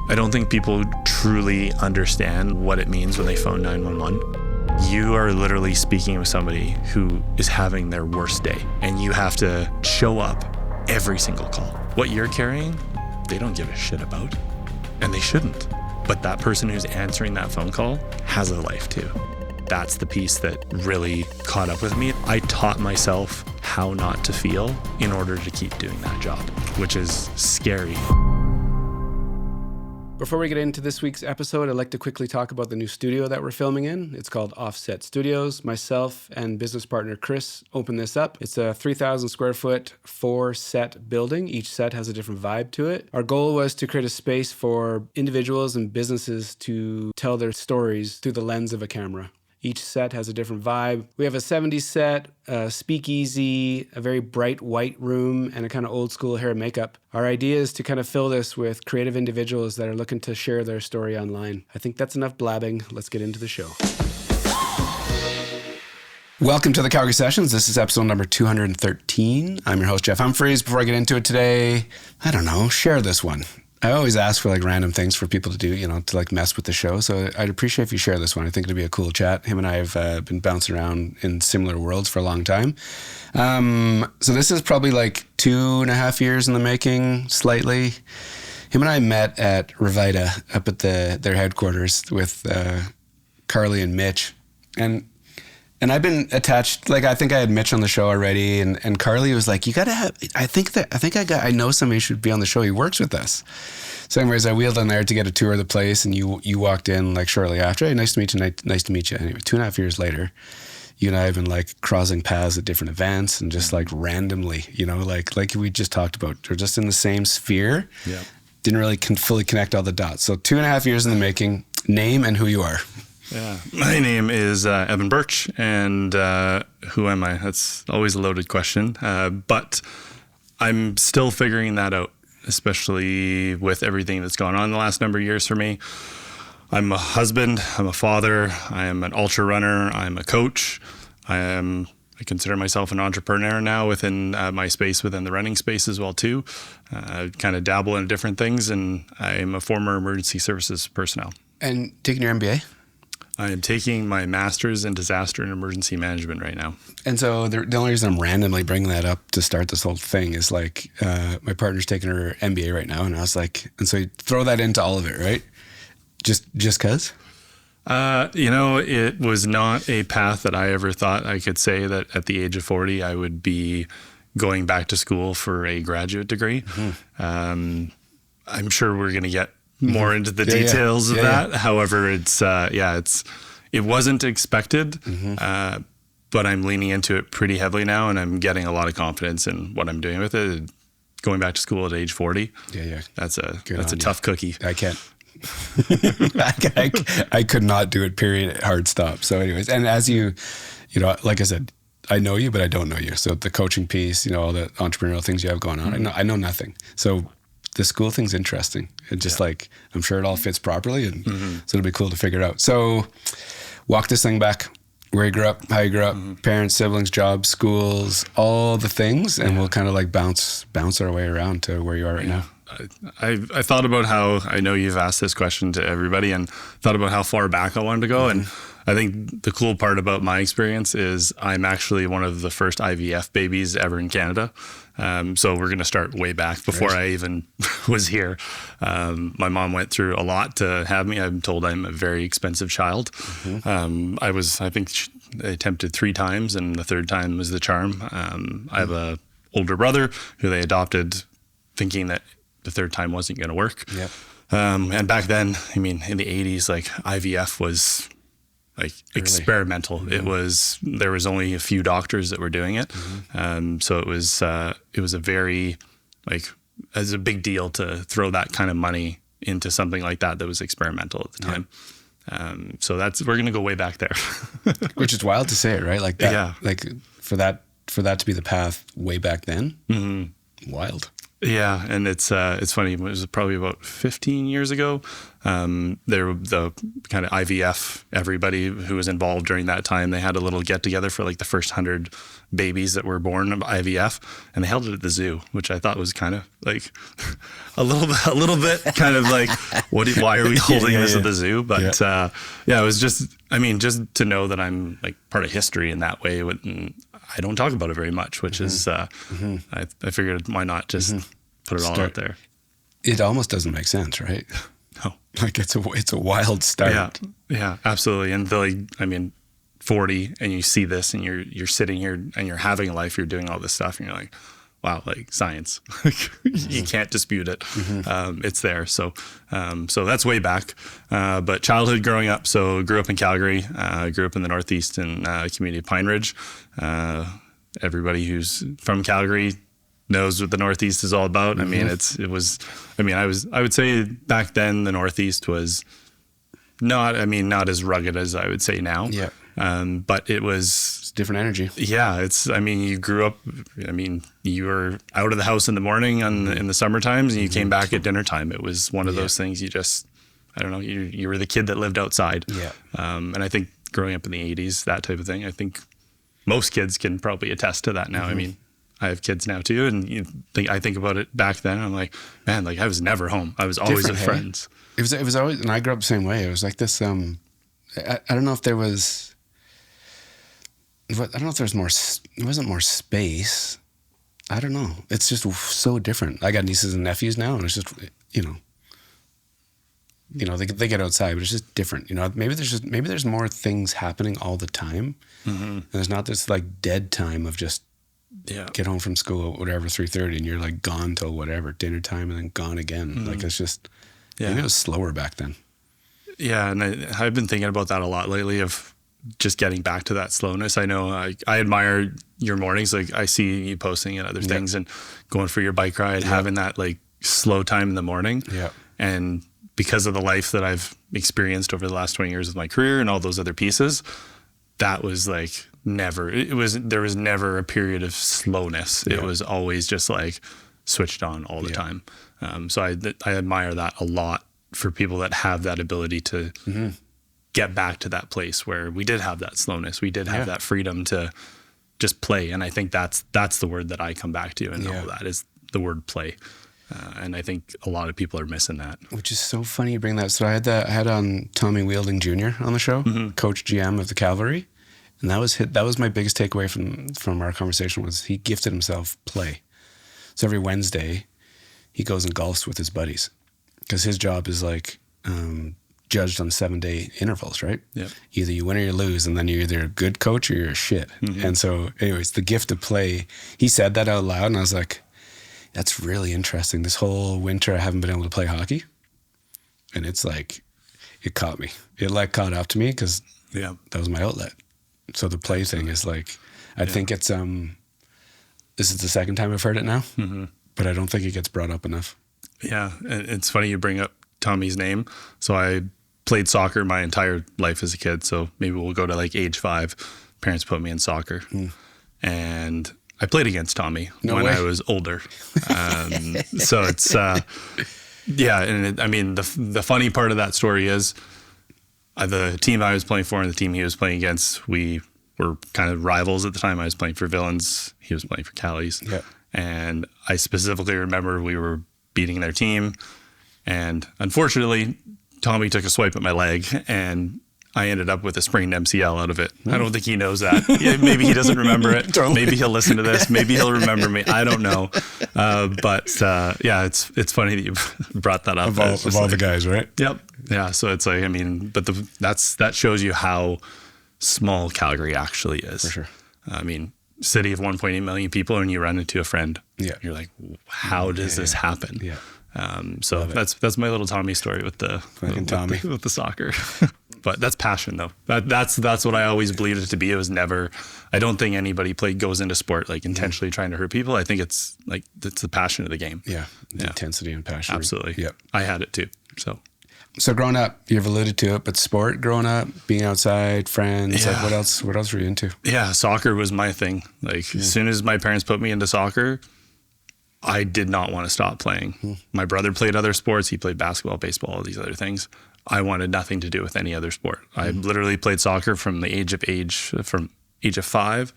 I don't think people truly understand what it means when they phone 911. You are literally speaking with somebody who is having their worst day, and you have to show up every single call. What you're carrying, they don't give a shit about, and they shouldn't. But that person who's answering that phone call has a life too. That's the piece that really caught up with me. I taught myself how not to feel in order to keep doing that job, which is scary. Before we get into this week's episode, I'd like to quickly talk about the new studio that we're filming in. It's called Offset Studios. Myself and business partner Chris opened this up. It's a 3,000 square foot, 4-set building. Each set has a different vibe to it. Our goal was to create a space for individuals and businesses to tell their stories through the lens of a camera. Each set has a different vibe. We have a 70s set, a speakeasy, a very bright white room, and a kind of old school hair and makeup. Our idea is to kind of fill this with creative individuals that are looking to share their story online. I think that's enough blabbing. Let's get into the show. Welcome to the Calgary Sessions. This is episode number 213. I'm your host, Jeff Humphreys. Before I get into it today, I don't know, share this one. I always ask for like random things for people to do, to like mess with the show. So I'd appreciate if you share this one. I think it'd be a cool chat. Him and I have been bouncing around in similar worlds for a long time. So this is probably like 2.5 years in the making, slightly. Him and I met at Revita up at their headquarters with Carly and Mitch. And I've been attached, like I think I had Mitch on the show already, and Carly was like, you gotta have, I know somebody should be on the show. He works with us. So anyways, I wheeled in there to get a tour of the place, and you walked in like shortly after. Hey, nice to meet you. Nice to meet you. Anyway, 2.5 years later, you and I have been like crossing paths at different events and just like randomly, like we just talked about, we're just in the same sphere. Yeah. Didn't really fully connect all the dots. So 2.5 years in the making. Name and who you are. Yeah, my name is Evan Birch, and who am I? That's always a loaded question, but I'm still figuring that out, especially with everything that's gone on the last number of years for me. I'm a husband, I'm a father, I am an ultrarunner, I'm a coach, I consider myself an entrepreneur now within my space, within the running space as well too. I kind of dabble in different things, and I'm a former emergency services personnel. And taking your MBA? I am taking my master's in disaster and emergency management right now. And so the only reason I'm randomly bringing that up to start this whole thing is like my partner's taking her MBA right now, and I was like, and so you throw that into all of it, right? Just cause? It was not a path that I ever thought I could say that at the age of 40 I would be going back to school for a graduate degree. Mm-hmm. I'm sure we're going to get more into the details of that. Yeah. However, it wasn't expected, mm-hmm. But I'm leaning into it pretty heavily now, and I'm getting a lot of confidence in what I'm doing with it. Going back to school at age 40. Yeah. That's a tough cookie. I can't. I could not do it, period, hard stop. So anyways, and as you like I said, I know you, but I don't know you. So the coaching piece, all the entrepreneurial things you have going on, mm-hmm. I know nothing. So the school thing's interesting. It just like, I'm sure it all fits properly, and mm-hmm. so it'll be cool to figure it out. So walk this thing back, where you grew up, how you grew up, mm-hmm. parents, siblings, jobs, schools, all the things, and we'll kind of like bounce our way around to where you are right now. I thought about how, I know you've asked this question to everybody, and thought about how far back I wanted to go. Mm-hmm. And I think the cool part about my experience is I'm actually one of the first IVF babies ever in Canada. So we're going to start way back before I even was here. My mom went through a lot to have me. I'm told I'm a very expensive child. Mm-hmm. I think I attempted 3 times, and the 3rd time was the charm. I have a older brother who they adopted thinking that the 3rd time wasn't going to work. Yep. And back then, in the 80s, like IVF was like early. Experimental. Mm-hmm. There was only a few doctors that were doing it. Mm-hmm. So it was a very, like, as a big deal to throw that kind of money into something like that was experimental at the time. So we're going to go way back there. Which is wild to say it, right? Like that, like for that to be the path way back then. Mm-hmm. Wild. Yeah, and it's funny. It was probably about 15 years ago. The kind of IVF, everybody who was involved during that time, they had a little get together for like the first 100 babies that were born of IVF, and they held it at the zoo, which I thought was kind of like a little bit kind of like, why are we holding this at the zoo? But it was just, I mean, just to know that I'm like part of history in that way. I don't talk about it very much, which is, I figured why not just put it all out there. It almost doesn't make sense, right? No. Like it's a wild start. Yeah, absolutely. And 40 and you see this and you're sitting here and you're having a life, you're doing all this stuff and you're like, wow, like science, you can't dispute it. It's there. So that's way back. But childhood growing up, so grew up in Calgary, grew up in the Northeast in community of Pine Ridge. Everybody who's from Calgary knows what the Northeast is all about. I mean, I would say back then the Northeast was not as rugged as I would say now. Yeah. But it was, it's different energy. Yeah. You grew up, you were out of the house in the morning in the summer times and you came back at dinner time. It was one of those things you just, I don't know, you were the kid that lived outside. Yeah. And I think growing up in the 80s, that type of thing, I think most kids can probably attest to that now. I mean, I have kids now too. And I think about it back then. I'm like, man, like I was never home. I was always with friends. It was always, and I grew up the same way. It was like this, I don't know if there was, more, it wasn't more space. I don't know. It's just so different. I got nieces and nephews now and it's just, they get outside, but it's just different. Maybe there's more things happening all the time. And there's not this like dead time of just get home from school at whatever 3:30 and you're like gone till whatever dinner time and then gone again. Like it's just maybe it was slower back then. Yeah, and I've been thinking about that a lot lately of just getting back to that slowness. I know I admire your mornings. Like I see you posting and other things and going for your bike ride, having that like slow time in the morning. Yeah, and because of the life that I've experienced over the last 20 years of my career and all those other pieces, that was like there was never a period of slowness. It was always just like switched on all the time. So I admire that a lot for people that have that ability to get back to that place where we did have that slowness. We did have that freedom to just play. And I think that's the word that I come back to and all that is the word play. And I think a lot of people are missing that. Which is so funny you bring that. So I had on Tommy Wielding Jr. on the show, coach GM of the Cavalry. And that was my biggest takeaway from our conversation was he gifted himself play. So every Wednesday he goes and golfs with his buddies because his job is like judged on 7-day intervals, right? Yeah. Either you win or you lose, and then you're either a good coach or you're a shit. And so anyways, the gift of play, he said that out loud and I was like, that's really interesting. This whole winter I haven't been able to play hockey. And it's like, it caught me. It like caught up to me because that was my outlet. So the play thing is like, I think it's, this is the second time I've heard it now, but I don't think it gets brought up enough. Yeah. It's funny you bring up Tommy's name. So I played soccer my entire life as a kid. So maybe we'll go to like age 5. Parents put me in soccer and I played against Tommy I was older. So it's, and the funny part of that story is the team I was playing for and the team he was playing against, we were kind of rivals at the time. I was playing for Villains. He was playing for Callies. Yeah. And I specifically remember we were beating their team. And unfortunately, Tommy took a swipe at my leg and I ended up with a sprained MCL out of it. I don't think he knows that. Maybe he doesn't remember it. Maybe he'll listen to this. Maybe he'll remember me. I don't know. But it's funny that you brought that up. Of all the guys, right? Yep. Yeah. So it's like, that shows you how small Calgary actually is. For sure. City of 1.8 million people and you run into a friend. Yeah. You're like, how does this happen? Yeah. So that's my little Tommy story with the soccer. But that's passion though. That's what I always believed it to be. It was never, I don't think anybody goes into sport like intentionally trying to hurt people. I think it's like, it's the passion of the game. Yeah. Intensity and passion. Absolutely. Yep. I had it too. So growing up, you've alluded to it, but sport growing up, being outside, friends, like what else were you into? Yeah. Soccer was my thing. Like as soon as my parents put me into soccer, I did not want to stop playing. My brother played other sports. He played basketball, baseball, all these other things. I wanted nothing to do with any other sport. I literally played soccer from age of 5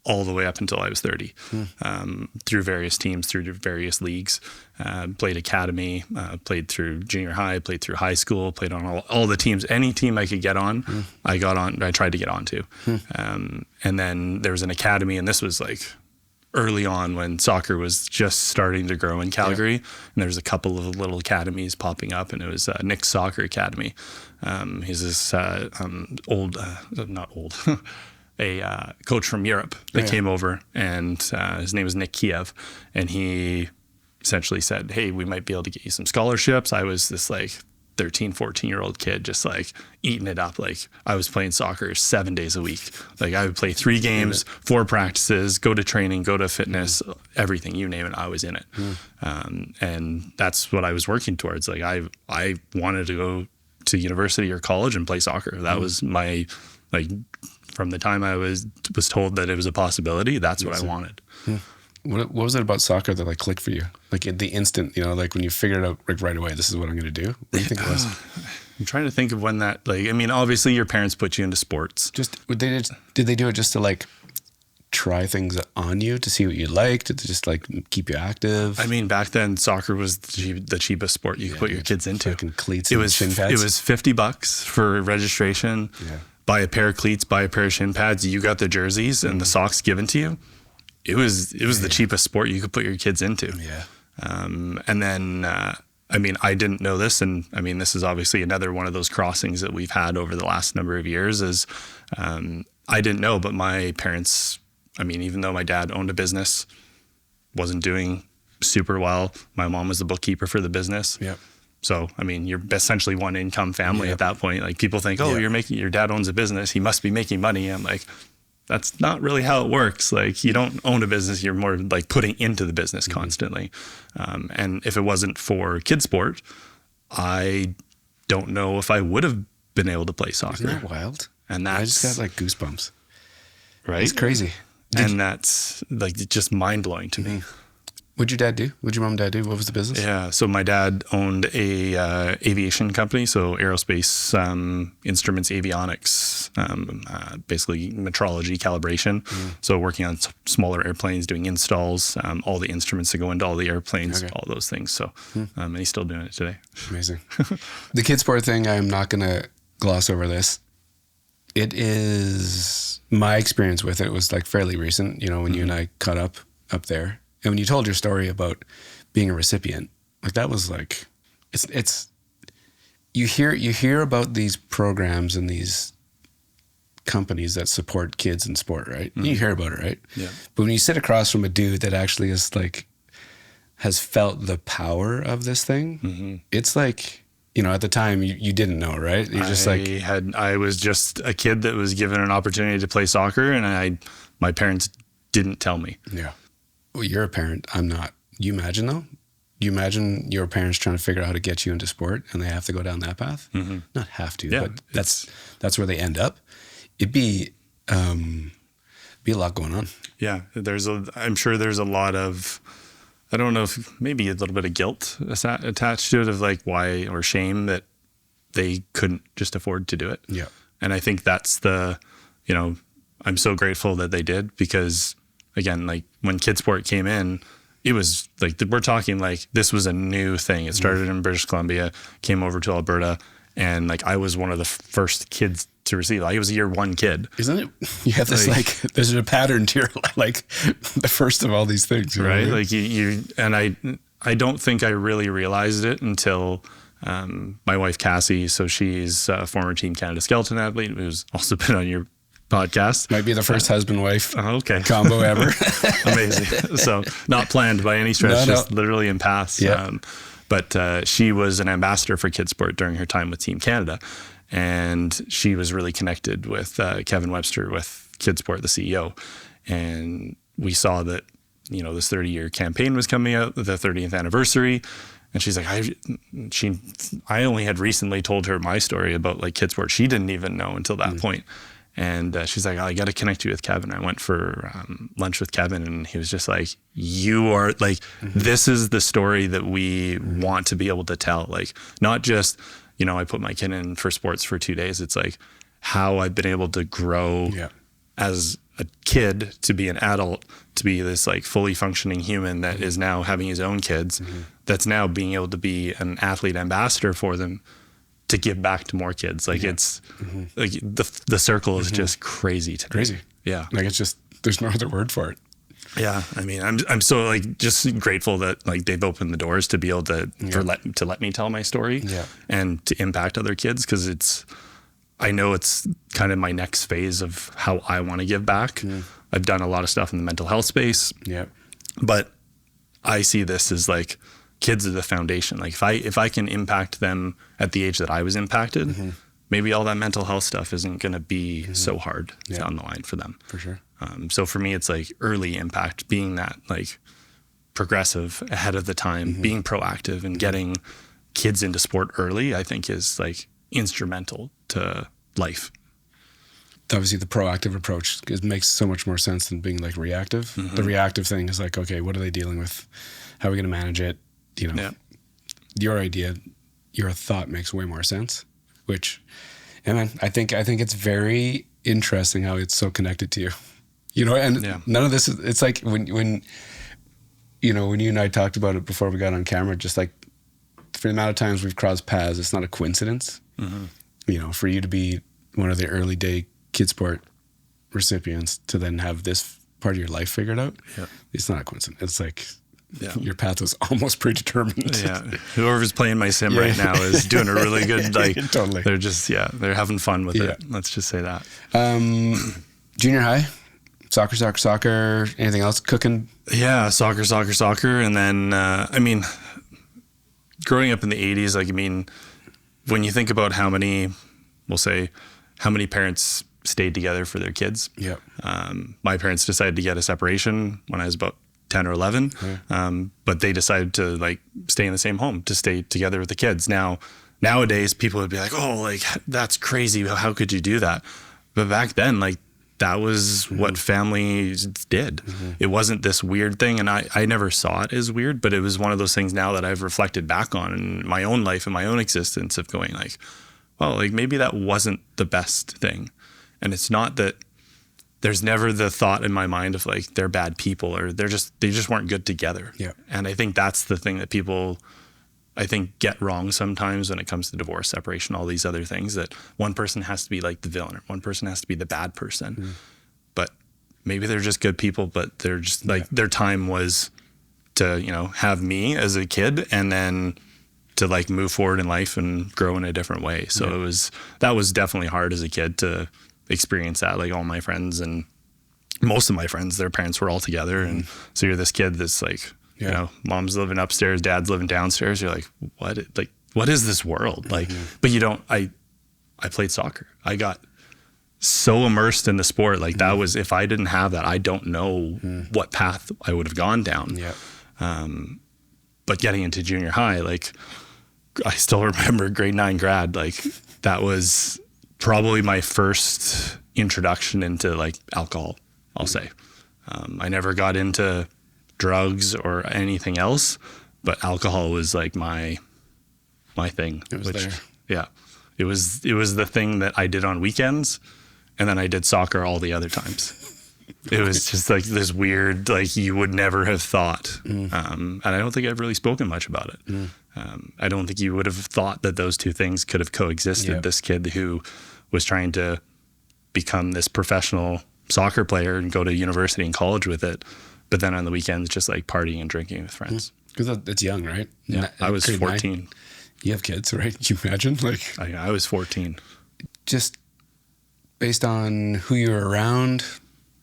all the way up until I was 30, through various teams, through various leagues, played academy, played through junior high, played through high school, played on all the teams. Any team I could get on, I tried to get onto. And then there was an academy, and this was like early on when soccer was just starting to grow in Calgary. And there was a couple of little academies popping up, and it was Nick's Soccer Academy. He's this a coach from Europe that came over, and his name was Nick Kiev, and he essentially said, hey, we might be able to get you some scholarships. I was this like 13, 14-year-old kid just like eating it up. Like I was playing soccer 7 days a week. Like I would play 3 games, 4 practices, go to training, go to fitness, everything, you name it, I was in it. And that's what I was working towards. Like I wanted to go to university or college and play soccer. That was my, like, from the time I was told that it was a possibility, that's what I wanted. What was it about soccer that like clicked for you? Like at the instant, like when you figured out like right away, this is what I'm going to do. What do you think it was? I'm trying to think of when that, like, I mean, obviously your parents put you into sports. Did they do it just to like try things on you to see what you liked, to just like keep you active? I mean, back then soccer was the cheapest sport you could put your kids into. Fucking cleats and shin pads. It was $50 for registration. Yeah. Buy a pair of cleats, buy a pair of shin pads. You got the jerseys and the socks given to you. It was the cheapest sport you could put your kids into. Yeah. And then, I mean, I didn't know this. And I mean, this is obviously another one of those crossings that we've had over the last number of years is, I didn't know, but my parents, I mean, even though my dad owned a business, wasn't doing super well. My mom was the bookkeeper for the business. Yeah. So, I mean, you're essentially one income family at that point. Like people think, oh, your dad owns a business. He must be making money. I'm like, that's not really how it works. Like you don't own a business. You're more like putting into the business constantly. And if it wasn't for KidSport, I don't know if I would have been able to play soccer. Isn't that wild? And I just got like goosebumps. Right? It's crazy. That's like just mind blowing to me. What'd your dad do? What'd your mom and dad do? What was the business? Yeah, so my dad owned a aviation company, so aerospace instruments, avionics, basically metrology, calibration. So working on smaller airplanes, doing installs, all the instruments that go into all the airplanes, all those things. So and he's still doing it today. Amazing. The KidSport thing, I'm not going to gloss over this. It is, my experience with it was like fairly recent, when you and I caught up there. And when you told your story about being a recipient, like that was like, it's you hear about these programs and these companies that support kids in sport, right? You hear about it, right? Yeah. But when you sit across from a dude that actually is like, has felt the power of this thing, it's like, at the time you didn't know, right? You're just I was just a kid that was given an opportunity to play soccer, and my parents didn't tell me. Yeah. Well, you're a parent. I'm not. You imagine though? You imagine your parents trying to figure out how to get you into sport and they have to go down that path? Not have to, but that's where they end up. It'd be a lot going on. Yeah. I'm sure there's a lot of, I don't know if maybe a little bit of guilt attached to it of like why, or shame that they couldn't just afford to do it. Yeah. And I think that's I'm so grateful that they did, because again, like when KidSport came in, it was like, we're talking like this was a new thing. It started in British Columbia, came over to Alberta, and like I was one of the first kids to receive. Like, I was a year 1 kid. Isn't it? You have this like there's a pattern to your like the first of all these things, right? Like you and I don't think I really realized it until my wife Cassie. So she's a former Team Canada skeleton athlete who's also been on your podcast. Might be the first husband-wife combo ever. Amazing. So not planned by any stretch, just literally in paths. Yeah. But she was an ambassador for KidSport during her time with Team Canada. And she was really connected with Kevin Webster with KidSport, the CEO. And we saw that, this 30-year campaign was coming out, the 30th anniversary. And she's like, I only had recently told her my story about like KidSport. She didn't even know until that point. And she's like, oh, I got to connect you with Kevin. I went for lunch with Kevin, and he was just like, you are like, this is the story that we want to be able to tell. Like, not just, you know, I put my kid in for sports for 2 days. It's like how I've been able to grow as a kid to be an adult, to be this like fully functioning human that is now having his own kids, that's now being able to be an athlete ambassador for them, to give back to more kids. Like it's like the circle is just crazy to me. Crazy. Yeah. Like it's just, there's no other word for it. Yeah. I mean, I'm so like just grateful that like they've opened the doors to be able to, to let me tell my story and to impact other kids. Cause I know it's kind of my next phase of how I want to give back. I've done a lot of stuff in the mental health space, but I see this as like, kids are the foundation. Like if I can impact them at the age that I was impacted, maybe all that mental health stuff isn't going to be so hard down the line for them. For sure. So for me, it's like early impact, being that like progressive ahead of the time, being proactive and getting kids into sport early, I think is like instrumental to life. Obviously the proactive approach, it makes so much more sense than being like reactive. The reactive thing is like, okay, what are they dealing with? How are we going to manage it? You know, your idea, your thought makes way more sense, which, and I think it's very interesting how it's so connected to you, you know, and none of this is, it's like when, you know, when you and I talked about it before we got on camera, just like for the amount of times we've crossed paths, it's not a coincidence, you know, for you to be one of the early day KidSport recipients to then have this part of your life figured out. It's not a coincidence. It's like, your path was almost predetermined. Whoever's playing my sim right now is doing a really good, like, totally. They're just, they're having fun with it. Let's just say that. Junior high, soccer, anything else cooking? Yeah, soccer. And then, I mean, growing up in the 80s, like, I mean, when you think about how many parents stayed together for their kids. My parents decided to get a separation when I was about 10 or 11. But they decided to like stay in the same home to stay together with the kids. Nowadays people would be like, oh, like that's crazy. How could you do that? But back then, like that was what families did. It wasn't this weird thing. And I never saw it as weird, but it was one of those things now that I've reflected back on in my own life and my own existence of going like, well, like maybe that wasn't the best thing. And it's not that there's never the thought in my mind of like they're bad people or they just weren't good together. And I think that's the thing that people I think get wrong sometimes when it comes to divorce, separation, all these other things, that one person has to be like the villain or one person has to be the bad person. But maybe they're just good people, but they're just like their time was to, you know, have me as a kid and then to like move forward in life and grow in a different way. So that was definitely hard as a kid to experience that. Like all my friends and most of my friends, their parents were all together. And so you're this kid that's like, you know, mom's living upstairs, dad's living downstairs. You're like, what is this world? Like, but you don't, I played soccer. I got so immersed in the sport. Like that was, if I didn't have that, I don't know what path I would have gone down. But getting into junior high, like I still remember grade 9 grad, like that was probably my first introduction into like alcohol, I'll say. I never got into drugs or anything else, but alcohol was like my thing. It was there. It was the thing that I did on weekends, and then I did soccer all the other times. It was just like this weird, like you would never have thought. And I don't think I've really spoken much about it. I don't think you would have thought that those two things could have coexisted. This kid who was trying to become this professional soccer player and go to university and college with it, but then on the weekends just like partying and drinking with friends. Because it's young, right? I was 14. 9. You have kids, right? Can you imagine? Like I was 14. Just based on who you were around,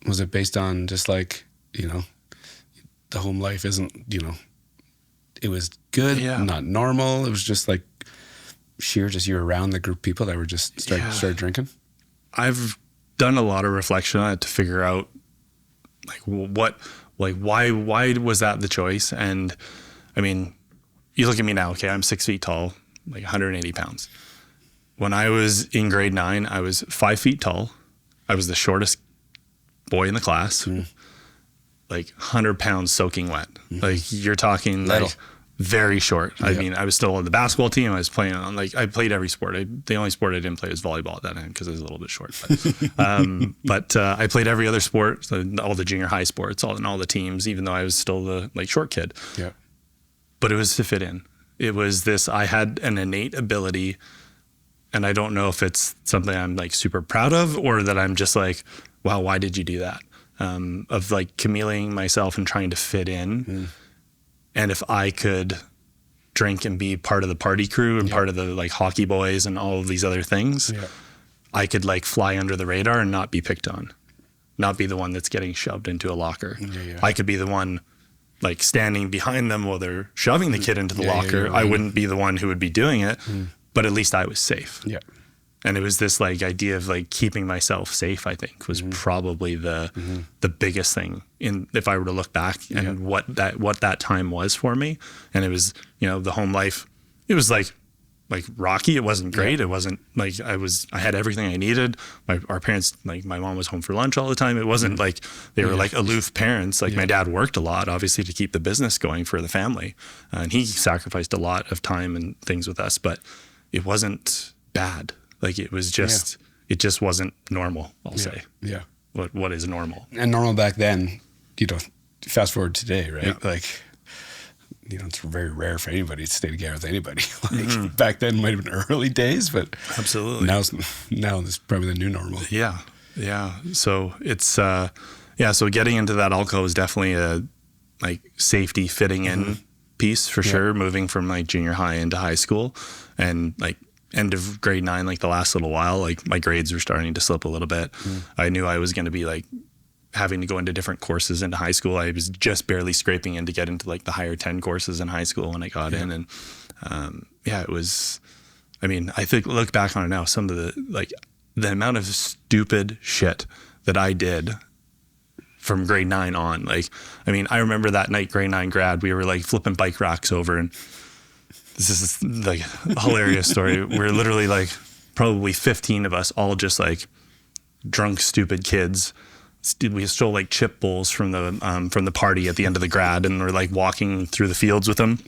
was it based on just like, you know, the home life isn't, you know, it was good, not normal. It was just like just you were around the group of people that were just started drinking. I've done a lot of reflection on it to figure out why was that the choice? And I mean, you look at me now, okay, I'm 6 feet tall, like 180 pounds. When I was in grade 9, I was 5 feet tall. I was the shortest boy in the class, like 100 pounds soaking wet. Like you're talking like very short. I mean, I was still on the basketball team. I was playing on I played every sport. The only sport I didn't play was volleyball at that time because I was a little bit short. But I played every other sport, so all the junior high sports, all the teams, even though I was still the like short kid. Yeah. But it was to fit in. It was this, I had an innate ability, and I don't know if it's something I'm like super proud of or that I'm just like, wow, why did you do that? Of like chameleoning myself and trying to fit in. And if I could drink and be part of the party crew and part of the like hockey boys and all of these other things, I could like fly under the radar and not be picked on, not be the one that's getting shoved into a locker. I could be the one like standing behind them while they're shoving the kid into the locker. I wouldn't be the one who would be doing it, but at least I was safe. And it was this like idea of like keeping myself safe, I think was probably the biggest thing if I were to look back and what that time was for me. And it was, you know, the home life, it was like rocky. It wasn't great. It wasn't like I had everything I needed. Our parents, like my mom was home for lunch all the time. It wasn't like they were like aloof parents. Like my dad worked a lot, obviously, to keep the business going for the family. And he sacrificed a lot of time and things with us, but it wasn't bad. Like it was just, it just wasn't normal, I'll say. Yeah. What is normal? And normal back then, you know, fast forward today, right? Like, you know, it's very rare for anybody to stay together with anybody. Like back then might have been early days, but absolutely now this is probably the new normal. Yeah. So it's, so getting into that alcohol was definitely a like safety fitting in piece for sure. Moving from like junior high into high school and like, end of grade 9, like the last little while, like my grades were starting to slip a little bit. I knew I was going to be like having to go into different courses into high school. I was just barely scraping in to get into like the higher 10 courses in high school when I got in. And it was, I mean, I think look back on it now, some of the amount of stupid shit that I did from grade 9 on. Like, I mean, I remember that night, grade 9 grad, we were like flipping bike racks over, and this is like a hilarious story. We're literally like probably 15 of us, all just like drunk, stupid kids. We stole like chip bowls from the party at the end of the grad, and we're like walking through the fields with them.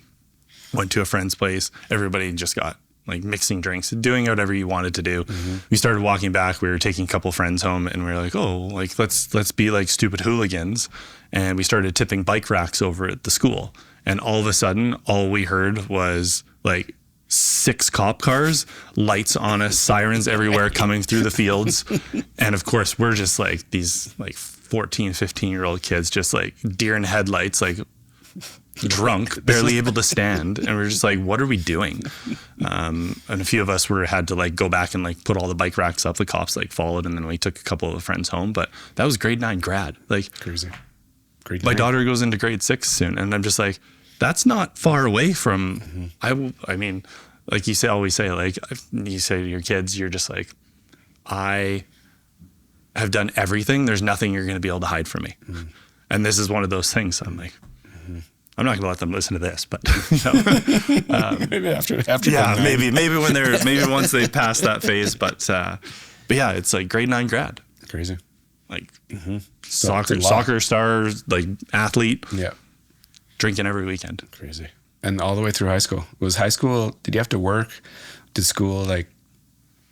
Went to a friend's place. Everybody just got like mixing drinks, doing whatever you wanted to do. We started walking back. We were taking a couple friends home, and we were like, oh, like let's be like stupid hooligans. And we started tipping bike racks over at the school. And all of a sudden, all we heard was like 6 cop cars, lights on us, sirens everywhere coming through the fields. And of course, we're just like these like 14, 15-year-old kids, just like deer in headlights, like drunk, barely able to stand. And we're just like, what are we doing? And a few of us had to like go back and like put all the bike racks up. The cops like followed, and then we took a couple of friends home. But that was grade 9 grad. Like crazy. My daughter goes into grade 6 soon, and I'm just like, that's not far away from. I mean, like you always say, like you say to your kids, you're just like, I have done everything. There's nothing you're going to be able to hide from me. And this is one of those things. I'm like, I'm not going to let them listen to this, but you know, maybe after. Yeah, maybe when maybe once they pass that phase, but yeah, it's like grade 9 grad. Crazy. Like soccer stars, like athlete. Yeah. Drinking every weekend. Crazy. And all the way through high school. Was high school, did you have to work? Did school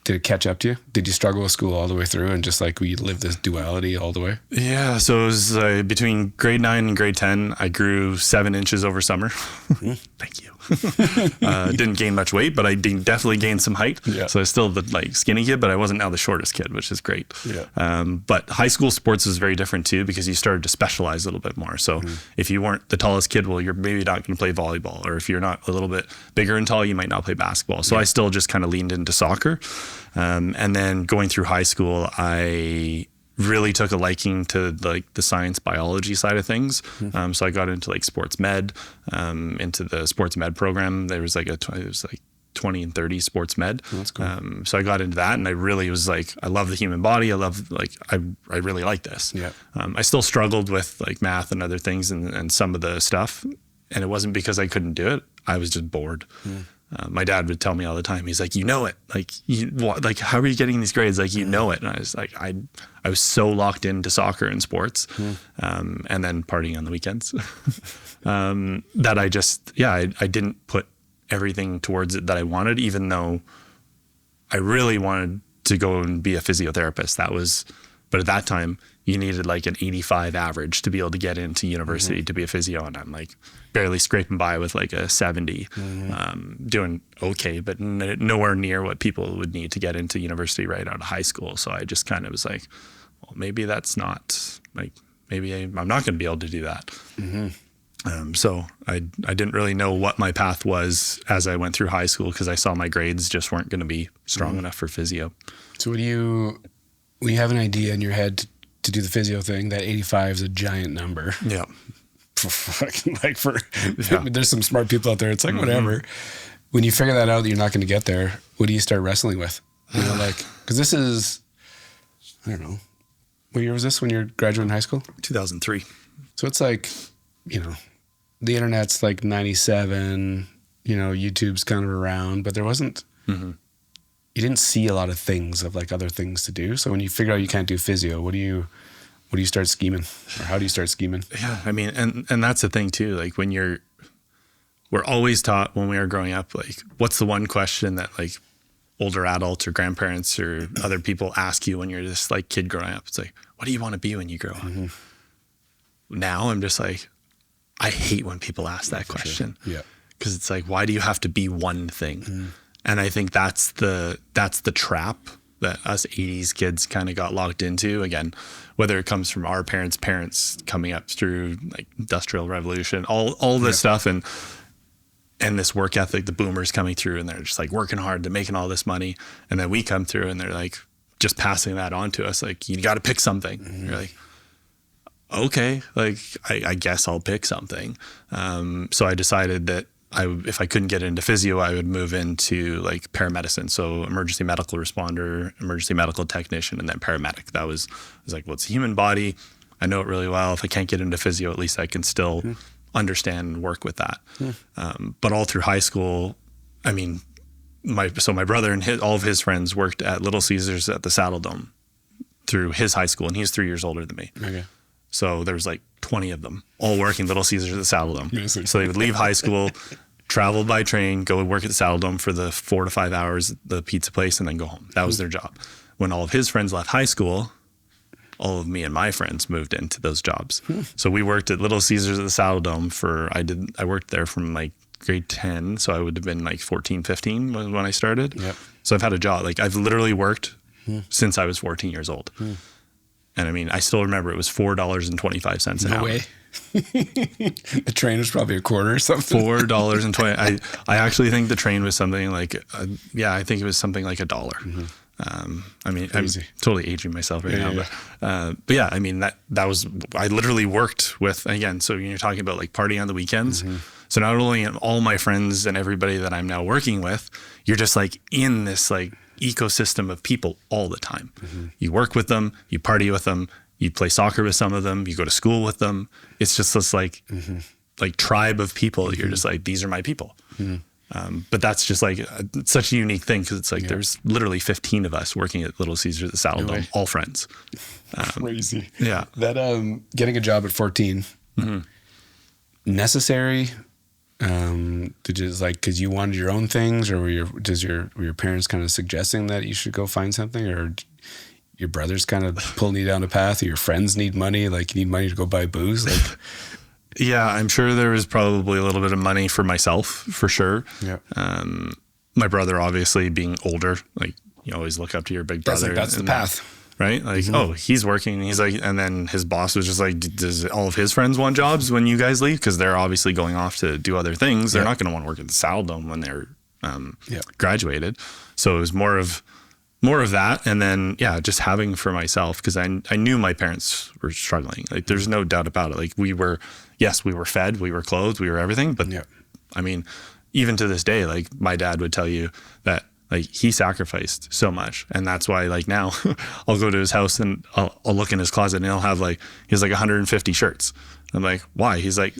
did it catch up to you? Did you struggle with school all the way through and just like we live this duality all the way? Yeah. So it was between grade 9 and grade 10, I grew 7 inches over summer. Thank you. Didn't gain much weight, but I definitely gained some height. Yeah. So I was still the like skinny kid, but I wasn't now the shortest kid, which is great. Yeah. But high school sports is very different too, because you started to specialize a little bit more. So if you weren't the tallest kid, well, you're maybe not going to play volleyball, or if you're not a little bit bigger and tall, you might not play basketball. So I still just kind of leaned into soccer. And then going through high school, I really took a liking to like the science biology side of things. So I got into like sports med, into the sports med program. There was like it was like 20 and 30 sports med. Oh, that's cool. So I got into that, and I really was like, I love the human body. I love I really like this. Yeah. I still struggled with like math and other things and some of the stuff. And it wasn't because I couldn't do it. I was just bored. my dad would tell me all the time, he's like, you know it, like, how are you getting these grades? Like, you know it. And I was like, I was so locked into soccer and sports, and then partying on the weekends, that I just, I didn't put everything towards it that I wanted, even though I really wanted to go and be a physiotherapist. But at that time you needed like an 85 average to be able to get into university to be a physio. And I'm like barely scraping by with like a 70, doing okay, but nowhere near what people would need to get into university right out of high school. So I just kind of was like, well, maybe that's not like, maybe I'm not going to be able to do that. So I didn't really know what my path was as I went through high school, because I saw my grades just weren't going to be strong enough for physio. So when you have an idea in your head to do the physio thing, that 85 is a giant number. Yeah. There's some smart people out there. It's like, whatever. When you figure that out, that you're not going to get there, what do you start wrestling with? You know, like, because this is, I don't know, what year was this when you're graduating high school? 2003. So it's like, you know, the internet's like 97, you know, YouTube's kind of around, but there wasn't, you didn't see a lot of things of like other things to do. So when you figure out you can't do physio, what do you start scheming, or how do you start scheming? Yeah. I mean, and that's the thing too. Like we're always taught when we were growing up, like, what's the one question that like older adults or grandparents or other people ask you when you're this like kid growing up? It's like, what do you want to be when you grow up? Now I'm just like, I hate when people ask that question. Sure. Yeah. Cause it's like, why do you have to be one thing? And I think that's the trap that us 80s kids kind of got locked into. Again, whether it comes from our parents coming up through like industrial revolution, all this stuff, and this work ethic, the boomers coming through, and they're just like working hard, they're making all this money. And then we come through and they're like just passing that on to us. Like, you got to pick something. You're like, okay, like I guess I'll pick something. So I decided that if I couldn't get into physio, I would move into like paramedicine. So emergency medical responder, emergency medical technician, and then paramedic. I was like, well, it's a human body. I know it really well. If I can't get into physio, at least I can still understand and work with that. But all through high school, I mean, my brother and all of his friends worked at Little Caesars at the Saddle Dome through his high school, and he's 3 years older than me. Okay. So there was like 20 of them all working Little Caesars at the Saddle Dome. So they would leave high school, travel by train, go work at the Saddle Dome for the 4 to 5 hours at the pizza place, and then go home. That was their job. When all of his friends left high school, all of me and my friends moved into those jobs. So we worked at Little Caesars at the Saddle Dome I worked there from like grade 10. So I would have been like 14, 15 when I started. Yep. So I've had a job. Like, I've literally worked since I was 14 years old. And I mean, I still remember it was $4.25 an hour. No way. The train was probably a quarter or something. $4.20. I actually think the train was something like, I think it was something like $1. I mean, crazy. I'm totally aging myself right now, but yeah, I mean, that was, I literally worked with, again, so you're talking about like partying on the weekends. So not only all my friends and everybody that I'm now working with, you're just like in this like ecosystem of people all the time. You work with them, you party with them, you play soccer with some of them, you go to school with them. It's just this like tribe of people. You're just like, these are my people. But that's just like such a unique thing, because it's like there's literally 15 of us working at Little Caesars at the Saddle Dome, all friends. Crazy. Yeah. That getting a job at 14, necessary. Because you wanted your own things, or were your parents kind of suggesting that you should go find something, or your brothers kind of pulling you down a path, or your friends need money, like you need money to go buy booze? Like, yeah, I'm sure there was probably a little bit of money for myself, for sure. Yeah. My brother, obviously, being older, like you always look up to your big brother. That's the path. Right? Like, oh, he's working. He's like, and then his boss was just like, does all of his friends want jobs when you guys leave? Because they're obviously going off to do other things. They're not going to want to work at the Saddle Dome when they're graduated. So it was more of that. And then, just having for myself, because I knew my parents were struggling. Like, there's no doubt about it. Like, we were fed, we were clothed, we were everything. But I mean, even to this day, like my dad would tell you that, like, he sacrificed so much. And that's why, like, now I'll go to his house and I'll look in his closet and he has like 150 shirts. I'm like, why? He's like,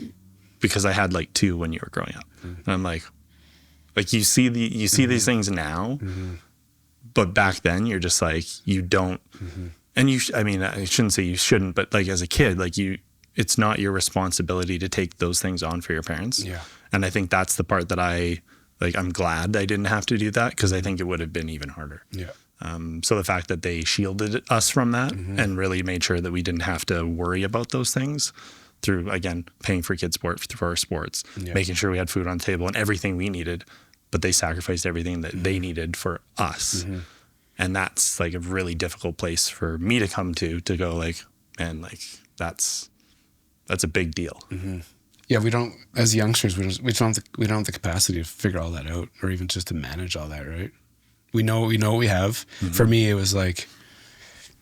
because I had like 2 when you were growing up. And I'm like, Like you see these things now, but back then you're just like, you don't, and I mean, I shouldn't say you shouldn't, but like as a kid, like it's not your responsibility to take those things on for your parents. Yeah. And I think that's the part that I'm glad I didn't have to do that, because I think it would have been even harder. Yeah. So the fact that they shielded us from that and really made sure that we didn't have to worry about those things through, again, paying for KidSport for our sports, making sure we had food on the table and everything we needed, but they sacrificed everything that they needed for us. And that's like a really difficult place for me to come to go like, man, like that's a big deal. Yeah, we don't, as youngsters, we don't have the capacity to figure all that out, or even just to manage all that, right? We know what we have. For me, it was like,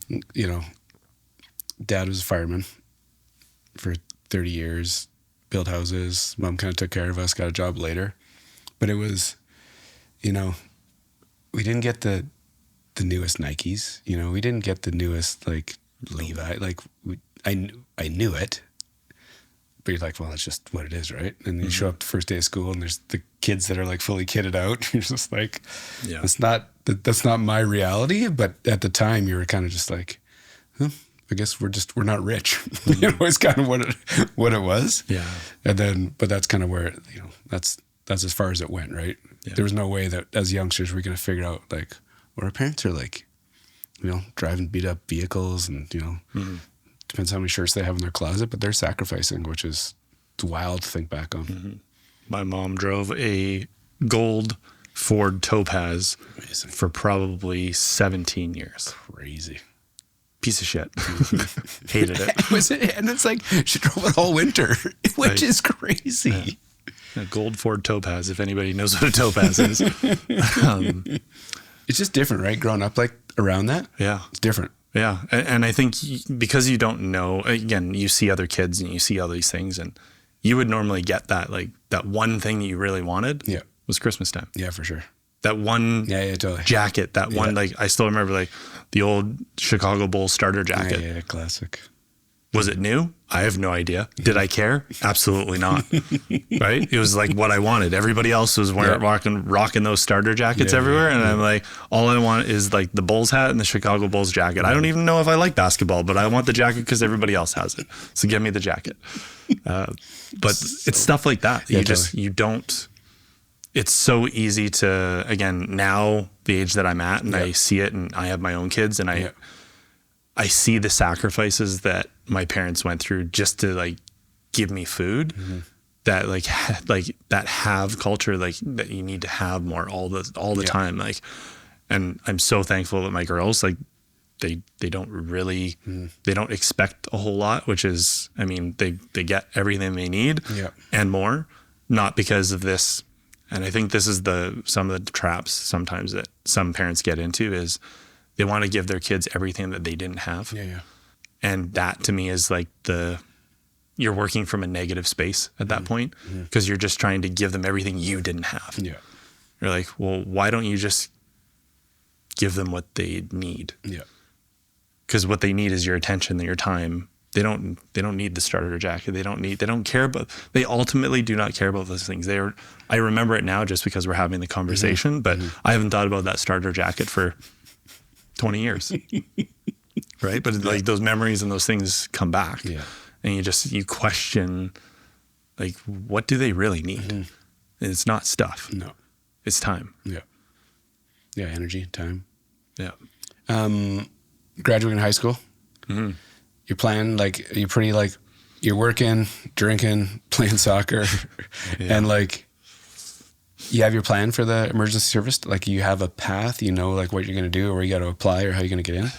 you know, Dad was a fireman for 30 years, built houses. Mom kind of took care of us, got a job later. But it was, you know, we didn't get the newest Nikes. You know, we didn't get the newest, like, Levi. Like, I knew it. But you're like, well, that's just what it is, right? And you show up the first day of school, and there's the kids that are like fully kitted out. You're just like, that's not my reality. But at the time, you were kind of just like, I guess we're not rich. You know, it's kind of what it was. Yeah. And then, but that's kind of where, you know, that's as far as it went, right? Yeah. There was no way that as youngsters we're going to figure out like, well, our parents are like, you know, driving beat up vehicles, and you know. Depends how many shirts they have in their closet, but they're sacrificing, which is wild to think back on. My mom drove a gold Ford Topaz for probably 17 years. Crazy. Piece of shit. Hated it. And it's like, she drove it all winter, which is crazy. Yeah. A gold Ford Topaz, if anybody knows what a Topaz is. It's just different, right? Growing up like around that. Yeah. It's different. Yeah. And I think because you don't know, again, you see other kids and you see all these things, and you would normally get that, like that one thing that you really wanted was Christmas time. Yeah, for sure. That one totally. jacket, that one, like I still remember like the old Chicago Bulls starter jacket. Yeah, classic. Was it new? I have no idea. Did I care? Absolutely not. Right? It was like what I wanted. Everybody else was rocking those starter jackets everywhere. And I'm like, all I want is like the Bulls hat and the Chicago Bulls jacket. I don't even know if I like basketball, but I want the jacket because everybody else has it. So give me the jacket. But it's stuff like that. You don't, it's so easy to, again, now the age that I'm at, and I see it, and I have my own kids, and I see the sacrifices that my parents went through just to like give me food, that like that have culture, like that you need to have more all the time. Like, and I'm so thankful that my girls, like they don't really, they don't expect a whole lot, which is, I mean, they get everything they need and more, not because of this. And I think this is some of the traps sometimes that some parents get into is, they want to give their kids everything that they didn't have. And that to me is like you're working from a negative space at that point, because you're just trying to give them everything you didn't have. You're like, well, why don't you just give them what they need? Because what they need is your attention and your time. They don't need the starter jacket. They ultimately do not care about those things. I remember it now just because we're having the conversation, but I haven't thought about that starter jacket for 20 years. Right. But like those memories and those things come back, and you question, like, what do they really need? And it's not stuff. No, it's time. Energy, time. Graduating high school, you're playing, like, you're pretty, like, you're working, drinking, playing soccer, and like, you have your plan for the emergency service? Like, you have a path, you know, like what you're going to do, or where you got to apply, or how you're going to get in?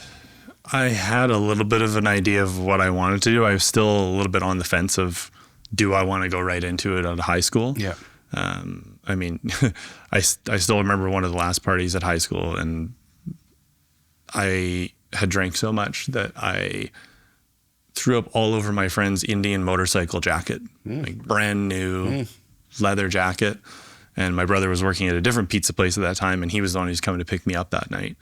I had a little bit of an idea of what I wanted to do. I was still a little bit on the fence of, do I want to go right into it out of high school? I mean, I still remember one of the last parties at high school, and I had drank so much that I threw up all over my friend's Indian motorcycle jacket, like brand new leather jacket. And my brother was working at a different pizza place at that time, and he was the one who's coming to pick me up that night.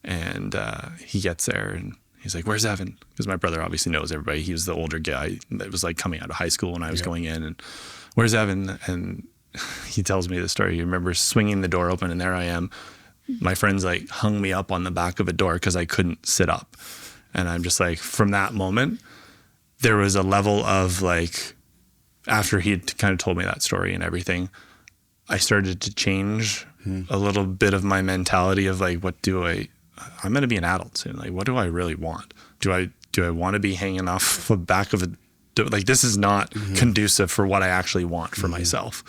And he gets there, and he's like, "Where's Evan?" Because my brother obviously knows everybody. He was the older guy that was like coming out of high school when I was going in. And "Where's Evan?" And he tells me the story. He remembers swinging the door open and there I am. My friends like hung me up on the back of a door because I couldn't sit up. And I'm just like, from that moment, there was a level of like, after he had kind of told me that story and everything, I started to change a little bit of my mentality of like, I'm going to be an adult soon. Like, what do I really want? Do I want to be hanging off the back of like, this is not conducive for what I actually want for myself.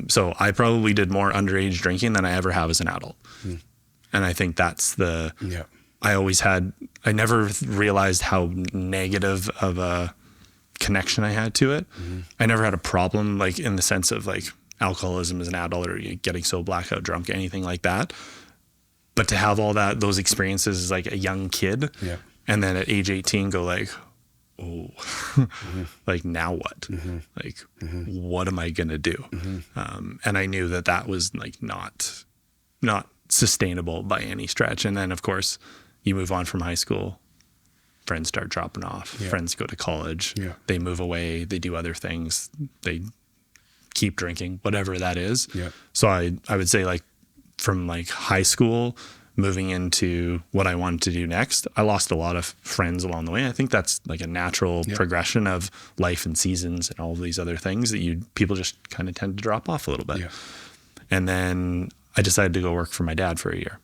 So I probably did more underage drinking than I ever have as an adult. And I think that's I never realized how negative of a connection I had to it. I never had a problem, like in the sense of like alcoholism as an adult or getting so blackout drunk, anything like that. But to have all those experiences as like a young kid, and then at age 18 go like, oh, like now what? Like, what am I gonna do? And I knew that was like not sustainable by any stretch. And then of course you move on from high school, friends start dropping off, friends go to college, they move away, they do other things, they keep drinking, whatever that is. So I would say like from like high school moving into what I wanted to do next, I lost a lot of friends along the way. I think that's like a natural progression of life and seasons and all of these other things that people just kind of tend to drop off a little bit. And then I decided to go work for my dad for a year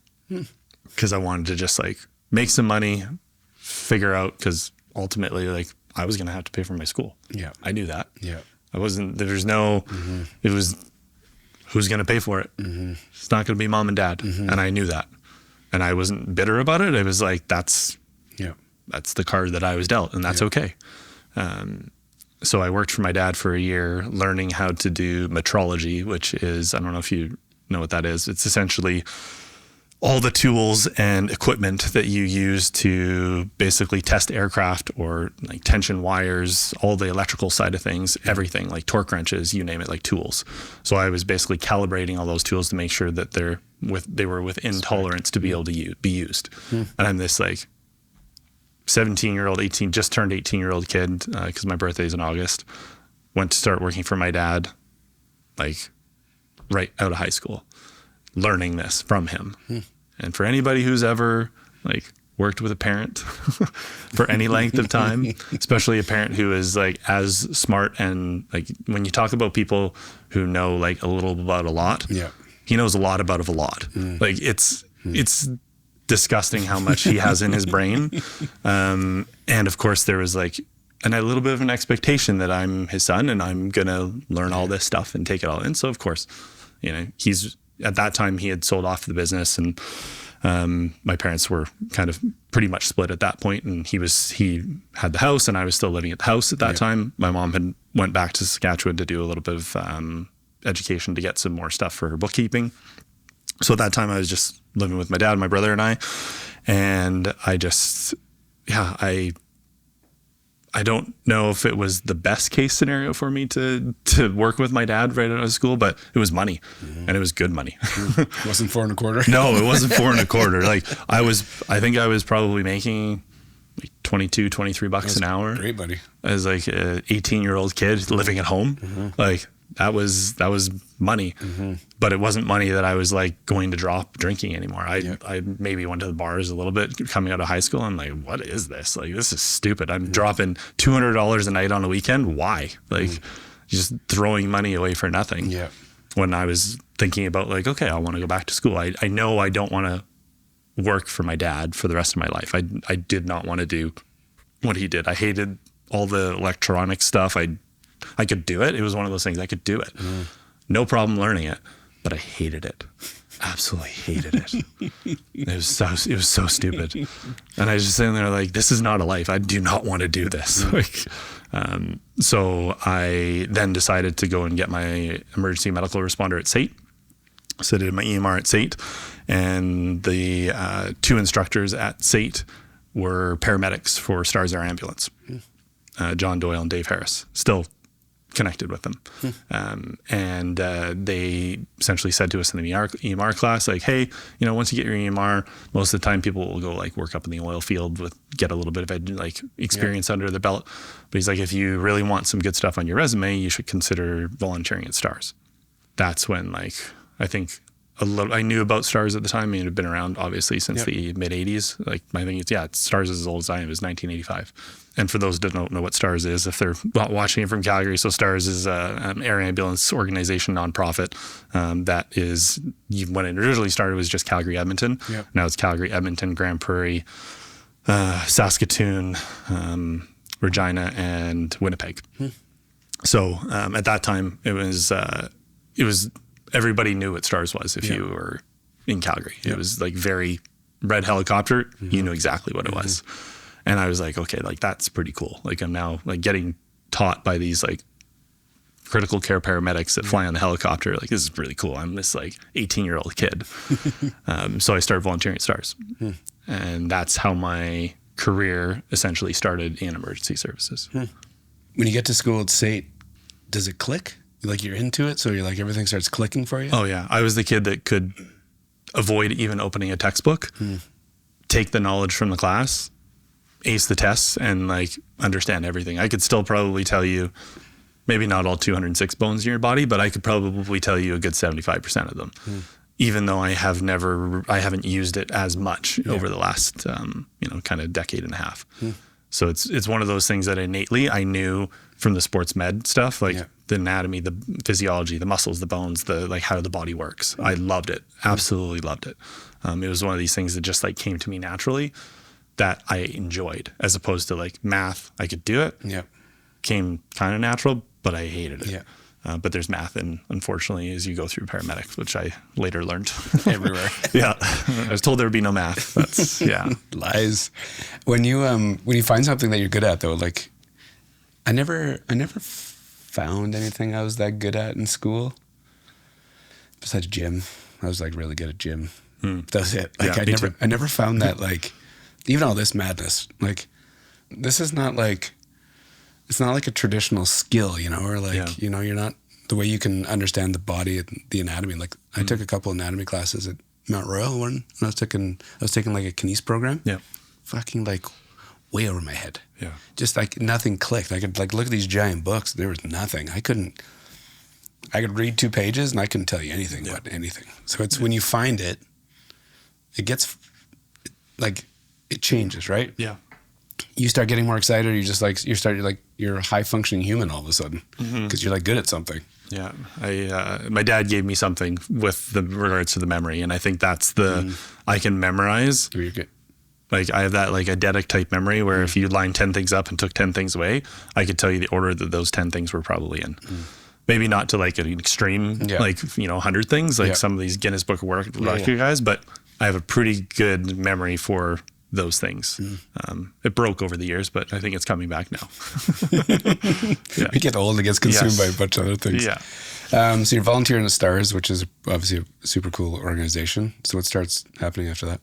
because I wanted to just like make some money, figure out, because ultimately like I was going to have to pay for my school. I knew that. I wasn't, there's no, it was, who's going to pay for it? It's not going to be mom and dad. And I knew that. And I wasn't bitter about it. I was like, that's the card that I was dealt, and that's okay. So I worked for my dad for a year, learning how to do metrology, which is, I don't know if you know what that is. It's essentially all the tools and equipment that you use to basically test aircraft, or like tension wires, all the electrical side of things, everything like torque wrenches, you name it, like tools. So I was basically calibrating all those tools to make sure that they were within tolerance to be able to be used. And I'm this like 17-year-old, just turned 18-year-old kid, because my birthday is in August, went to start working for my dad, like right out of high school, learning this from him. And for anybody who's ever like worked with a parent for any length of time, especially a parent who is like as smart, and like when you talk about people who know like a little about a lot, he knows a lot about a lot. Like it's disgusting how much he has in his brain. And of course there was like a little bit of an expectation that I'm his son and I'm going to learn all this stuff and take it all in. So of course, you know, at that time he had sold off the business, and my parents were kind of pretty much split at that point, and he had the house and I was still living at the house at that time. My mom had went back to Saskatchewan to do a little bit of education to get some more stuff for her bookkeeping. So at that time I was just living with my dad, my brother and I just, I don't know if it was the best case scenario for me to work with my dad right out of school, but it was money, and it was good money. It wasn't $4.25. No, it wasn't $4.25. Like I think I was probably making like $22-23 an hour. Great money. As like an 18-year-old kid living at home. Like that was money, but it wasn't money that I was like going to drop drinking anymore. I maybe went to the bars a little bit coming out of high school. I'm like, what is this? Like, this is stupid. I'm dropping $200 a night on a weekend. Why? Like just throwing money away for nothing. When I was thinking about like, okay, I want to go back to school. I know I don't want to work for my dad for the rest of my life. I did not want to do what he did. I hated all the electronic stuff. I could do it. It was one of those things I could do it. No problem learning it, but I hated it. Absolutely hated it. It was so stupid. And I was just sitting there like, this is not a life. I do not want to do this. So I then decided to go and get my emergency medical responder at SAIT. So I did my EMR at SAIT, and the two instructors at SAIT were paramedics for STARS Air Ambulance. John Doyle and Dave Harris, still connected with them. And they essentially said to us in the EMR class, like, hey, you know, once you get your EMR, most of the time people will go like work up in the oil field get a little bit of experience under the belt. But he's like, if you really want some good stuff on your resume, you should consider volunteering at STARS. that's when like, I think I knew about STARS at the time. I mean, it had been around obviously since the mid 80s. Like my thing is, STARS is as old as I am. It was 1985. And for those that don't know what STARS is, if they're not watching it from Calgary, so STARS is an air ambulance organization, nonprofit, that is, when it originally started, was just Calgary, Edmonton. Yep. Now it's Calgary, Edmonton, Grand Prairie, Saskatoon, Regina, and Winnipeg. So at that time, it was everybody knew what STARS was if you were in Calgary. It was like very red helicopter. You knew exactly what it was. And I was like, okay, like that's pretty cool. Like I'm now like getting taught by these like critical care paramedics that fly on the helicopter. Like this is really cool. I'm this like 18-year-old kid. So I started volunteering at STARS. And that's how my career essentially started in emergency services. When you get to school at SAIT, does it click? Like you're into it, so you're like everything starts clicking for you? Oh yeah. I was the kid that could avoid even opening a textbook, take the knowledge from the class, ace the tests, and like understand everything. I could still probably tell you, maybe not all 206 bones in your body, but I could probably tell you a good 75% of them, even though I haven't used it as much over the last, kind of decade and a half. So it's one of those things that innately I knew from the sports med stuff, like the anatomy, the physiology, the muscles, the bones, the like how the body works. I loved it. Absolutely loved it. It was one of these things that just like came to me naturally that I enjoyed, as opposed to like math. I could do it. Came kind of natural, but I hated it. But there's math, and unfortunately, as you go through paramedics, which I later learned everywhere. I was told there would be no math. That's lies. When you find something that you're good at, though, like I never found anything I was that good at in school besides gym. I was like really good at gym. That's it. Like I never found that like even all this madness. Like this is not like. It's not like a traditional skill, or like, you're not the way you can understand the body and the anatomy. Like I took a couple anatomy classes at Mount Royal when I was taking like a kines program. Fucking like way over my head. Just like nothing clicked. I could like look at these giant books. There was nothing. I could read 2 pages and I couldn't tell you anything about anything. So it's when you find it, it gets like, it changes, right? You start getting more excited. You're a high functioning human all of a sudden because you're like good at something. My dad gave me something with regards to the memory, and I think that's I can memorize. You're good. Like I have that like eidetic type memory where if you line 10 things up and took 10 things away, I could tell you the order that those 10 things were probably in. Maybe not to like an extreme, like 100 things, like some of these Guinness Book of World Record guys, but I have a pretty good memory for those things. It broke over the years, but I think it's coming back now. We get old, it gets consumed by a bunch of other things. So you're volunteering at STARS, which is obviously a super cool organization. So what starts happening after that?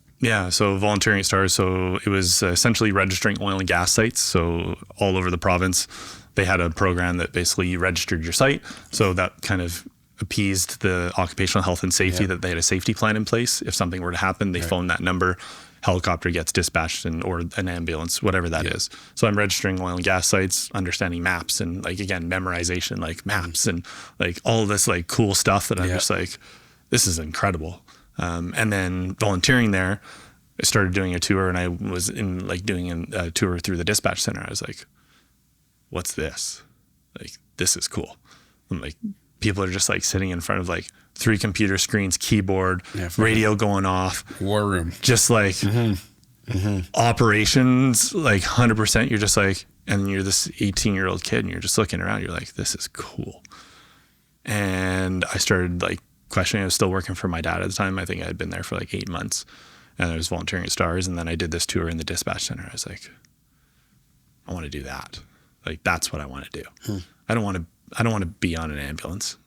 So volunteering at STARS, so it was essentially registering oil and gas sites. So all over the province, they had a program that basically you registered your site. So that kind of appeased the occupational health and safety that they had a safety plan in place. If something were to happen, they phone that number, helicopter gets dispatched or an ambulance, whatever that is. So I'm registering oil and gas sites, understanding maps, and like, again, memorization, like maps and like all this like cool stuff that I'm just like, this is incredible. And then volunteering there, I started doing a tour, and I was in like doing a tour through the dispatch center. I was like, what's this? Like, this is cool. I'm like, people are just like sitting in front of like 3 computer screens, keyboard, radio going off. War room. Just like operations, like 100%. You're just like, and you're this 18-year-old kid and you're just looking around. You're like, this is cool. And I started like questioning. I was still working for my dad at the time. I think I had been there for like 8 months, and I was volunteering at STARS. And then I did this tour in the dispatch center. I was like, I want to do that. Like, that's what I want to do. I don't want to be on an ambulance.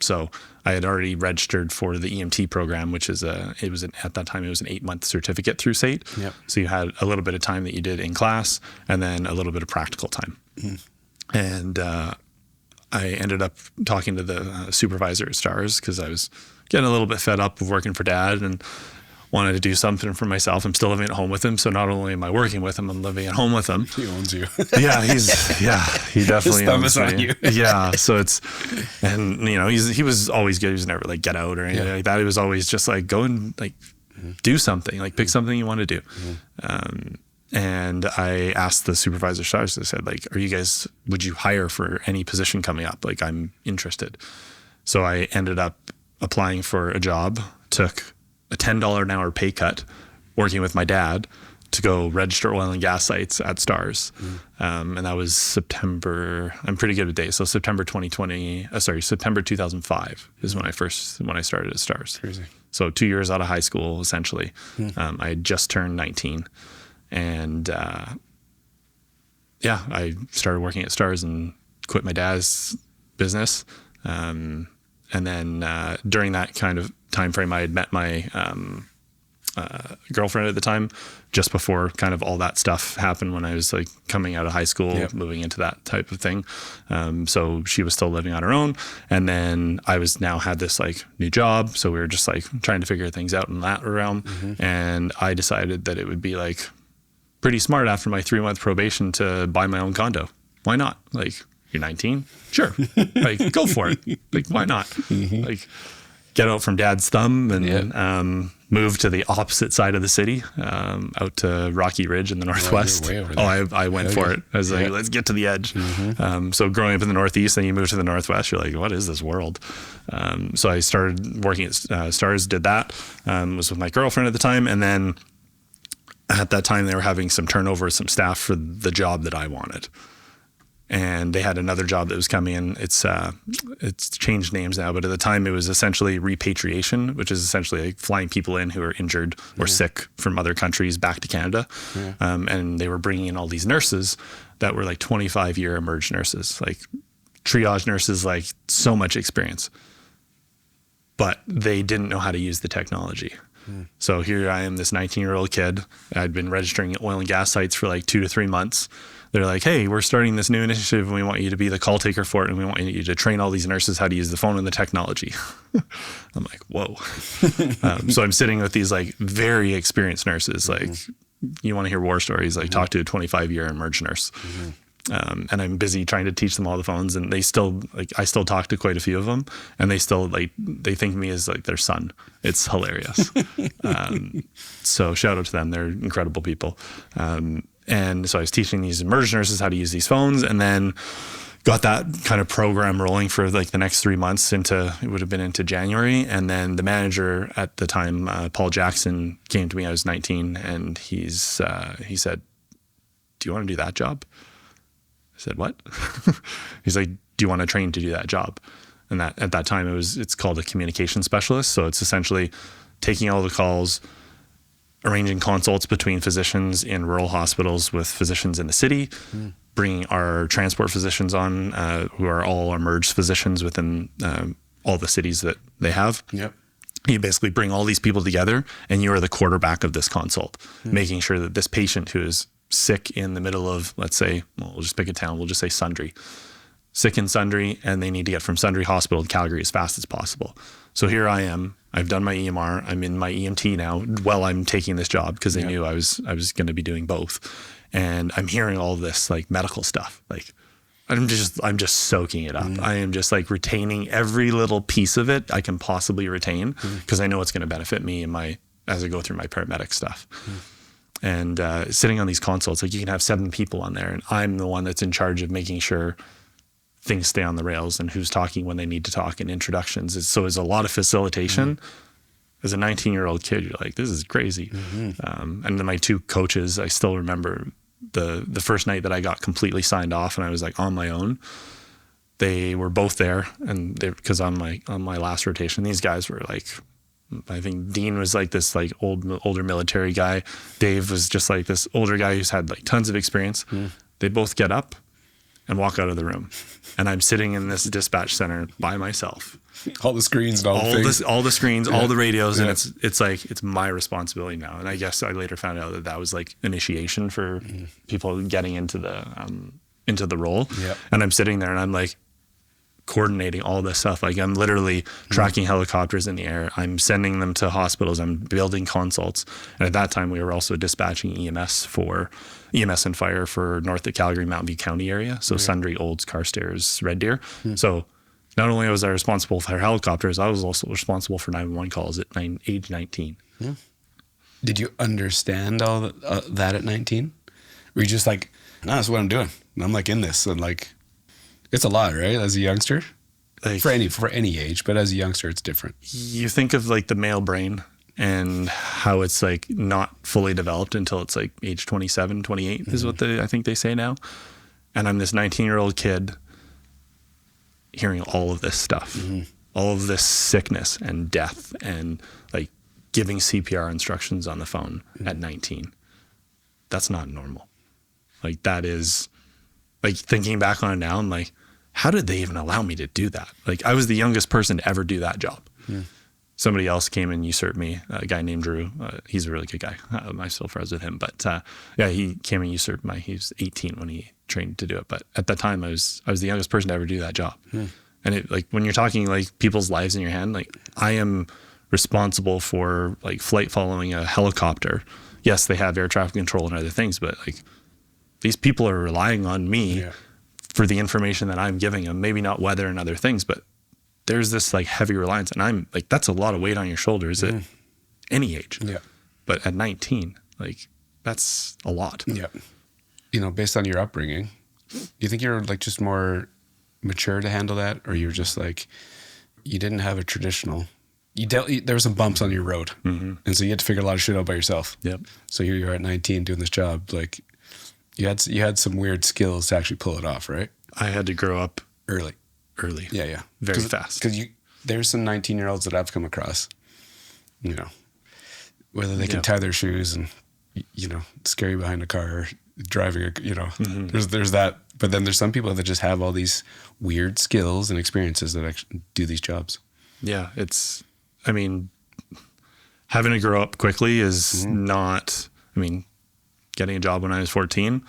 So I had already registered for the EMT program, which is at that time it was an 8-month certificate through SAIT. So you had a little bit of time that you did in class, and then a little bit of practical time. And I ended up talking to the supervisor at STARS because I was getting a little bit fed up of working for Dad and wanted to do something for myself. I'm still living at home with him. So not only am I working with him, I'm living at home with him. He owns you. Yeah, he definitely owns me. On you. Yeah. So and you know, he was always good. He was never like get out or anything like that. He was always just like go and like do something, like pick something you want to do. And I asked the supervisor STARS, I said, like, would you hire for any position coming up? Like, I'm interested. So I ended up applying for a job, took a $10 an hour pay cut, working with my dad to go register oil and gas sites at STARS. And that was September, I'm pretty good with dates. So September 2005 is when I started at STARS. Crazy. So 2 years out of high school, essentially. I had just turned 19. And I started working at STARS and quit my dad's business. And then during that kind of time frame, I had met my girlfriend at the time, just before kind of all that stuff happened when I was like coming out of high school, moving into that type of thing. So she was still living on her own. And then I had this like new job. So we were just like trying to figure things out in that realm. And I decided that it would be like pretty smart after my 3-month probation to buy my own condo. Why not? Like, you're 19? Sure. Like, go for it. Like, why not? Like, get out from dad's thumb and move to the opposite side of the city, out to Rocky Ridge in the Northwest. I went for it. I was like, let's get to the edge. So growing up in the Northeast, then you move to the Northwest, you're like, what is this world? So I started working at STARS, did that, was with my girlfriend at the time. And then at that time, they were having some turnover, some staff for the job that I wanted. And they had another job that was coming in. It's changed names now, but at the time it was essentially repatriation, which is essentially like flying people in who are injured or sick from other countries back to Canada. And they were bringing in all these nurses that were like 25-year emerge nurses, like triage nurses, like so much experience, but they didn't know how to use the technology. So here I am, this 19-year-old kid. I'd been registering oil and gas sites for like 2 to 3 months. They're like, hey, we're starting this new initiative and we want you to be the call taker for it. And we want you to train all these nurses how to use the phone and the technology. I'm like, whoa. So I'm sitting with these like very experienced nurses. Like, you want to hear war stories, like talk to a 25-year emerge nurse. And I'm busy trying to teach them all the phones, and they still I still talk to quite a few of them, and they still they think of me as like their son. It's hilarious. So shout out to them. They're incredible people. And so I was teaching these emerge nurses how to use these phones, and then got that kind of program rolling for like the next 3 months it would have been into January. And then the manager at the time, Paul Jackson, came to me. I was 19, and he said, do you want to do that job? I said, what? He's like, do you want to train to do that job? And that at that time it's called a communication specialist. So it's essentially taking all the calls, arranging consults between physicians in rural hospitals with physicians in the city, bringing our transport physicians on, who are all emerged physicians within all the cities that they have. You basically bring all these people together, and you are the quarterback of this consult, making sure that this patient who is sick in the middle of, let's say, we'll just pick a town, we'll just say Sundre, sick in Sundre, and they need to get from Sundre Hospital to Calgary as fast as possible. So here I am, I've done my EMR, I'm in my EMT now while I'm taking this job, because they knew I was going to be doing both. And I'm hearing all this like medical stuff. Like I'm just soaking it up. I am just like retaining every little piece of it I can possibly retain, because I know it's going to benefit me as I go through my paramedic stuff. And sitting on these consults, like you can have 7 people on there, and I'm the one that's in charge of making sure things stay on the rails and who's talking when they need to talk and introductions. So it's a lot of facilitation. As a 19-year-old kid, you're like, this is crazy. And then my 2 coaches, I still remember the first night that I got completely signed off and I was like on my own. They were both there, and because on my last rotation, these guys were like, I think Dean was like this like older military guy. Dave was just like this older guy who's had like tons of experience. They both get up and walk out of the room, and I'm sitting in this dispatch center by myself. All the screens and all the screens, all the radios, and it's like it's my responsibility now. And I guess I later found out that was like initiation for people getting into the role. And I'm sitting there and I'm like, coordinating all this stuff. Like I'm literally tracking helicopters in the air. I'm sending them to hospitals. I'm building consults. And at that time we were also dispatching EMS and fire for north of Calgary, Mountain View County area. So Sundre, Olds, Carstairs, Red Deer. So not only was I responsible for helicopters, I was also responsible for 911 calls at age 19. Did you understand all that at 19? Were you just like, no, that's what I'm doing. I'm like in this, and like, it's a lot, right? As a youngster, Like, for any age, but as a youngster, it's different. you think of like the male brain and how it's like not fully developed until it's like age 27, 28 is what I think they say now. And I'm this 19-year-old kid hearing all of this stuff, all of this sickness and death, and like giving CPR instructions on the phone at 19. That's not normal. Like that is, like, thinking back on it now, I'm like, how did they even allow me to do that? Like I was the youngest person to ever do that job. Somebody else came and usurped me, a guy named Drew. He's a really good guy. I'm still friends with him. But yeah, he came and usurped he was 18 when he trained to do it. But at that time, I was the youngest person to ever do that job. And it, like, when you're talking like people's lives in your hand, like I am responsible for like flight following a helicopter. Yes, they have air traffic control and other things, but like these people are relying on me for the information that I'm giving them. Maybe not weather and other things, but there's this like heavy reliance, and I'm like, that's a lot of weight on your shoulders at any age. But at 19, like that's a lot. You know, based on your upbringing, do you think you're like just more mature to handle that, or you're just like, you didn't have a traditional, there were some bumps on your road, and so you had to figure a lot of shit out by yourself. So here you are at 19 doing this job. Like you had some weird skills to actually pull it off, right? I had to grow up early. Very fast. Because there's some 19-year-olds that I've come across, you know, whether they can tie their shoes and, you know, scare you behind a car, driving, you know, there's that. But then there's some people that just have all these weird skills and experiences that actually do these jobs. Yeah, I mean, having to grow up quickly is not, I mean, getting a job when I was 14,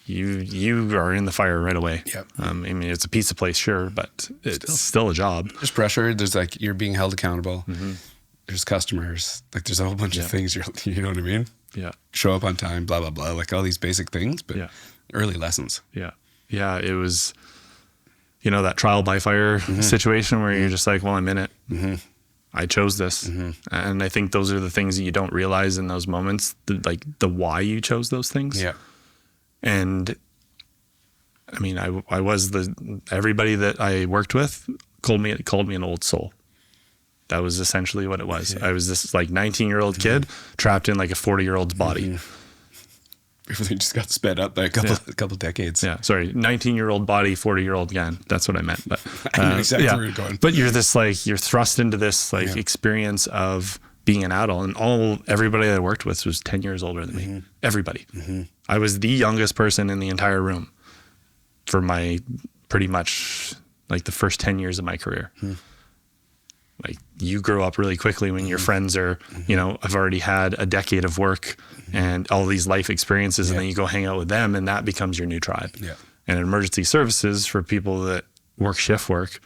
you are in the fire right away. I mean, it's a pizza place, sure, but it's still a job. There's pressure. There's like, you're being held accountable. There's customers. Like there's a whole bunch of things. You know what I mean? Show up on time, blah, blah, blah. Like all these basic things, but early lessons. It was, you know, that trial by fire situation where you're just like, well, I'm in it. I chose this. And I think those are the things that you don't realize in those moments, the why you chose those things. And I mean, I was everybody that I worked with called me an old soul. That was essentially what it was. I was this like 19-year-old kid trapped in like a 40-year-old's body. Everything just got sped up by a couple decades. 19-year-old body, 40-year-old again. That's what I meant. But I know exactly where you're going. But you're thrust into this like experience of being an adult, and everybody that I worked with was 10 years older than me. Everybody. I was the youngest person in the entire room for my pretty much like the first 10 years of my career. Like you grow up really quickly when your friends are, you know, have already had a decade of work and all these life experiences, and then you go hang out with them, and that becomes your new tribe. And in emergency services, for people that work shift work,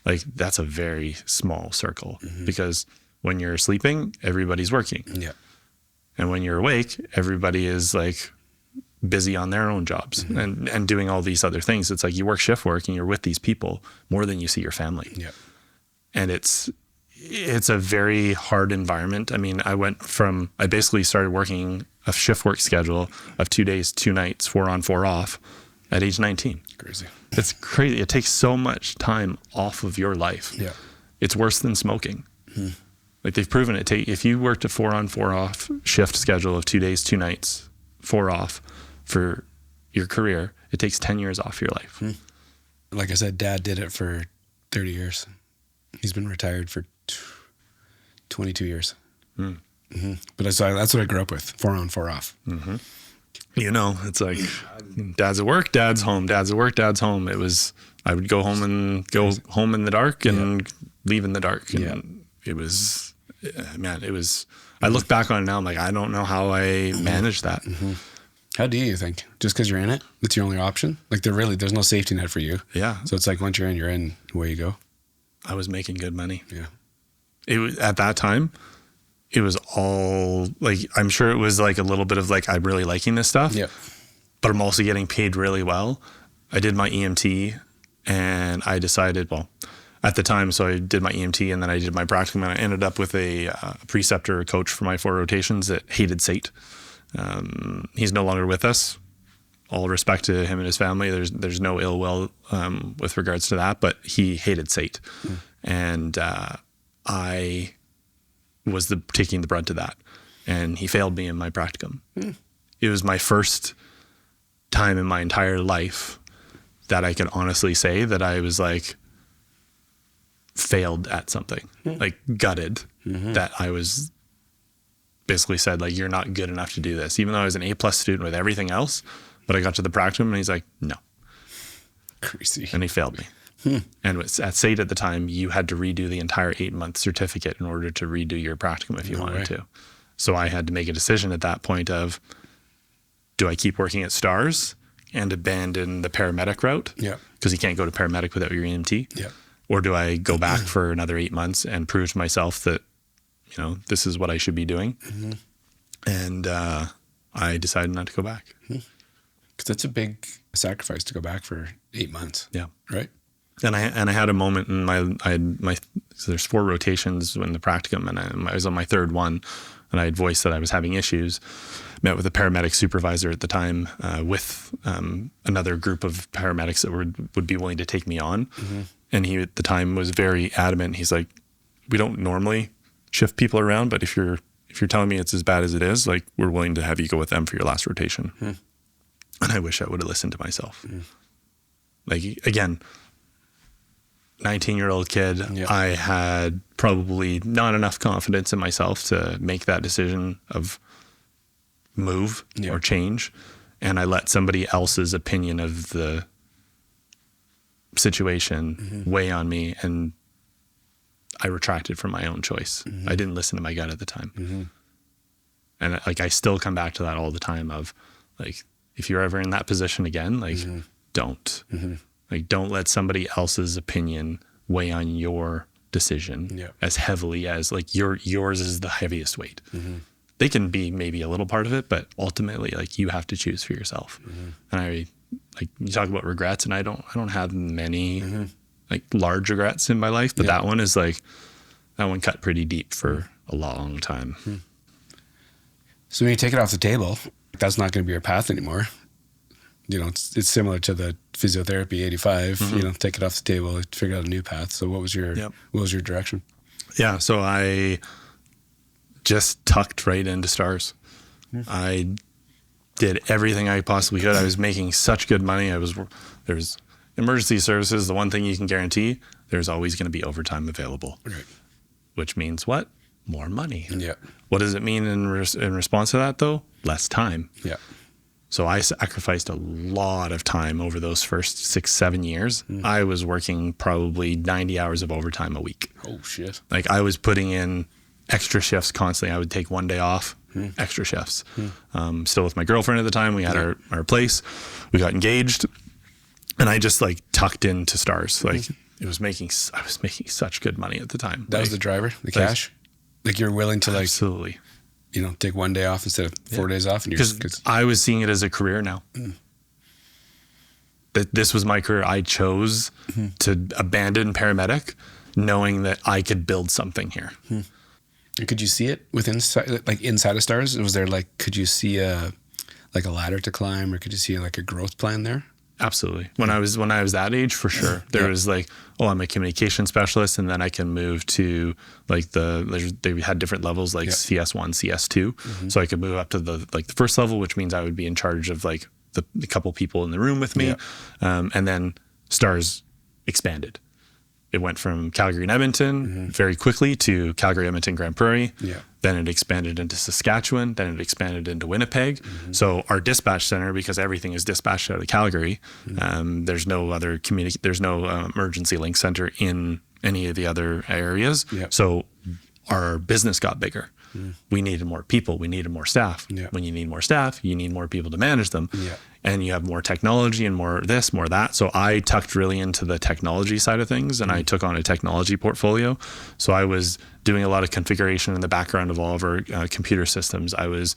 like that's a very small circle, because when you're sleeping, everybody's working. And when you're awake, everybody is like busy on their own jobs and doing all these other things. It's like you work shift work and you're with these people more than you see your family. And it's a very hard environment. I mean, I basically started working a shift work schedule of 2 days, 2 nights, 4 on, 4 off at age 19. Crazy. It's crazy. It takes so much time off of your life. It's worse than smoking. Like they've proven it. If you worked a 4 on, 4 off shift schedule of 2 days, 2 nights, 4 off for your career, it takes 10 years off your life. Like I said, Dad did it for 30 years. He's been retired for 22 years. But that's what I grew up with, 4 on, 4 off. You know, it's like dad's at work, dad's home, dad's at work, dad's home. I would go home in the dark and leave in the dark. And it was, man, I look back on it now, I'm like, I don't know how I managed that. How do you think? Just because you're in it, it's your only option? Like there's no safety net for you. Yeah. So it's like once you're in, away you go. I was making good money. Yeah. It was, at that time, it was all like, I'm sure it was like a little bit of like, I'm really liking this stuff. Yeah. But I'm also getting paid really well. I did my EMT and I decided, well, at the time, so I did my EMT and then I did my practicum, and I ended up with a preceptor coach for my 4 rotations that hated SATE. He's no longer with us. All respect to him and his family. There's no ill will with regards to that, but he hated SATE. And I was taking the brunt of that. And he failed me in my practicum. It was my first time in my entire life that I could honestly say that I was like, failed at something, like gutted, that I was basically said, like, you're not good enough to do this, even though I was an A+ student with everything else. But I got to the practicum and he's like, no. Crazy. And he failed me. And at SATE at the time, you had to redo the entire 8-month certificate in order to redo your practicum if you wanted to. So I had to make a decision at that point of, do I keep working at STARS and abandon the paramedic route? Yeah. Because you can't go to paramedic without your EMT. Yeah. Or do I go back for another 8 months and prove to myself that, you know, this is what I should be doing? And I decided not to go back. Because that's a big sacrifice to go back for 8 months. Yeah. Right. And I had a moment in so there's 4 rotations in the practicum, and I was on my 3rd one, and I had voiced that I was having issues. Met with a paramedic supervisor at the time with another group of paramedics that would be willing to take me on. And he at the time was very adamant. He's like, we don't normally shift people around, but if you're telling me it's as bad as it is, like, we're willing to have you go with them for your last rotation. And I wish I would have listened to myself. Like, again, 19-year-old kid, I had probably not enough confidence in myself to make that decision of move or change. And I let somebody else's opinion of the situation weigh on me, and I retracted from my own choice. I didn't listen to my gut at the time. And like, I still come back to that all the time of, like, if you're ever in that position again, like, don't. Like, don't let somebody else's opinion weigh on your decision as heavily as, like, yours is the heaviest weight. They can be maybe a little part of it, but ultimately, like, you have to choose for yourself. And like, you talk about regrets, and I don't have many like large regrets in my life, but that one is like, that one cut pretty deep for a long time. So when you take it off the table, that's not going to be your path anymore. You know, it's similar to the physiotherapy 85. You know, take it off the table, figure out a new path. So what was your direction? Yeah, so I just tucked right into STARS. I did everything I possibly could. I was making such good money. There's emergency services. The one thing you can guarantee, there's always going to be overtime available. Right. Which means what? More money. Yeah. What does it mean in response to that, though? Less time. Yeah. So I sacrificed a lot of time over those first 6-7 years. I was working probably 90 hours of overtime a week. Oh, shit. Like, I was putting in extra shifts constantly. I would take one day off, extra shifts. Still with my girlfriend at the time. We had our place. We got engaged. And I just, like, tucked into STARS. Like, I was making such good money at the time. That was the driver, the cash? Like, you're willing to, like... Absolutely. You know, take one day off instead of 4 days off? Because I was seeing it as a career now. That this was my career. I chose to abandon paramedic, knowing that I could build something here. Could you see it inside of STARS? Was there, like, could you see a ladder to climb, or could you see like a growth plan there? Absolutely. When I was that age, for sure. There was like, I'm a communication specialist, and then I can move to like they had different levels, like CS1, CS2. So I could move up to the first level, which means I would be in charge of like the couple people in the room with me. And then STARS expanded. It went from Calgary and Edmonton very quickly to Calgary, Edmonton, Grand Prairie. Then it expanded into Saskatchewan. Then it expanded into Winnipeg. So our dispatch center, because everything is dispatched out of Calgary, there's no other there's no emergency link center in any of the other areas. So our business got bigger. We needed more people. We needed more staff. Yeah. When you need more staff, you need more people to manage them. Yeah. And you have more technology and more this, more that. So I tucked really into the technology side of things, and I took on a technology portfolio. So I was doing a lot of configuration in the background of all of our computer systems. I was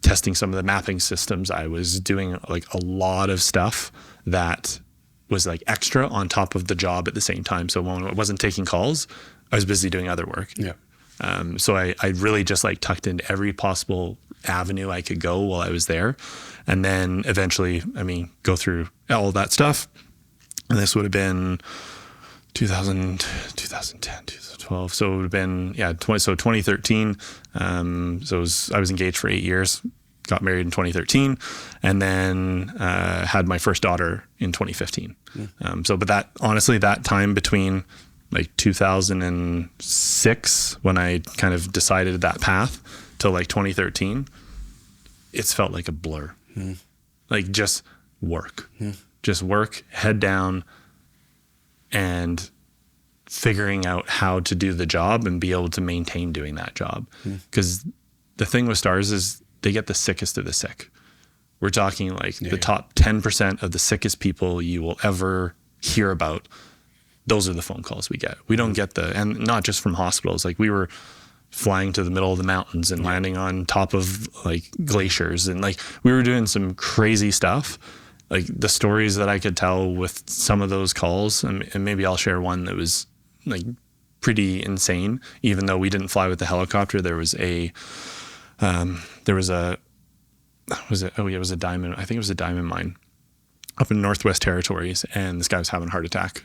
testing some of the mapping systems. I was doing like a lot of stuff that was like extra on top of the job at the same time. So when I wasn't taking calls, I was busy doing other work. Yeah. So I really just like tucked into every possible avenue I could go while I was there. And then eventually, go through all that stuff. And this would have been 2010, 2012. So it would have been, 2013. I was engaged for 8 years, got married in 2013, and then had my first daughter in 2015. But that, honestly, that time between like 2006, when I kind of decided that path, till like 2013, it's felt like a blur. Like just work, head down, and figuring out how to do the job and be able to maintain doing that job. Because the thing with STARS is they get the sickest of the sick. We're talking like the top 10% of the sickest people you will ever hear about. Those are the phone calls we get. We don't get and not just from hospitals. Like we were flying to the middle of the mountains and landing on top of like glaciers, and like we were doing some crazy stuff. Like the stories that I could tell with some of those calls, and maybe I'll share one that was like pretty insane. Even though we didn't fly with the helicopter, there was a diamond. I think it was a diamond mine up in Northwest Territories, and this guy was having a heart attack.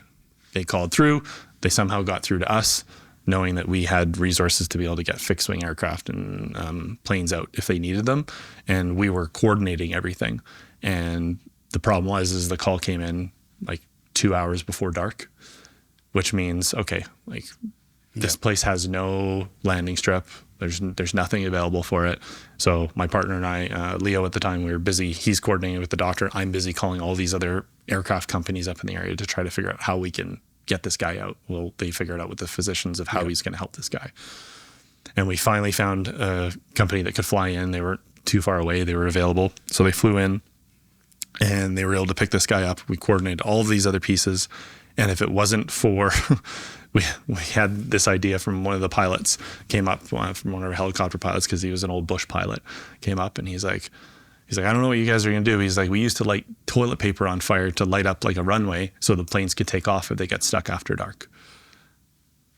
They called through. They somehow got through to us, knowing that we had resources to be able to get fixed wing aircraft and planes out if they needed them. And we were coordinating everything. And the problem is the call came in like 2 hours before dark, which means, okay, like this place has no landing strip. There's nothing available for it. So my partner and I, Leo at the time, we were busy. He's coordinating with the doctor. I'm busy calling all these other aircraft companies up in the area to try to figure out how we can get this guy out. Well, they figured out with the physicians of how he's going to help this guy. And we finally found a company that could fly in. They weren't too far away. They were available. So they flew in and they were able to pick this guy up. We coordinated all of these other pieces. And if it wasn't for, we had this idea from one of the pilots, came up from one of our helicopter pilots, because he was an old bush pilot, came up and he's like, I don't know what you guys are going to do. He's like, we used to light toilet paper on fire to light up like a runway so the planes could take off if they get stuck after dark.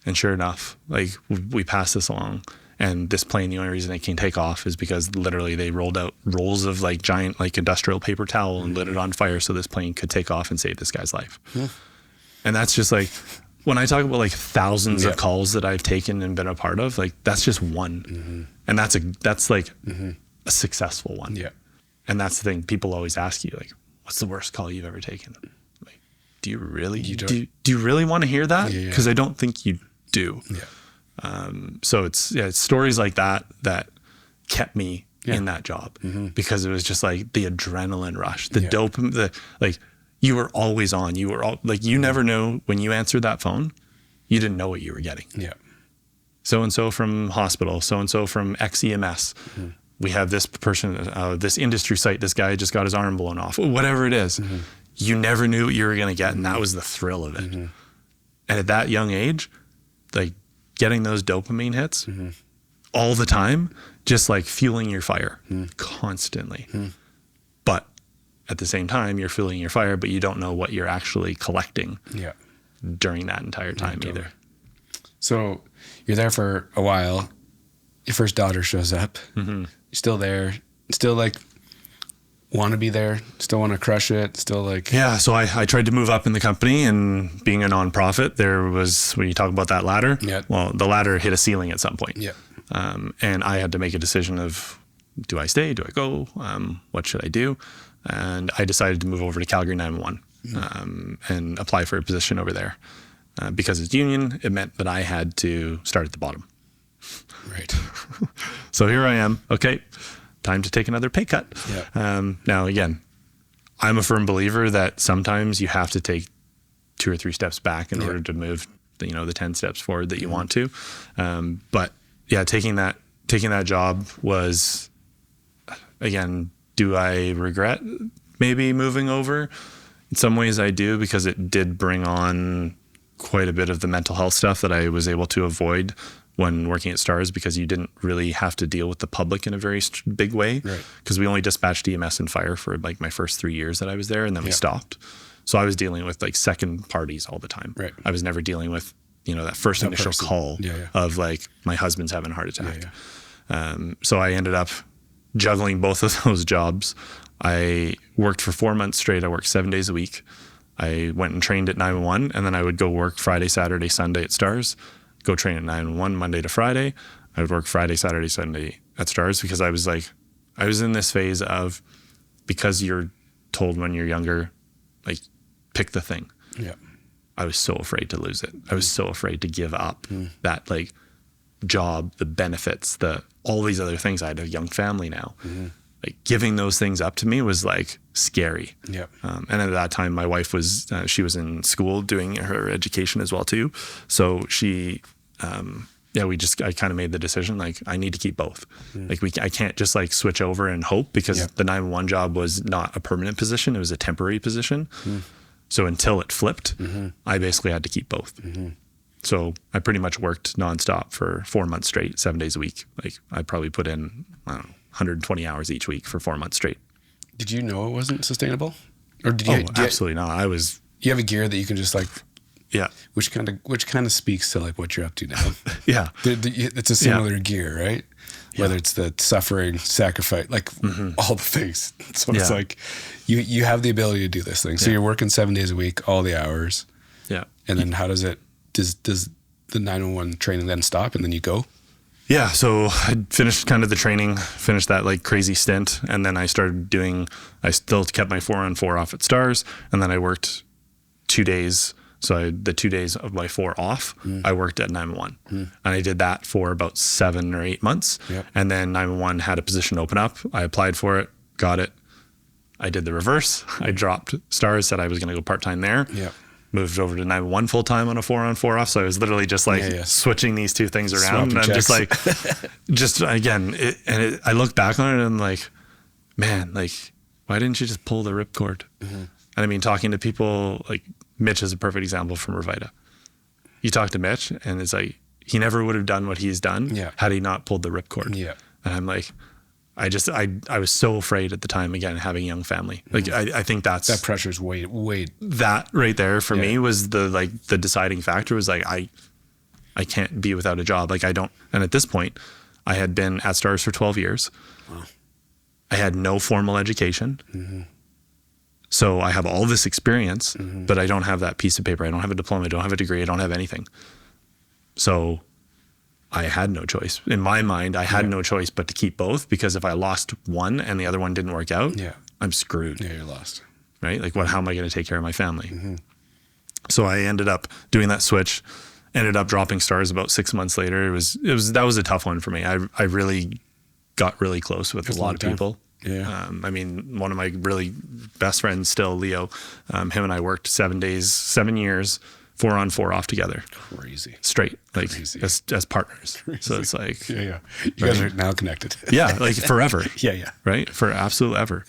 And sure enough, like we passed this along, and this plane, the only reason it can take off is because literally they rolled out rolls of like giant like industrial paper towel and lit it on fire so this plane could take off and save this guy's life. And that's just like, when I talk about like thousands of calls that I've taken and been a part of, like that's just one. And that's like a successful one. And that's the thing, people always ask you, like, what's the worst call you've ever taken? Like, do you really want to hear that? Because I don't think you do. So it's stories like that kept me in that job, because it was just like the adrenaline rush, the dopamine, like you were always on. You were you never know when you answered that phone, you didn't know what you were getting. So-and-so from hospital, so-and-so from XEMS. We have this person, this industry site, this guy just got his arm blown off, whatever it is. You never knew what you were going to get. And that was the thrill of it. And at that young age, like getting those dopamine hits all the time, just like fueling your fire constantly. But at the same time, you're fueling your fire, but you don't know what you're actually collecting during that entire time either. So you're there for a while. Your first daughter shows up. You're still there. Still like want to be there. Still want to crush it. Still like... Yeah. So I tried to move up in the company, and being a nonprofit, there was, when you talk about that ladder, well, the ladder hit a ceiling at some point. And I had to make a decision of, do I stay? Do I go? What should I do? And I decided to move over to Calgary 911 and apply for a position over there. Because it's union, it meant that I had to start at the bottom. Right. So here I am. Okay, time to take another pay cut. Now, again, I'm a firm believer that sometimes you have to take 2 or 3 steps back in order to move, the 10 steps forward that you want to. But yeah, taking that job was, again, do I regret maybe moving over? In some ways I do, because it did bring on quite a bit of the mental health stuff that I was able to avoid when working at STARS, because you didn't really have to deal with the public in a very big way. Because we only dispatched EMS and fire for like my first 3 years that I was there, and then we stopped. So I was dealing with like second parties all the time. I was never dealing with, that first initial call of like, my husband's having a heart attack. So I ended up juggling both of those jobs. I worked for 4 months straight. I worked 7 days a week. I went and trained at 911, and then I would go work Friday, Saturday, Sunday at STARS, go train at 911 Monday to Friday. I would work Friday, Saturday, Sunday at STARS, because I was in this phase of, because you're told when you're younger, like, pick the thing. I was so afraid to lose it. I was so afraid to give up that like job, the benefits, all these other things. I had a young family now. Like, giving those things up to me was like scary. And at that time, my wife was, she was in school doing her education as well too. So she, I kind of made the decision, like, I need to keep both. Like, I can't just like switch over and hope, because the 911 job was not a permanent position. It was a temporary position. So until it flipped, I basically had to keep both. So I pretty much worked nonstop for 4 months straight, 7 days a week. Like, I probably put in, I don't know, 120 hours each week for 4 months straight. Did you know it wasn't sustainable? Or did you? Absolutely not. You have a gear that you can just like, yeah. Which kind of speaks to like what you're up to now. It's a similar gear, right? Whether it's the suffering, sacrifice, like all the things. So it's like, you have the ability to do this thing. So you're working 7 days a week, all the hours. And then how does the 911 training then stop, and then you go? Yeah, so I finished kind of the training, finished that like crazy stint, and then I still kept my 4-on-4 off at STARS, and then I worked 2 days. So the 2 days of my 4 off, I worked at 911. And I did that for about 7 or 8 months. And then 911 had a position open up. I applied for it, got it. I did the reverse. I dropped STARS, said I was going to go part-time there. Moved over to 911 full-time on a 4-on-4 off. So I was literally just like switching these two things around. Swapping and I'm checks. just again, I look back on it and I'm like, man, like, why didn't you just pull the ripcord? And I mean, talking to people, like Mitch is a perfect example from Revita. You talk to Mitch and it's like, he never would have done what he's done had he not pulled the ripcord. And I'm like, I was so afraid at the time, again, having a young family. Like, I think that pressure's way. That right there for me was the deciding factor, was like, I can't be without a job. Like, I don't. And at this point, I had been at STARS for 12 years. Wow. I had no formal education. So I have all this experience, but I don't have that piece of paper. I don't have a diploma. I don't have a degree. I don't have anything. So I had no choice. In my mind, I had no choice but to keep both, because if I lost one and the other one didn't work out, I'm screwed. Yeah, you're lost. Right? Like, how am I going to take care of my family? So I ended up doing that switch, ended up dropping STARS about 6 months later. That was a tough one for me. I really got really close with a lot of people. I mean, one of my really best friends still, Leo, him and I worked 7 years, 4-on-4 off together. Crazy. Straight, like as partners. Crazy. So it's like, you guys are now connected. Like forever. Right. For absolute ever.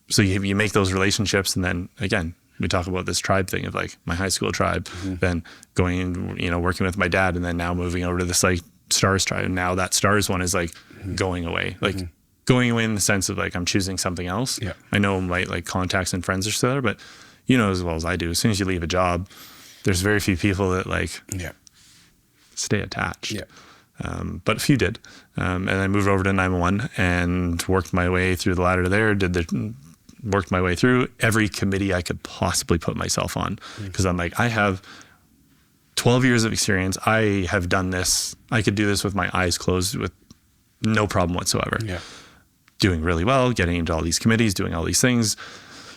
So you make those relationships, and then again, we talk about this tribe thing of like my high school tribe, then going, working with my dad, and then now moving over to this like STARS tribe. And now that STARS one is like going away, like going away in the sense of like, I'm choosing something else. I know my like contacts and friends are still there, but as well as I do, as soon as you leave a job, there's very few people that like stay attached. But a few did. And I moved over to 911 and worked my way through the ladder there, worked my way through every committee I could possibly put myself on. Because I'm like, I have 12 years of experience. I have done this. I could do this with my eyes closed with no problem whatsoever. Doing really well, getting into all these committees, doing all these things,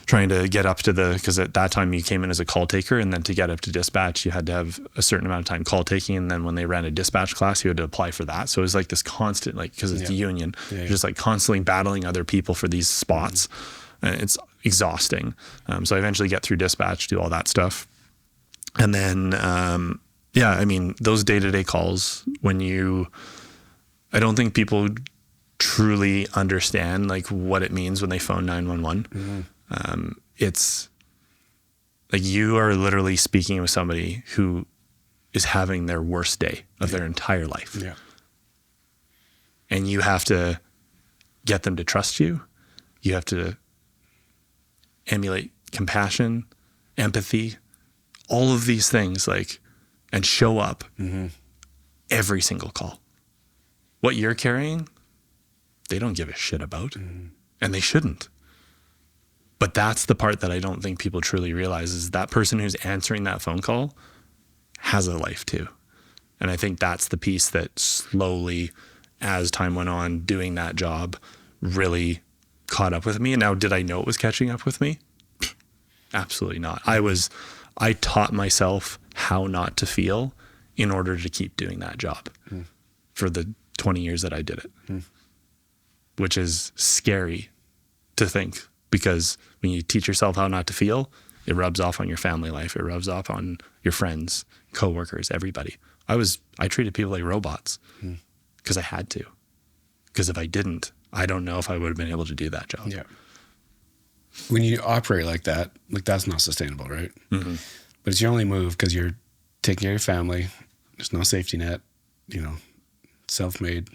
trying to get up to because at that time you came in as a call taker, and then to get up to dispatch, you had to have a certain amount of time call taking. And then when they ran a dispatch class, you had to apply for that. So it was like this constant, like, because it's a union, you're just like constantly battling other people for these spots. And it's exhausting. So I eventually get through dispatch, do all that stuff. And then, I mean, those day-to-day calls, when you I don't think people truly understand like what it means when they phone 911. It's like you are literally speaking with somebody who is having their worst day of their entire life. Yeah. And you have to get them to trust you. You have to emulate compassion, empathy, all of these things, like, and show up every single call. What you're carrying, they don't give a shit about, and they shouldn't. But that's the part that I don't think people truly realize, is that person who's answering that phone call has a life too. And I think that's the piece that slowly, as time went on, doing that job really caught up with me. And now, did I know it was catching up with me? Absolutely not. I taught myself how not to feel in order to keep doing that job for the 20 years that I did it, which is scary to think, because when you teach yourself how not to feel, it rubs off on your family life. It rubs off on your friends, coworkers, everybody. I treated people like robots because I had to. Because if I didn't, I don't know if I would have been able to do that job. Yeah. When you operate like that, like, that's not sustainable, right? But it's your only move because you're taking care of your family. There's no safety net, you know, self-made,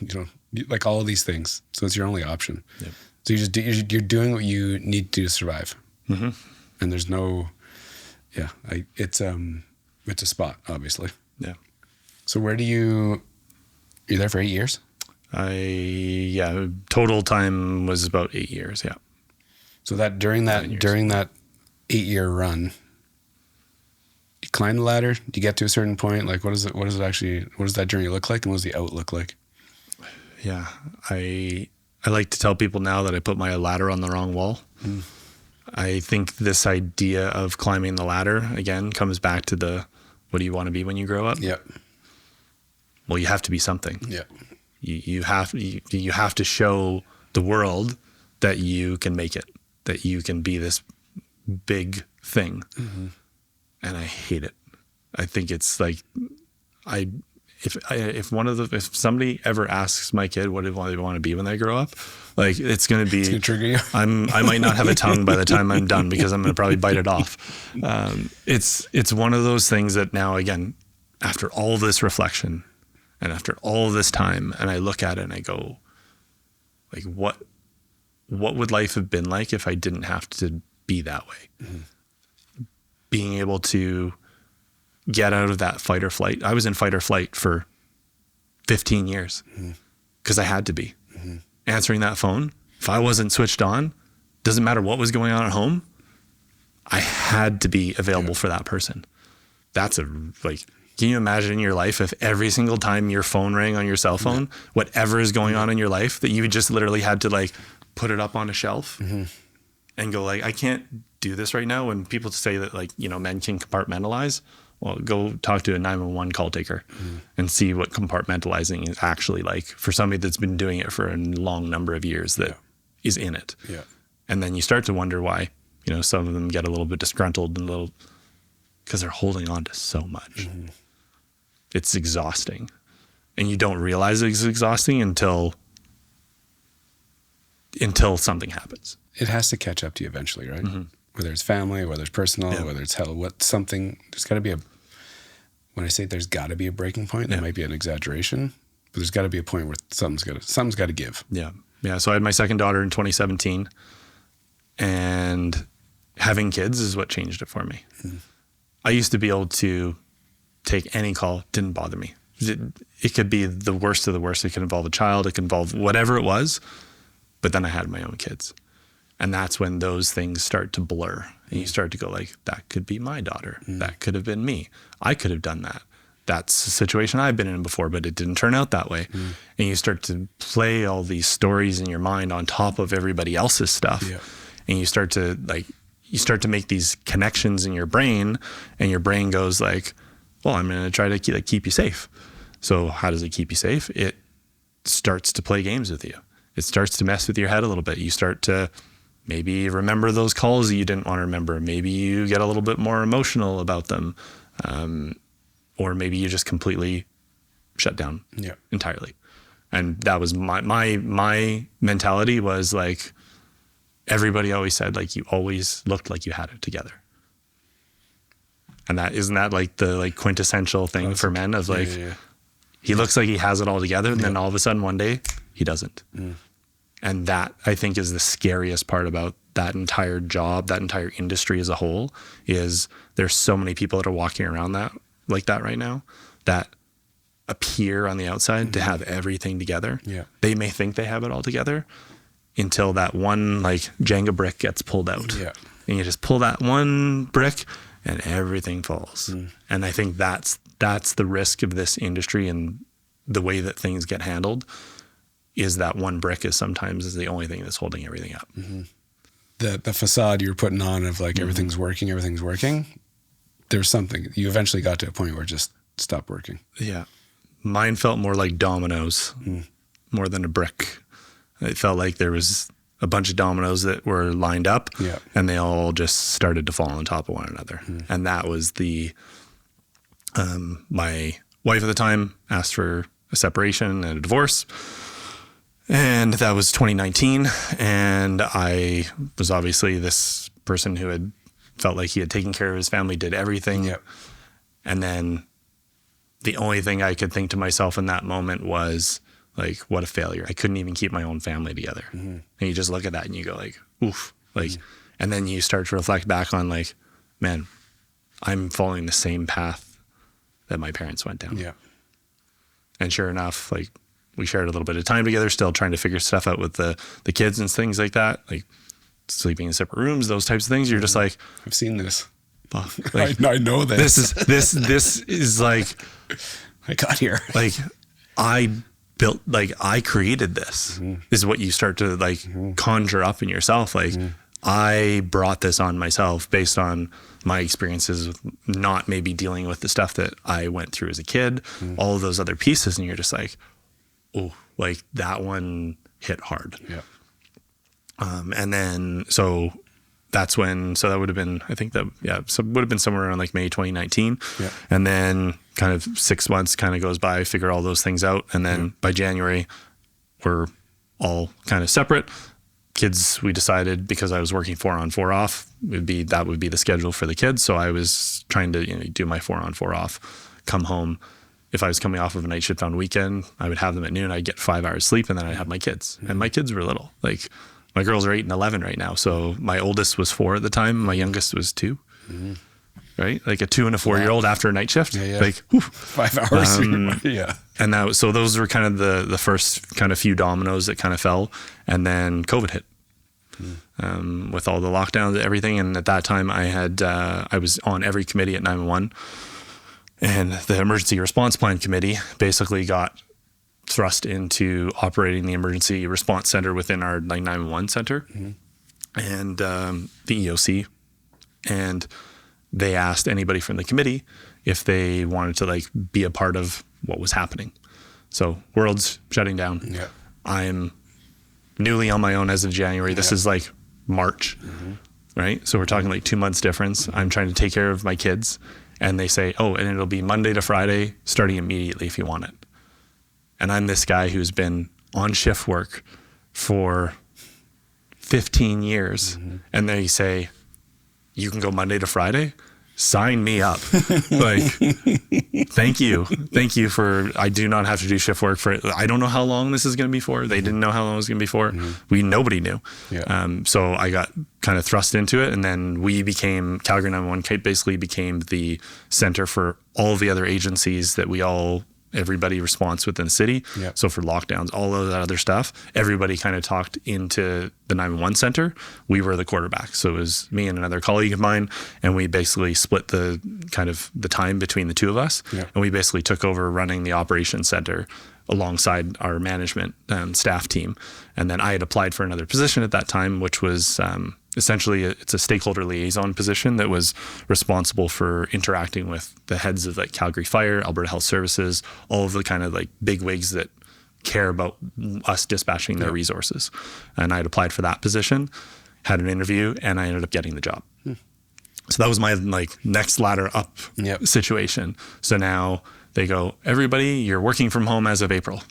you know, like all of these things. So it's your only option. Yep. So you're doing what you need to do to survive. And there's no, it's a spot, obviously. Yeah. So you're there for 8 years? Total time was about 8 years. Yeah. So that during that 8-year run, you climb the ladder, you get to a certain point. Like, what does that journey look like? And what does the out look like? Yeah. I like to tell people now that I put my ladder on the wrong wall. I think this idea of climbing the ladder, again, comes back to what do you want to be when you grow up? Yeah. Well, you have to be something. Yeah. You have to show the world that you can make it, that you can be this big thing. And I hate it. I think it's like, if somebody ever asks my kid what they want to be when they grow up, like, it's going to be, it's gonna trigger you. I might not have a tongue by the time I'm done, because I'm going to probably bite it off. It's one of those things that now, again, after all this reflection and after all this time, and I look at it and I go, like, what would life have been like if I didn't have to be that way? Being able to get out of that fight or flight. I was in fight or flight for 15 years because I had to be. Answering that phone, if I wasn't switched on, doesn't matter what was going on at home, I had to be available for that person. Can you imagine in your life if every single time your phone rang on your cell phone, whatever is going on in your life, that you just literally had to, like, put it up on a shelf and go, like, I can't do this right now. When people say that, like, you know, men can compartmentalize, well, go talk to a 911 call taker and see what compartmentalizing is actually like for somebody that's been doing it for a long number of years, that is in it. Yeah. And then you start to wonder why, you know, some of them get a little bit disgruntled and because they're holding on to so much. It's exhausting. And you don't realize it's exhausting until something happens. It has to catch up to you eventually, right? Whether it's family, whether it's personal, whether it's there's got to be when I say there's got to be a breaking point, that might be an exaggeration, but there's got to be a point where something's got to give. Yeah. Yeah. So I had my second daughter in 2017, and having kids is what changed it for me. I used to be able to take any call, didn't bother me. It could be the worst of the worst. It could involve a child. It could involve whatever it was. But then I had my own kids. And that's when those things start to blur. And you start to go, like, that could be my daughter. That could have been me. I could have done that. That's a situation I've been in before, but it didn't turn out that way. And you start to play all these stories in your mind on top of everybody else's stuff. And you start to make these connections in your brain, and your brain goes like, well, I'm going to try to keep you safe. So how does it keep you safe? It starts to play games with you. It starts to mess with your head a little bit. You start to maybe remember those calls that you didn't want to remember. Maybe you get a little bit more emotional about them. Or maybe you just completely shut down entirely. And that was my mentality was like, everybody always said like, you always looked like you had it together. And isn't that like the like quintessential thing for men of like, he looks like he has it all together. And then all of a sudden one day he doesn't. And that I think is the scariest part about that entire job, that entire industry as a whole, is there's so many people that are walking around that like that right now that appear on the outside to have everything together. They may think they have it all together until that one like Jenga brick gets pulled out. And you just pull that one brick and everything falls. And I think that's the risk of this industry and the way that things get handled, is that one brick is sometimes the only thing that's holding everything up. The facade you're putting on of like everything's working, there's something, you eventually got to a point where it just stopped working. Mine felt more like dominoes more than a brick. It felt like there was a bunch of dominoes that were lined up and they all just started to fall on top of one another. And that was my wife at the time asked for a separation and a divorce. And that was 2019. And I was obviously this person who had felt like he had taken care of his family, did everything. And then the only thing I could think to myself in that moment was like, what a failure. I couldn't even keep my own family together. And you just look at that and you go like, oof. Like, and then you start to reflect back on like, man, I'm following the same path that my parents went down. And sure enough, like, we shared a little bit of time together, still trying to figure stuff out with the kids and things like that, like sleeping in separate rooms, those types of things. You're just like, I've seen this. Like, I know this. This is like, I got here. Like, I built, like, I created this, is what you start to like conjure up in yourself. Like, I brought this on myself based on my experiences with not maybe dealing with the stuff that I went through as a kid, all of those other pieces. And you're just like, oh, like that one hit hard. And then, so that's when, so that would have been, I think that, so it would have been somewhere around like May 2019. And then kind of 6 months kind of goes by, figure all those things out. And then by January, we're all kind of separate. Kids, we decided, because I was working 4 on 4 off, that would be the schedule for the kids. So I was trying to do my 4 on 4 off, come home. If I was coming off of a night shift on weekend, I would have them at noon. I'd get 5 hours sleep, and then I'd have my kids. And my kids were little. Like, my girls are 8 and 11 right now. So my oldest was 4 at the time. My youngest was 2. Right? Like a 2 and a 4-year-old after a night shift. Like, whew. 5 hours. And that was, so those were kind of the first kind of few dominoes that kind of fell. And then COVID hit. With all the lockdowns, everything. And at that time I was on every committee at 911. And the emergency response plan committee basically got thrust into operating the emergency response center within our 911 center and the EOC. And they asked anybody from the committee if they wanted to like be a part of what was happening. So world's shutting down. I'm newly on my own as of January. This is like March, right? So we're talking like 2 months difference. I'm trying to take care of my kids. And they say, oh, and it'll be Monday to Friday, starting immediately if you want it. And I'm this guy who's been on shift work for 15 years. And they say, you can go Monday to Friday? Sign me up. Like, thank you. Thank you for, I do not have to do shift work for, I don't know how long this is going to be for. They didn't know how long it was going to be for. Nobody knew. So I got kind of thrust into it. And then Calgary 911 basically became the center for all of the other agencies that everybody responds within the city. So for lockdowns, all of that other stuff, everybody kind of talked into the 911 center. We were the quarterback. So it was me and another colleague of mine. And we basically split the time between the two of us. And we basically took over running the operations center alongside our management staff team. And then I had applied for another position at that time, which was essentially it's a stakeholder liaison position that was responsible for interacting with the heads of like Calgary Fire, Alberta Health Services, all of the kind of like big wigs that care about us dispatching their resources. And I had applied for that position, had an interview, and I ended up getting the job. So that was my like next ladder up situation. So now they go, everybody, you're working from home as of April.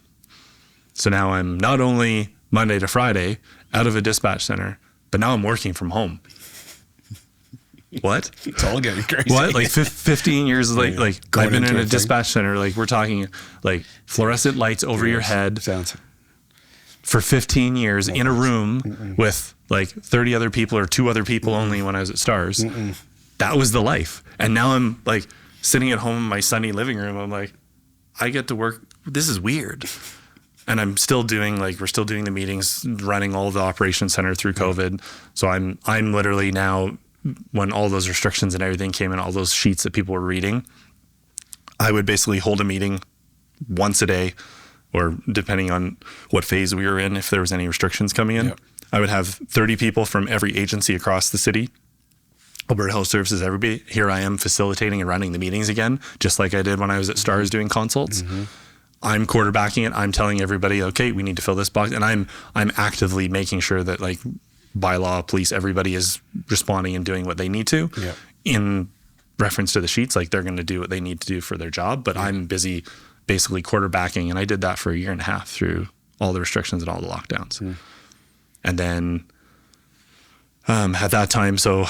So now I'm not only Monday to Friday out of a dispatch center, but now I'm working from home. What? It's all getting crazy. What? Like 15 years, like I've been in a dispatch center. Like we're talking like fluorescent lights over your head for 15 years in a room with like 30 other people or 2 other people only when I was at STARS. That was the life. And now I'm like sitting at home in my sunny living room. I'm like, I get to work. This is weird. And I'm still doing we're still doing the meetings, running all of the operations center through COVID. So I'm literally now, when all those restrictions and everything came in, all those sheets that people were reading, I would basically hold a meeting once a day, or depending on what phase we were in, if there was any restrictions coming in. Yep. I would have 30 people from every agency across the city, Alberta Health Services, everybody. Here I am facilitating and running the meetings again, just like I did when I was at STARS doing consults. I'm quarterbacking it. I'm telling everybody, okay, we need to fill this box. And I'm actively making sure that like bylaw, police, everybody is responding and doing what they need to in reference to the sheets. Like they're going to do what they need to do for their job, but I'm busy basically quarterbacking. And I did that for a year and a half through all the restrictions and all the lockdowns. And then at that time, so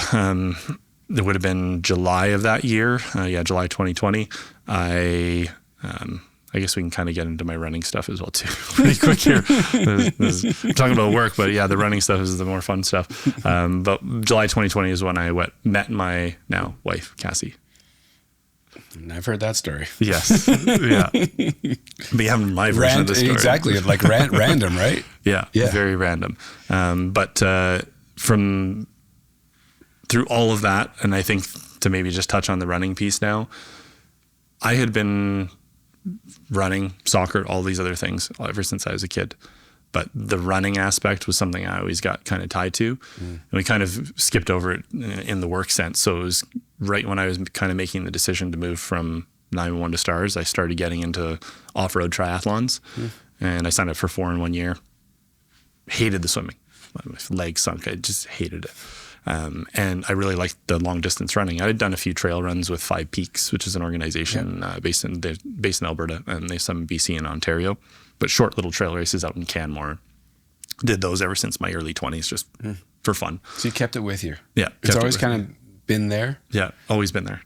it would have been July of that year. July 2020. I guess we can kind of get into my running stuff as well too, pretty quick here. I'm talking about work, but yeah, the running stuff is the more fun stuff. But July 2020 is when I met my now wife, Cassie. And I've heard that story. Yes. Yeah. But you have my version of the story. Exactly. Like random, right? Yeah. Very random. But through all of that, and I think to maybe just touch on the running piece now, I had been running, soccer, all these other things ever since I was a kid. But the running aspect was something I always got kind of tied to. And we kind of skipped over it in the work sense. So it was right when I was kind of making the decision to move from 911 to STARS, I started getting into off-road triathlons. And I signed up for 4 in 1 year. Hated the swimming. My legs sunk. I just hated it. And I really liked the long distance running. I had done a few trail runs with 5 Peaks, which is an organization based in Alberta, and they have some in BC and Ontario, but short little trail races out in Canmore. Did those ever since my early 20s, just for fun. So you kept it with you. Yeah. It's always kind of been there. Yeah. Always been there.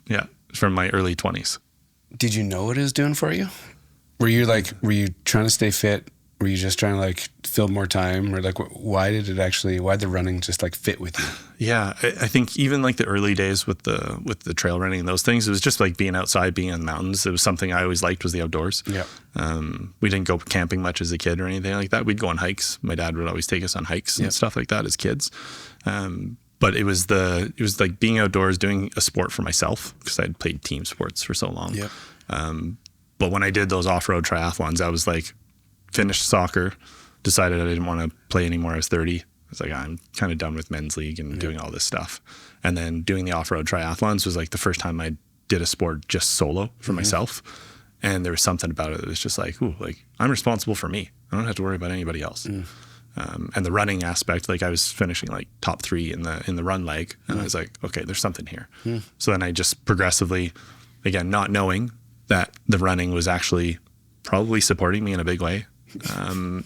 Yeah. From my early 20s. Did you know what it was doing for you? Were you trying to stay fit? Were you just trying to like fill more time, or like why'd the running just like fit with you? Yeah, I think even like the early days with the trail running and those things, it was just like being outside, being in the mountains. It was something I always liked, was the outdoors. Yeah. We didn't go camping much as a kid or anything like that. We'd go on hikes. My dad would always take us on hikes and stuff like that as kids. But it was like being outdoors, doing a sport for myself, because I'd played team sports for so long. Yeah. But when I did those off-road triathlons, I was like, finished soccer, decided I didn't want to play anymore. I was 30. I was like, I'm kind of done with men's league and doing all this stuff. And then doing the off-road triathlons was like the first time I did a sport just solo for myself. And there was something about it that was just like, ooh, like I'm responsible for me. I don't have to worry about anybody else. And the running aspect, like I was finishing like top 3 in the run leg. And I was like, okay, there's something here. So then I just progressively, again, not knowing that the running was actually probably supporting me in a big way. Might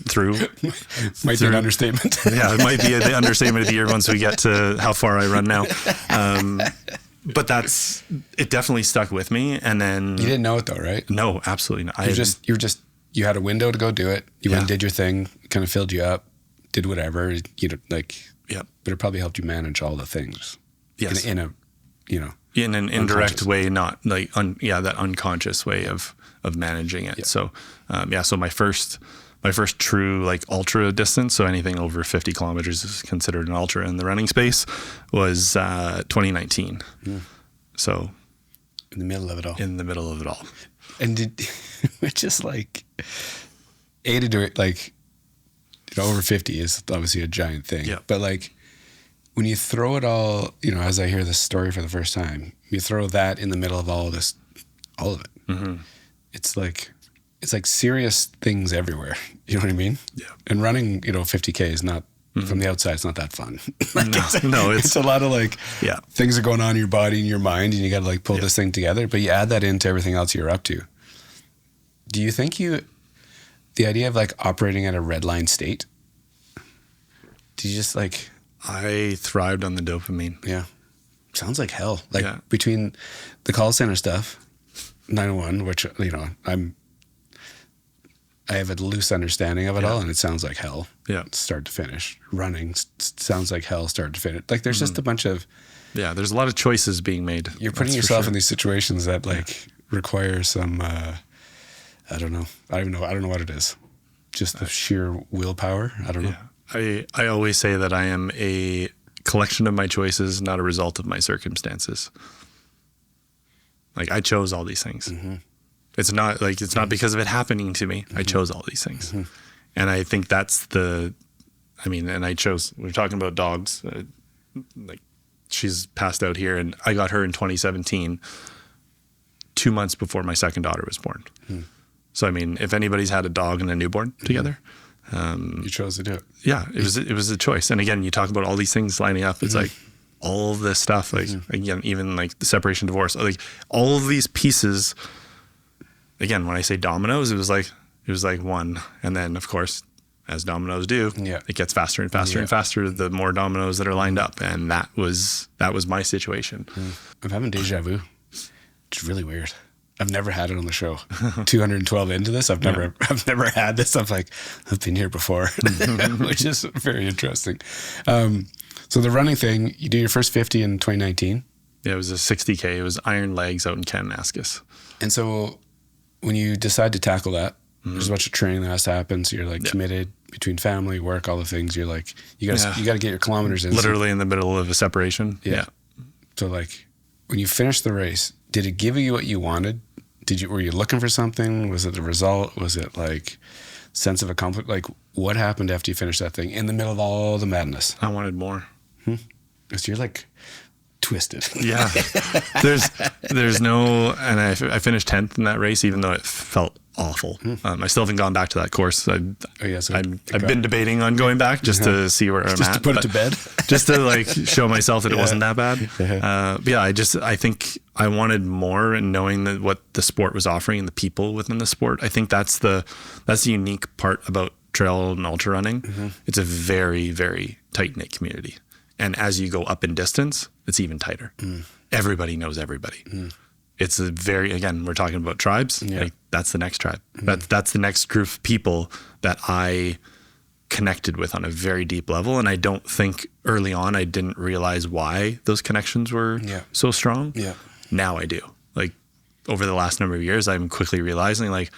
be an understatement. Yeah, it might be the understatement of the year once we get to how far I run now. But it definitely stuck with me. And then you didn't know it though, right? No, absolutely not. You had a window to go do it. You went and did your thing, kind of filled you up, did whatever, but it probably helped you manage all the things. Yes. In an indirect way, not like, that unconscious way of managing it. Yeah. So, so my first true like ultra distance, so anything over 50 kilometers is considered an ultra in the running space, was 2019. So in the middle of it all. And which is like, to do it like, over 50 is obviously a giant thing. Yeah. But like, when you throw it all, as I hear this story for the first time, you throw that in the middle of all of it. It's like serious things everywhere. You know what I mean? Yeah. And running, 50K is not, from the outside, it's not that fun. It's a lot of like, things are going on in your body and your mind, and you got to like pull this thing together. But you add that into everything else you're up to. Do you think the idea of like operating at a red line state, do you just like... I thrived on the dopamine. Yeah. Sounds like hell. Like between the call center stuff, 911, which, you know, I have a loose understanding of it all, and it sounds like hell. Yeah. Start to finish. Running sounds like hell, start to finish. Like there's just a bunch of... Yeah, there's a lot of choices being made. You're putting yourself in these situations that like require some, I don't know. I don't know what it is. Just the sheer willpower. I don't know. I always say that I am a collection of my choices, not a result of my circumstances. Like I chose all these things. Mm-hmm. It's not because of it happening to me. Mm-hmm. I chose all these things. Mm-hmm. And I think that's we're talking about dogs. Like she's passed out here, and I got her in 2017, 2 months before my second daughter was born. Mm-hmm. So, I mean, if anybody's had a dog and a newborn together, you chose to do it. Yeah, it was a choice. And again, you talk about all these things lining up. It's like all of this stuff, like again, even like the separation, divorce, like all of these pieces. Again, when I say dominoes, it was like one, and then of course, as dominoes do, it gets faster and faster and faster. The more dominoes that are lined up, and that was my situation. I'm having deja vu. It's really weird. I've never had it on the show. 212 into this, I've never had this. I'm like, I've been here before, which is very interesting. So the running thing, you do your first 50 in 2019. Yeah, it was a 60K. It was Iron Legs out in Kananaskis. And so when you decide to tackle that, there's a bunch of training that has to happen. So you're like committed between family, work, all the things. You're like, you got to get your kilometers in. Literally in the middle of a separation. Yeah. So like when you finish the race, did it give you what you wanted? Were you looking for something? Was it the result? Was it like sense of accomplishment? Like what happened after you finished that thing in the middle of all the madness? I wanted more. Because you're like twisted. Yeah. There's no, and I finished 10th in that race, even though it felt awful. I still haven't gone back to that course. I've been debating on going back just to see where I'm at. Just to put it to bed? Just to like show myself that it wasn't that bad. But yeah, I think I wanted more, and knowing that what the sport was offering and the people within the sport. I think that's the unique part about trail and ultra running. It's a very, very tight-knit community. And as you go up in distance, it's even tighter. Everybody knows everybody. It's again, we're talking about tribes. Like, that's the next tribe. That's the next group of people that I connected with on a very deep level. And I don't think early on, I didn't realize why those connections were so strong. Now I do. Like over the last number of years, I'm quickly realizing like,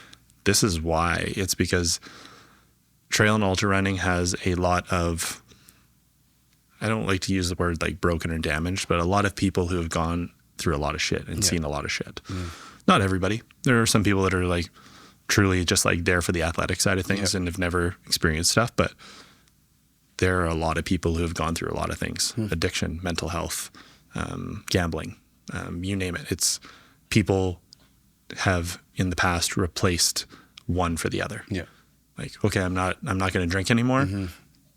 this is why. It's because trail and ultra running has a lot of, I don't like to use the word like broken or damaged, but a lot of people who have gone through a lot of shit and seen a lot of shit. Not everybody. There are some people that are like truly just like there for the athletic side of things and have never experienced stuff. But there are a lot of people who have gone through a lot of things, addiction, mental health, gambling, you name it. It's people have in the past replaced one for the other. Like, okay, I'm not going to drink anymore,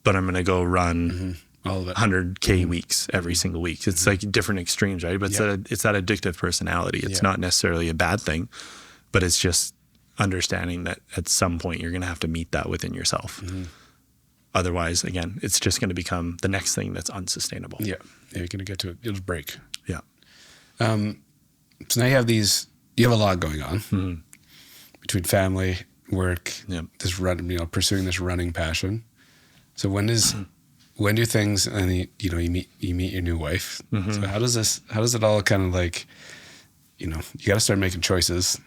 but I'm going to go run all of it. 100K weeks every single week. It's like different extremes, right? But it's that addictive personality. It's not necessarily a bad thing, but it's just understanding that at some point you're going to have to meet that within yourself. Otherwise, again, it's just going to become the next thing that's unsustainable. You're going to get to it. It'll break. So now you have a lot going on between family, work, this run, pursuing this running passion. So when do things, and you meet your new wife. So how does it all kind of like, you got to start making choices.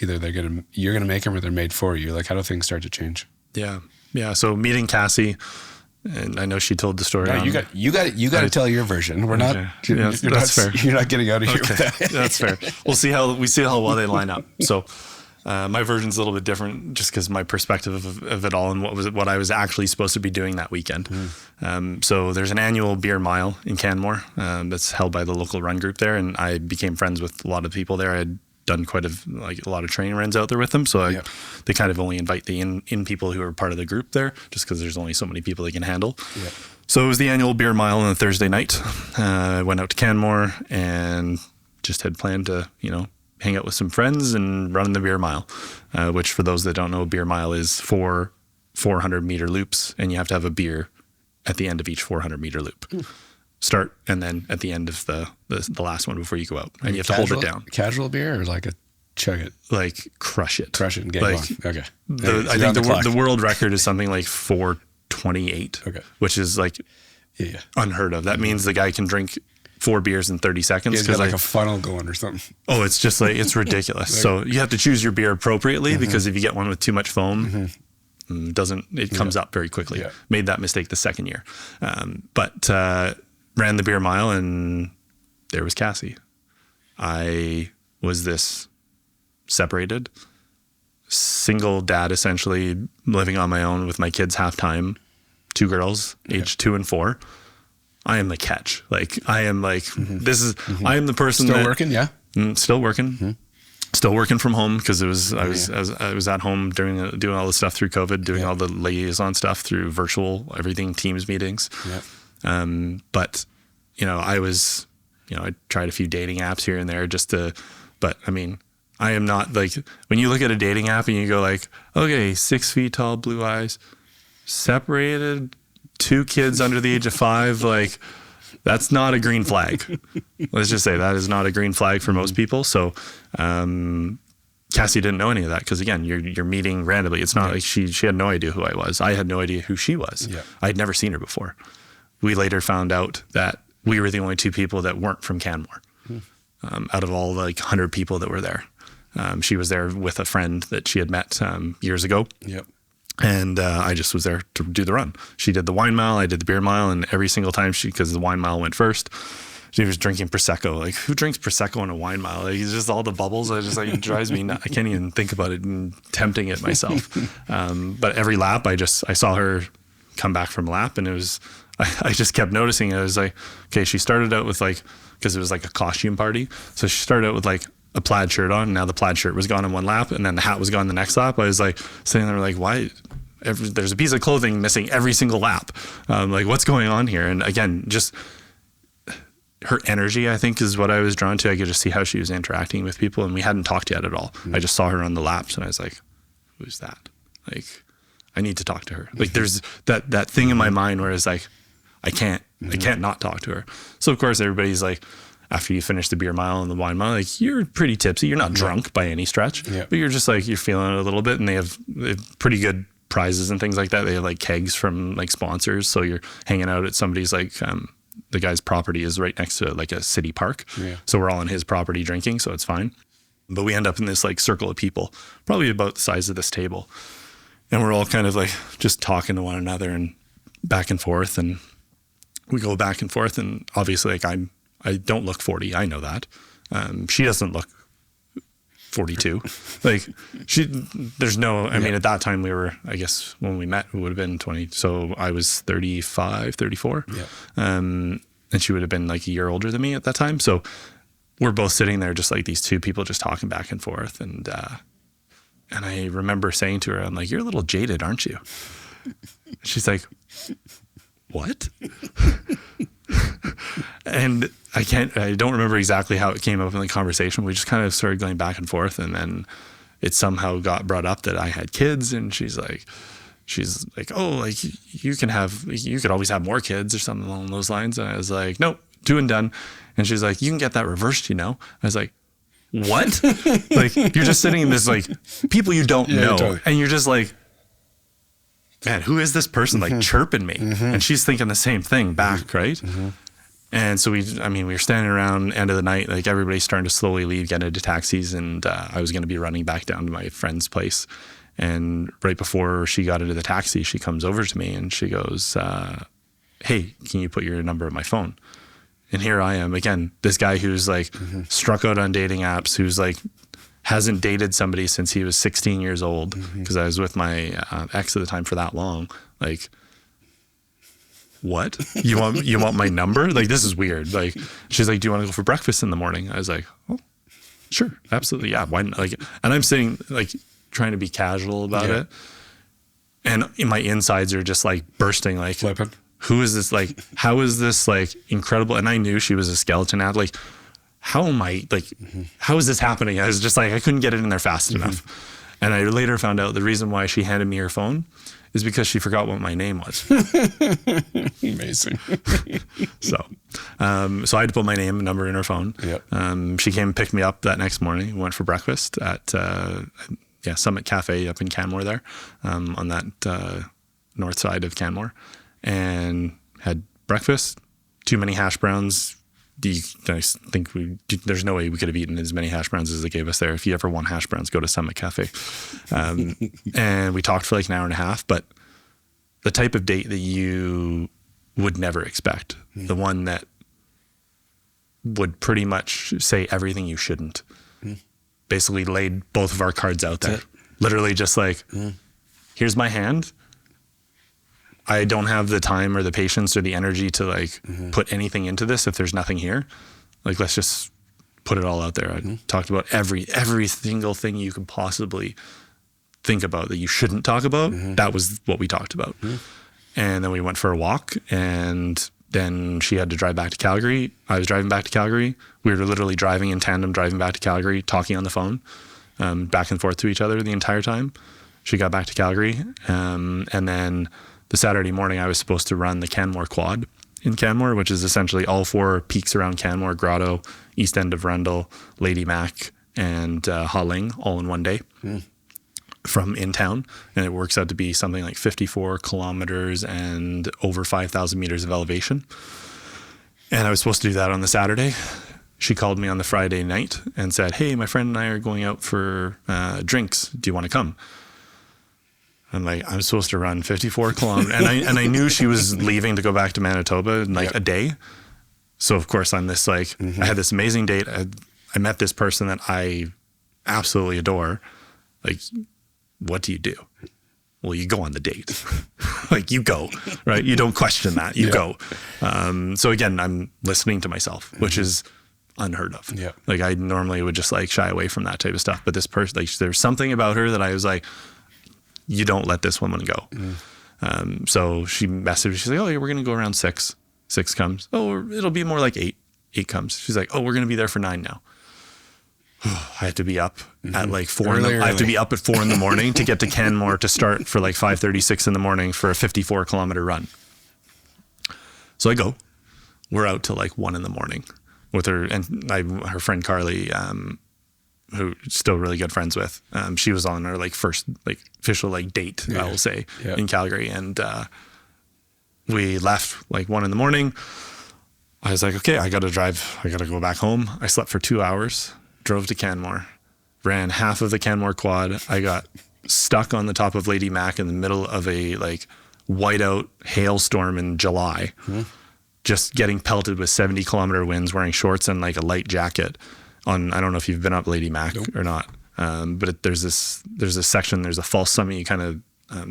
Either you're going to make them or they're made for you. Like how do things start to change? Yeah. So meeting Cassie, and I know she told the story. No, you got to tell your version. We're not, that's fair. You're not getting out of here with that. That's fair. We'll see how well they line up. So, my version's a little bit different just because my perspective of it all and what I was actually supposed to be doing that weekend. So there's an annual beer mile in Canmore that's held by the local run group there, and I became friends with a lot of people there. I had done quite a lot of training runs out there with them, so they kind of only invite the in people who are part of the group there, just because there's only so many people they can handle. So it was the annual beer mile on a Thursday night. I went out to Canmore and just had planned to hang out with some friends and run the beer mile, which for those that don't know, beer mile is 400-meter loops, and you have to have a beer at the end of each 400-meter loop. Start and then at the end of the last one before you go out, and you have to hold it down. Casual beer or like a chug it? Like crush it. Crush it and get like, on. Okay. I think the world record is something like 4:28, which is like unheard of. That means the guy can drink 4 beers in 30 seconds. He's got like a funnel going or something. Oh, it's just like, it's ridiculous. So you have to choose your beer appropriately because if you get one with too much foam, it comes up very quickly. Yeah. Made that mistake the second year. But ran the beer mile, and there was Cassie. I was this separated, single dad, essentially living on my own with my kids half-time, 2 girls, aged 2 and 4. I am the catch. Like, I am like, I am the person still working. Yeah. Still working. Still working from home because I was at home doing all the stuff through COVID, doing all the liaison stuff through virtual, everything, Teams meetings. But I tried a few dating apps here and there but I mean, I am not like, when you look at a dating app and you go like, okay, 6 feet tall, blue eyes, separated, 2 kids under the age of 5, like, that's not a green flag. Let's just say that is not a green flag for most people. So Cassie didn't know any of that because, again, you're meeting randomly. It's not like she had no idea who I was. I had no idea who she was. I had never seen her before. We later found out that we were the only 2 people that weren't from Canmore out of all like 100 people that were there. She was there with a friend that she had met years ago. And I just was there to do the run. She did the wine mile, I did the beer mile, and every single time because the wine mile went first, she was drinking Prosecco. Like, who drinks Prosecco in a wine mile? Like, it's just all the bubbles. It drives me nuts. I can't even think about it and tempting it myself. But every lap, I saw her come back from lap, and I just kept noticing it. I was like, okay, she started out with like, because it was like a costume party. So she started out with like a plaid shirt on. Now the plaid shirt was gone in one lap, and then the hat was gone the next lap. I was like sitting there like, why? There's a piece of clothing missing every single lap. Like, what's going on here? And again, just her energy, I think, is what I was drawn to. I could just see how she was interacting with people, and we hadn't talked yet at all. I just saw her on the laps, and I was like, who's that? Like, I need to talk to her. Like, there's that thing in my mind where it's like, I can't not talk to her. So of course everybody's like, after you finish the beer mile and the wine mile, like, you're pretty tipsy. You're not drunk by any stretch, but you're just like, you're feeling it a little bit. And they have pretty good prizes and things like that. They have like kegs from like sponsors. So you're hanging out at somebody's like, the guy's property is right next to like a city park. So we're all on his property drinking, so it's fine. But we end up in this like circle of people, probably about the size of this table. And we're all kind of like just talking to one another and back and forth. And we go back and forth. And obviously, like, I don't look 40. I know that. She doesn't look 42. Like, there's no, I mean, at that time we were, I guess when we met, it would have been 20. So I was 35, 34. And she would have been like a year older than me at that time. So we're both sitting there just like these 2 people just talking back and forth. And I remember saying to her, I'm like, you're a little jaded, aren't you? She's like, what? And I don't remember exactly how it came up in the conversation. We just kind of started going back and forth, and then it somehow got brought up that I had kids, and she's like, oh, like, you could always have more kids or something along those lines. And I was like, nope, 2 and done. And she's like, you can get that reversed, you know? I was like, what? Like, you're just sitting in this, like, people you don't know, totally. And you're just like, man, who is this person like chirping me? And she's thinking the same thing back, right? And so we were standing around end of the night, like, everybody's starting to slowly leave, get into taxis, and I was going to be running back down to my friend's place. And right before she got into the taxi, she comes over to me and she goes, hey, can you put your number on my phone? And here I am again, this guy who's like struck out on dating apps, who's like hasn't dated somebody since he was 16 years old, because I was with my ex at the time for that long. Like, what? You want my number? Like, this is weird. Like, she's like, do you want to go for breakfast in the morning? I was like, oh, sure, absolutely, yeah. Why not? Like, and I'm sitting like trying to be casual about it, and my insides are just like bursting, like, who is this? Like, how is this like incredible? And I knew she was a skeleton athlete. Like, how am I like, how is this happening? I was just like, I couldn't get it in there fast enough. And I later found out the reason why she handed me her phone is because she forgot what my name was. Amazing. So I had to put my name and number in her phone. Yep. She came and picked me up that next morning. We went for breakfast at Summit Cafe up in Canmore there, on that north side of Canmore, and had breakfast, too many hash browns. I think there's no way we could have eaten as many hash browns as they gave us there. If you ever want hash browns, go to Summit Cafe. And we talked for like an hour and a half, but the type of date that you would never expect, the one that would pretty much say everything you shouldn't, basically laid both of our cards out there. Literally just like, here's my hand. I don't have the time or the patience or the energy to like put anything into this if there's nothing here. Like, let's just put it all out there. I talked about every single thing you could possibly think about that you shouldn't talk about. That was what we talked about. And then we went for a walk, and then she had to drive back to Calgary. I was driving back to Calgary. We were literally driving in tandem, driving back to Calgary, talking on the phone, back and forth to each other the entire time. She got back to Calgary. And then the Saturday morning, I was supposed to run the Canmore Quad in Canmore, which is essentially all 4 peaks around Canmore, Grotto, East End of Rundle, Lady Mac, and Haling, all in one day from in town. And it works out to be something like 54 kilometers and over 5,000 meters of elevation. And I was supposed to do that on the Saturday. She called me on the Friday night and said, hey, my friend and I are going out for drinks. Do you want to come? I'm like, I'm supposed to run 54 kilometers. And I knew she was leaving to go back to Manitoba in like a day. So of course I'm this like, I had this amazing date. I met this person that I absolutely adore. Like, what do you do? Well, you go on the date. Like, you go, right? You don't question that. You go. So again, I'm listening to myself, which is unheard of. Like, I normally would just like shy away from that type of stuff. But this person, like, there's something about her that I was like, you don't let this woman go. So she messaged, she's like, oh, yeah, we're going to go around 6. 6 comes. Oh, it'll be more like 8. 8 comes. She's like, oh, we're going to be there for 9 now. I have to be up at like 4. I have to be up at 4 in the morning to get to Canmore to start for like 5:36 in the morning for a 54 kilometer run. So I go. We're out till like 1 in the morning with her and her friend Carly, who still really good friends with. She was on her like first like official like date, I will say, in Calgary. And we left like 1 in the morning. I was like, okay, I got to go back home. I slept for 2 hours, drove to Canmore, ran half of the Canmore Quad. I got stuck on the top of Lady Mac in the middle of a like whiteout hailstorm in July, just getting pelted with 70 kilometer winds, wearing shorts and like a light jacket. I don't know if you've been up Lady Mac or not, but there's a section, there's a false summit. You kind of,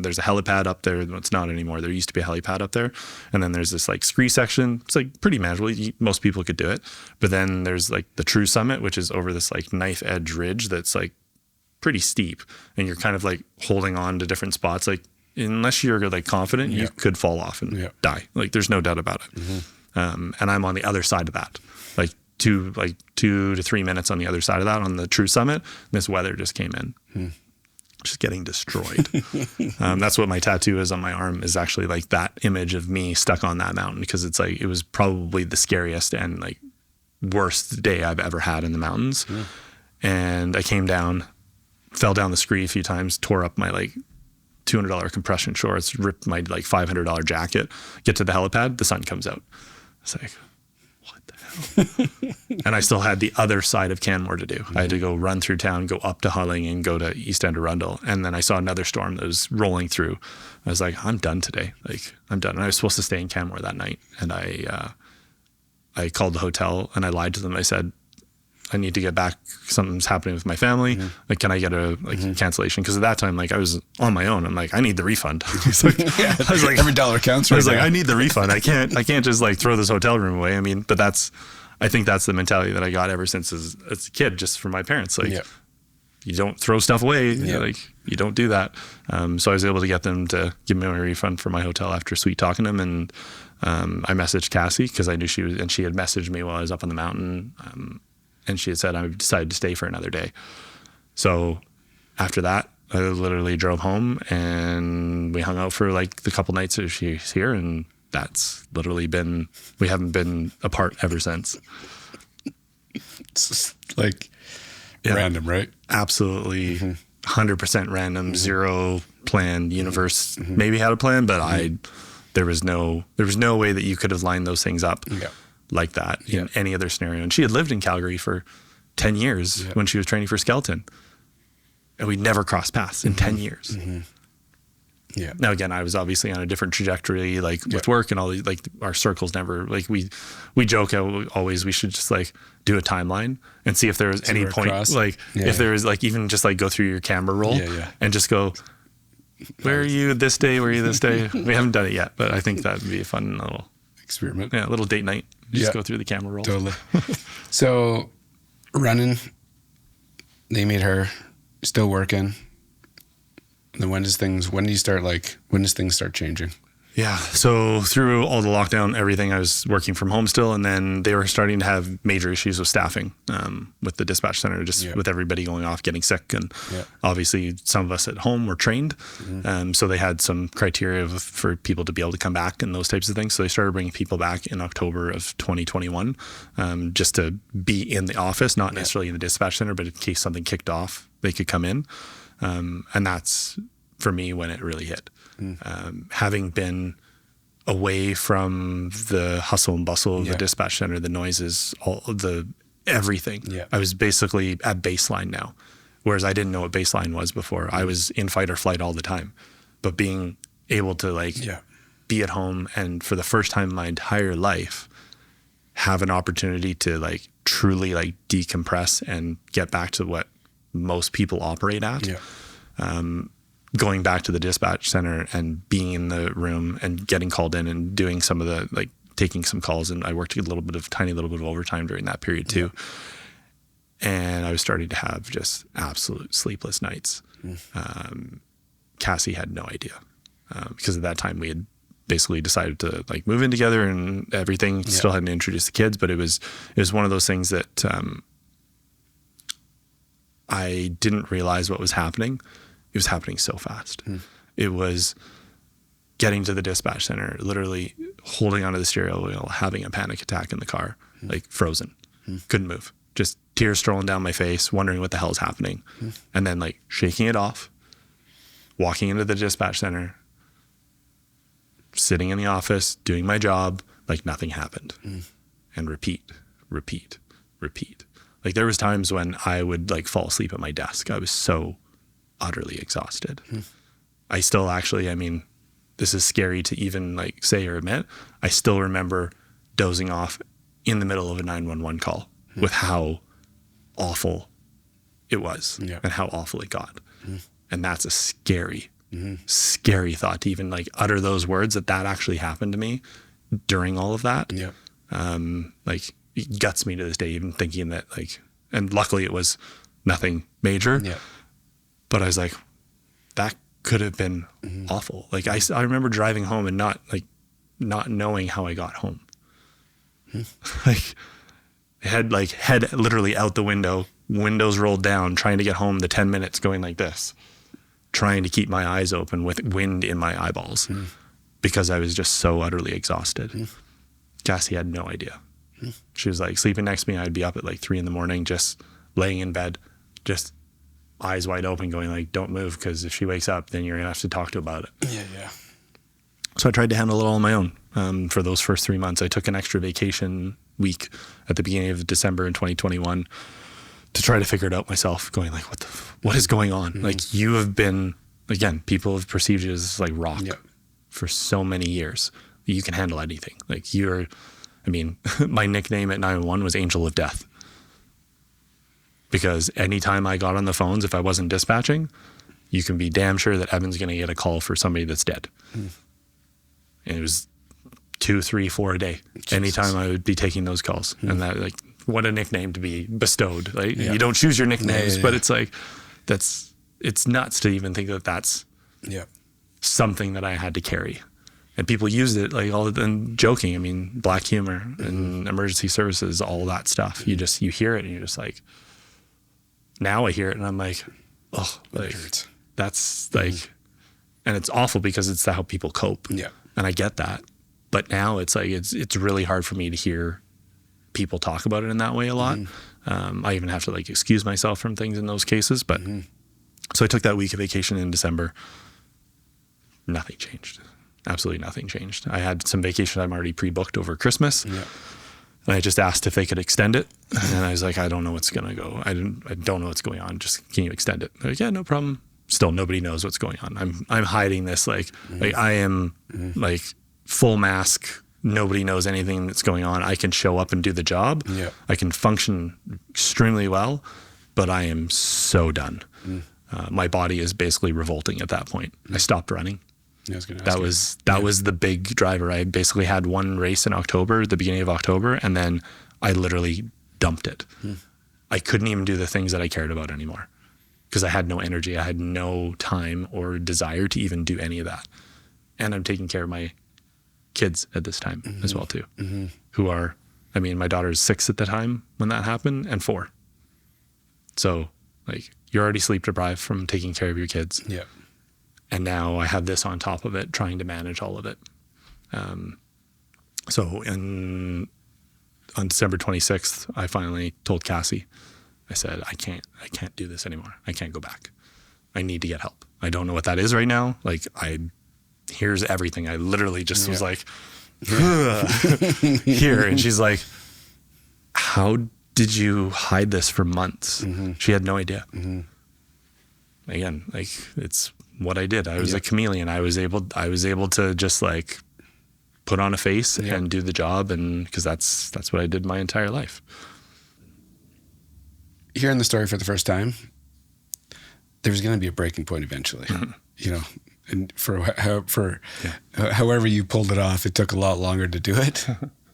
there's a helipad up there. It's not anymore. There used to be a helipad up there. And then there's this like scree section. It's like pretty manageable. Most people could do it. But then there's like the true summit, which is over this like knife edge ridge that's like pretty steep. And you're kind of like holding on to different spots. Like, unless you're like confident, you could fall off and die. Like, there's no doubt about it. And I'm on the other side of that, like 2 to 3 minutes on the other side of that on the true summit. This weather just came in, just getting destroyed. That's what my tattoo is on my arm, is actually like that image of me stuck on that mountain, because it's like, it was probably the scariest and like worst day I've ever had in the mountains. And I came down, fell down the scree a few times, tore up my like $200 compression shorts, ripped my like $500 jacket, get to the helipad, the sun comes out. It's like, what the hell? And I still had the other side of Canmore to do. I had to go run through town, go up to Hulling and go to East End of Rundle. And then I saw another storm that was rolling through. I was like, I'm done today. Like, I'm done. And I was supposed to stay in Canmore that night. And I called the hotel and I lied to them. I said, I need to get back. Something's happening with my family. Like, can I get a cancellation? Because at that time, like, I was on my own. I'm like, I need the refund. I was like, every dollar counts. I was like, I need the refund. I can't just like throw this hotel room away. I mean, but I think that's the mentality that I got ever since as a kid, just from my parents. Like, you don't throw stuff away. Like, you don't do that. So I was able to get them to give me a refund for my hotel after sweet talking them. And I messaged Cassie because I knew she had messaged me while I was up on the mountain. And she had said, I decided to stay for another day. So after that, I literally drove home and we hung out for like the couple nights that she's here. And that's literally we haven't been apart ever since. It's just like random, right? Absolutely. 100% random, zero plan. Universe maybe had a plan, but there was no way that you could have lined those things up like that in any other scenario. And she had lived in Calgary for 10 years when she was training for skeleton, and we'd never crossed paths in 10 years. Yeah. Now again, I was obviously on a different trajectory, like with work and all these, like our circles never, like we joke always, we should just like do a timeline and see if there was any point, like if there was like, even just like go through your camera roll and just go, where are you this day? Where are you this day? We haven't done it yet, but I think that'd be a fun little experiment. Yeah. A little date night. Just go through the camera roll. Totally. So running, they made her still working. And then when does things start changing? Yeah. So through all the lockdown, everything, I was working from home still. And then they were starting to have major issues with staffing, with the dispatch center, just with everybody going off, getting sick. And obviously some of us at home were trained. So they had some criteria for people to be able to come back and those types of things. So they started bringing people back in October of 2021, just to be in the office, not necessarily in the dispatch center, but in case something kicked off, they could come in. And that's for me when it really hit. Having been away from the hustle and bustle of the dispatch center, the noises, all of the everything. I was basically at baseline now, whereas I didn't know what baseline was before. I was in fight or flight all the time, but being able to like be at home and for the first time in my entire life, have an opportunity to like truly like decompress and get back to what most people operate at. Going back to the dispatch center and being in the room and getting called in and doing some of the, like taking some calls. And I worked a tiny little bit of overtime during that period too. And I was starting to have just absolute sleepless nights. Cassie had no idea, because at that time we had basically decided to like move in together and everything. Still hadn't introduced the kids, but it was one of those things that, I didn't realize what was happening. It was happening so fast. It was getting to the dispatch center, literally holding onto the steering wheel, having a panic attack in the car, like frozen, couldn't move, just tears strolling down my face, wondering what the hell is happening. And then like shaking it off, walking into the dispatch center, sitting in the office, doing my job, like nothing happened. And repeat. Like there was times when I would like fall asleep at my desk. I was so utterly exhausted. I still actually, I mean, this is scary to even like say or admit, I still remember dozing off in the middle of a 911 call with how awful it was and how awful it got. And that's a scary thought to even like utter those words that actually happened to me during all of that. Like it guts me to this day, even thinking that like, and luckily it was nothing major, but I was like, that could have been awful. Like I remember driving home and not knowing how I got home. Like head literally out the window, windows rolled down, trying to get home, the 10 minutes going like this, trying to keep my eyes open with wind in my eyeballs because I was just so utterly exhausted. Cassie had no idea. She was like sleeping next to me. I'd be up at like 3 a.m, just laying in bed, just eyes wide open going like, don't move. Cause if she wakes up, then you're gonna have to talk to her about it. So I tried to handle it all on my own. For those first 3 months, I took an extra vacation week at the beginning of December in 2021 to try to figure it out myself, going like, what is going on? Like you have been, again, people have perceived you as like rock for so many years. You can handle anything. Like my nickname at 911 was Angel of Death. Because anytime I got on the phones, if I wasn't dispatching, you can be damn sure that Evan's going to get a call for somebody that's dead. And it was 2, 3, 4 a day. Jesus. Anytime I would be taking those calls. And that, like, what a nickname to be bestowed. Like, you don't choose your nicknames, but it's like, it's nuts to even think that that's something that I had to carry And people used it like all and joking. I mean, black humor and emergency services, all that stuff. You hear it and you're just like, now I hear it and I'm like, oh, like that's like, and it's awful because it's how people cope. Yeah. And I get that. But now it's like, it's really hard for me to hear people talk about it in that way a lot. I even have to like excuse myself from things in those cases. But so I took that week of vacation in December. Nothing changed. Absolutely nothing changed. I had some vacation I'm already pre-booked over Christmas. Yeah. And I just asked if they could extend it. And I was like, I don't know what's going to go. I don't know what's going on. Just, can you extend it? They're like, yeah, no problem. Still, nobody knows what's going on. I'm hiding this. Like I am like full mask. Nobody knows anything that's going on. I can show up and do the job. Yeah. I can function extremely well, but I am so done. My body is basically revolting at that point. I stopped running. Yeah, that was the big driver. I basically had one race in October, the beginning of October, and then I literally dumped it. I couldn't even do the things that I cared about anymore because I had no energy. I had no time or desire to even do any of that. And I'm taking care of my kids at this time as well too, who are, I mean, my daughter's 6 at the time when that happened and 4. So like you're already sleep deprived from taking care of your kids. Yeah. And now I have this on top of it, trying to manage all of it. So on December 26th, I finally told Cassie, I said, I can't do this anymore. I can't go back. I need to get help. I don't know what that is right now. Like here's everything. I literally just was like, here. And she's like, how did you hide this for months? She had no idea. Again, like it's what I did. I was a chameleon. I was able to just like put on a face and do the job, and because that's what I did my entire life. Hearing the story for the first time, there's going to be a breaking point eventually, you know, and however you pulled it off, it took a lot longer to do it,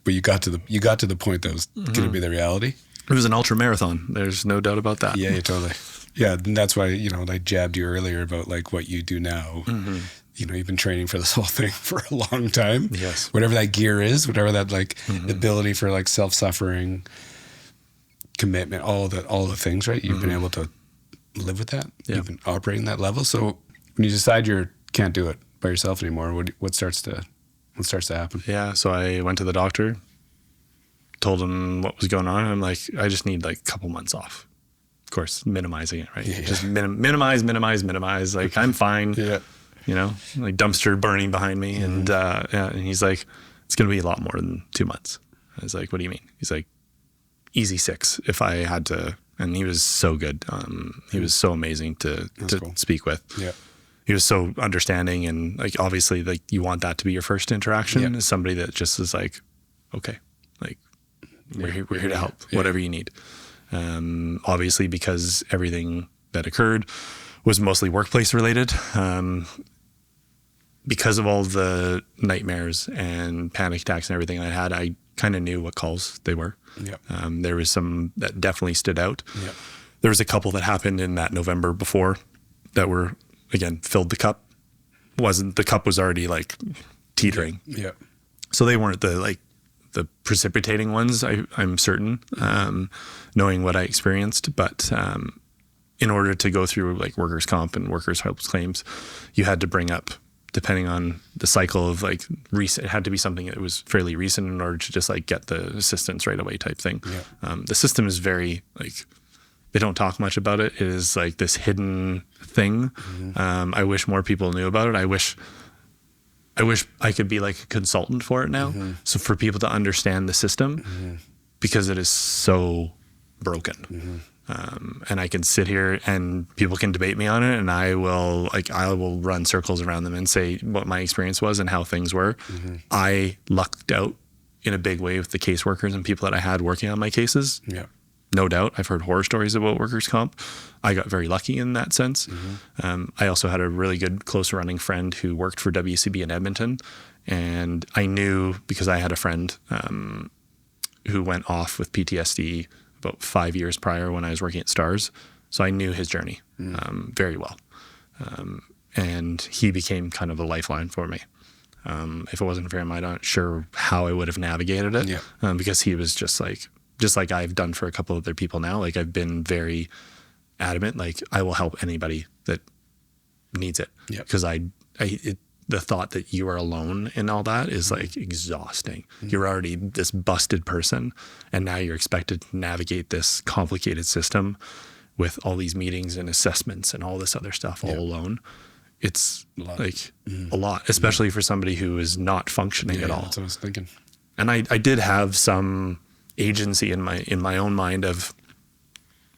but you got to the point that was going to be the reality. It was an ultra marathon. There's no doubt about that. Yeah, totally. Yeah, and that's why, you know, I jabbed you earlier about like what you do now. You know, you've been training for this whole thing for a long time. Yes. Whatever that gear is, whatever that like ability for like self-suffering, commitment, all the things, right? You've been able to live with that. Yeah. You've been operating that level. So when you decide you can't do it by yourself anymore, what starts to happen? Yeah. So I went to the doctor, told him what was going on. I'm like, I just need like a couple months off. Of course, minimizing it, right? Yeah. Just minimize. Like I'm fine. Yeah. You know, like dumpster burning behind me, and and he's like, it's gonna be a lot more than 2 months. I was like, what do you mean? He's like, easy 6 if I had to. And he was so good. He was so amazing to cool. speak with. Yeah. He was so understanding, and like obviously like you want that to be your first interaction as somebody that just is like, okay, like we're here to help, whatever you need. Obviously because everything that occurred was mostly workplace related. Because of all the nightmares and panic attacks and everything I had, I kind of knew what calls they were. Yep. There was some that definitely stood out. Yep. There was a couple that happened in that November before that were, again, filled the cup. The cup was already like teetering. Yeah. So they weren't the precipitating ones, I'm certain, knowing what I experienced. But in order to go through like workers' comp and workers' health claims, you had to bring up, depending on the cycle of like recent, it had to be something that was fairly recent in order to just like get the assistance right away type thing. Yeah. The system is very like, they don't talk much about it. It is like this hidden thing. I wish more people knew about it. I wish I could be like a consultant for it now. So for people to understand the system, because it is so broken. And I can sit here and people can debate me on it, and I will run circles around them and say what my experience was and how things were. I lucked out in a big way with the caseworkers and people that I had working on my cases. Yeah. No doubt. I've heard horror stories about workers' comp. I got very lucky in that sense. I also had a really good close running friend who worked for WCB in Edmonton. And I knew, because I had a friend who went off with PTSD about 5 years prior when I was working at STARS. So I knew his journey very well. And he became kind of a lifeline for me. If it wasn't for him, I'm not sure how I would have navigated it. Because he was just like I've done for a couple of other people now. Like I've been very adamant, like I will help anybody that needs it. Because the thought that you are alone in all that is like exhausting. You're already this busted person, and now you're expected to navigate this complicated system with all these meetings and assessments and all this other stuff all alone. It's like a lot, especially for somebody who is not functioning at all. That's what I was thinking. And I did have some agency in my own mind of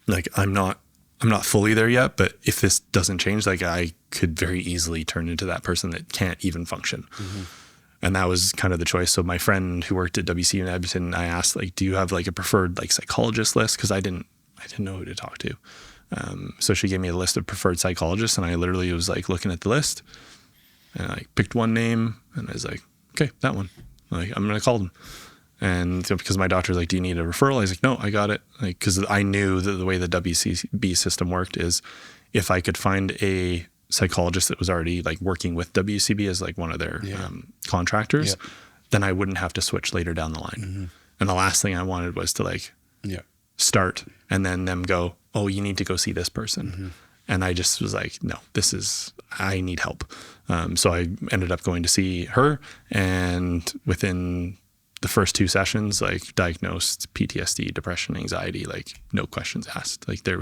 like, I'm not fully there yet, but if this doesn't change, like I could very easily turn into that person that can't even function. And that was kind of the choice. So my friend who worked at WC in Edmonton, I asked like, do you have like a preferred like psychologist list? Cause I didn't know who to talk to. So she gave me a list of preferred psychologists, and I literally was like looking at the list, and I picked one name, and I was like, okay, that one. Like, I'm going to call them. And so because my doctor was like, do you need a referral? I was like, no, I got it. Like, cause I knew that the way the WCB system worked is if I could find a psychologist that was already like working with WCB as like one of their contractors, then I wouldn't have to switch later down the line. And the last thing I wanted was to like start and then them go, oh, you need to go see this person. And I just was like, no, I need help. So I ended up going to see her, and within the first 2 sessions, like diagnosed PTSD, depression, anxiety, like no questions asked. Like it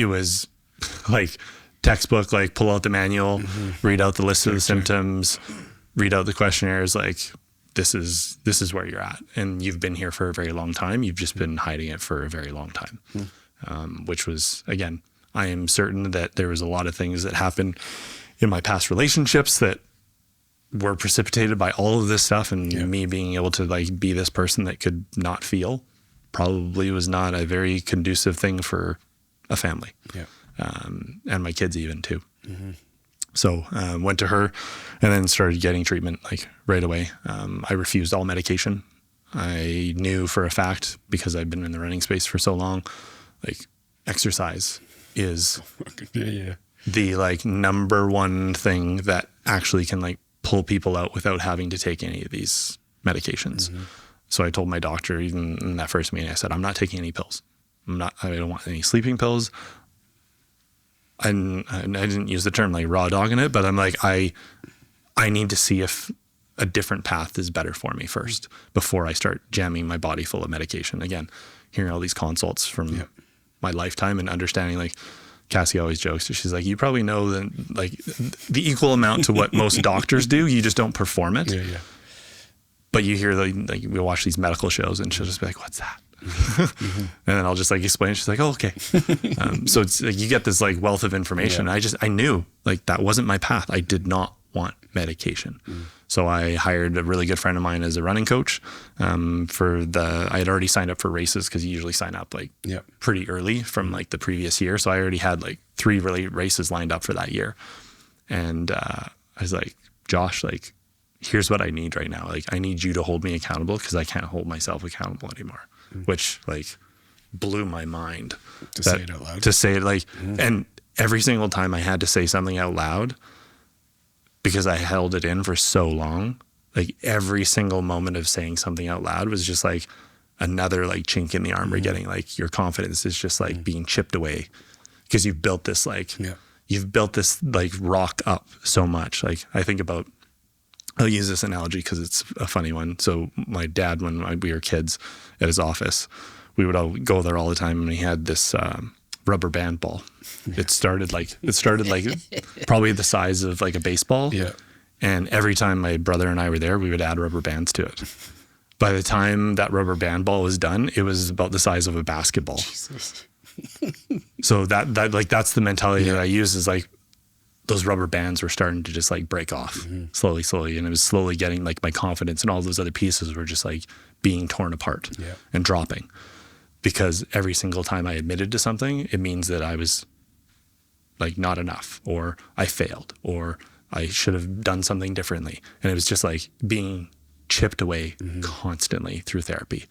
was like textbook, like pull out the manual, read out the list of the symptoms, read out the questionnaires. Like this is where you're at. And you've been here for a very long time. You've just been hiding it for a very long time. Which was, again, I am certain that there was a lot of things that happened in my past relationships that were precipitated by all of this stuff, and me being able to like be this person that could not feel probably was not a very conducive thing for a family. And my kids even too. So went to her and then started getting treatment like right away. I refused all medication. I knew for a fact, because I've been in the running space for so long, like exercise is the like number one thing that actually can like pull people out without having to take any of these medications. So I told my doctor, even in that first meeting, I said, I'm not taking any pills. I don't want any sleeping pills. And I didn't use the term like raw dogging it, but I'm like, I need to see if a different path is better for me first before I start jamming my body full of medication. Again, hearing all these consults from my lifetime and understanding, like Cassie always jokes, she's like, you probably know that like the equal amount to what most doctors do, you just don't perform it. But you hear like we watch these medical shows and she'll just be like, what's that? And then I'll just like explain. She's like, oh, okay. So it's like you get this like wealth of information. I knew like that wasn't my path. I did not want medication. So I hired a really good friend of mine as a running coach. I had already signed up for races, because you usually sign up like pretty early from like the previous year. So I already had like 3 really races lined up for that year. And I was like, Josh, like, here's what I need right now. Like, I need you to hold me accountable, because I can't hold myself accountable anymore. Which like blew my mind to say it out loud. To say it like, and every single time I had to say something out loud, because I held it in for so long, like every single moment of saying something out loud was just like another like chink in the armor, getting like your confidence is just like being chipped away, because you've built this like, you've built this like rock up so much. Like I think about, I'll use this analogy because it's a funny one. So my dad, when we were kids at his office, we would all go there all the time, and he had this rubber band ball. It started like probably the size of like a baseball. And every time my brother and I were there, we would add rubber bands to it. By the time that rubber band ball was done, it was about the size of a basketball. So that like that's the mentality that I use, is like those rubber bands were starting to just like break off slowly. And it was slowly getting like my confidence and all those other pieces were just like being torn apart and dropping, because every single time I admitted to something, it means that I was like not enough, or I failed, or I should have done something differently. And it was just like being chipped away constantly through therapy.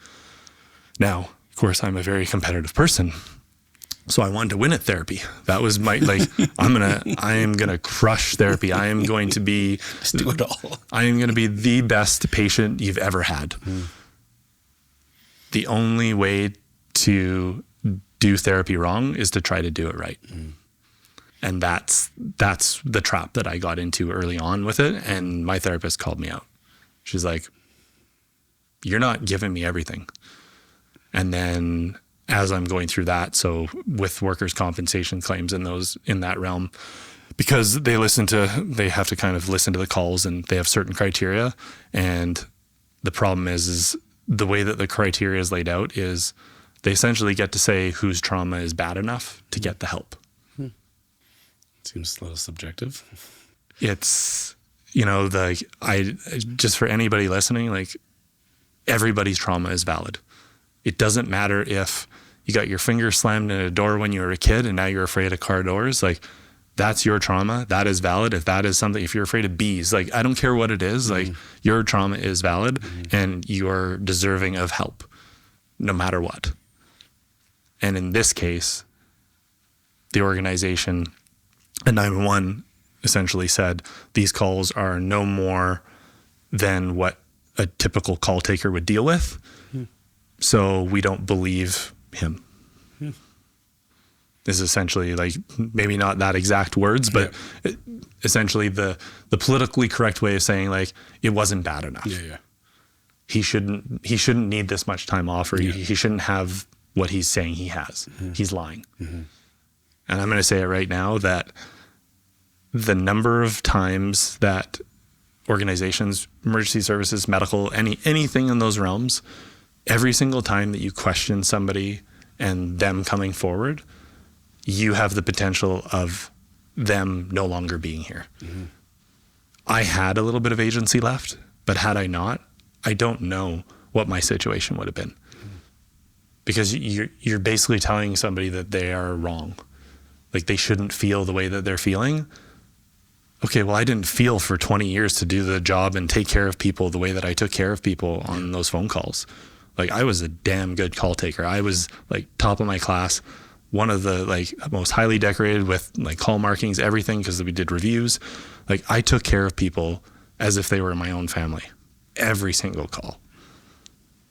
Now, of course, I'm a very competitive person. So I wanted to win at therapy. That was my, like, I am going to crush therapy. I am going to be, Just do it all. I am going to be the best patient you've ever had. The only way to do therapy wrong is to try to do it right. And that's the trap that I got into early on with it. And my therapist called me out. She's like, you're not giving me everything. And then as I'm going through that, so with workers' compensation claims in that realm, because they have to kind of listen to the calls, and they have certain criteria. And the problem is the way that the criteria is laid out is they essentially get to say whose trauma is bad enough to get the help. Seems a little subjective. It's, just for anybody listening, like, everybody's trauma is valid. It doesn't matter if you got your finger slammed in a door when you were a kid and now you're afraid of car doors. Like, that's your trauma. That is valid. If that is something, if you're afraid of bees, like, I don't care what it is, like, your trauma is valid and you're deserving of help no matter what. And in this case, the organization and 911 essentially said these calls are no more than what a typical call taker would deal with. So we don't believe him. Is essentially, like, maybe not that exact words, but essentially the politically correct way of saying, like, it wasn't bad enough. He shouldn't need this much time off, or he shouldn't have what he's saying he has. He's lying. And I'm going to say it right now that the number of times that organizations, emergency services, medical, anything in those realms, every single time that you question somebody and them coming forward, you have the potential of them no longer being here. I had a little bit of agency left, but had I not, I don't know what my situation would have been. Because you're basically telling somebody that they are wrong. Like, they shouldn't feel the way that they're feeling. Okay, well, I didn't feel for 20 years to do the job and take care of people the way that I took care of people on those phone calls. Like, I was a damn good call taker. I was, like, top of my class, one of the, like, most highly decorated with, like, call markings, everything, because we did reviews. Like, I took care of people as if they were my own family, every single call.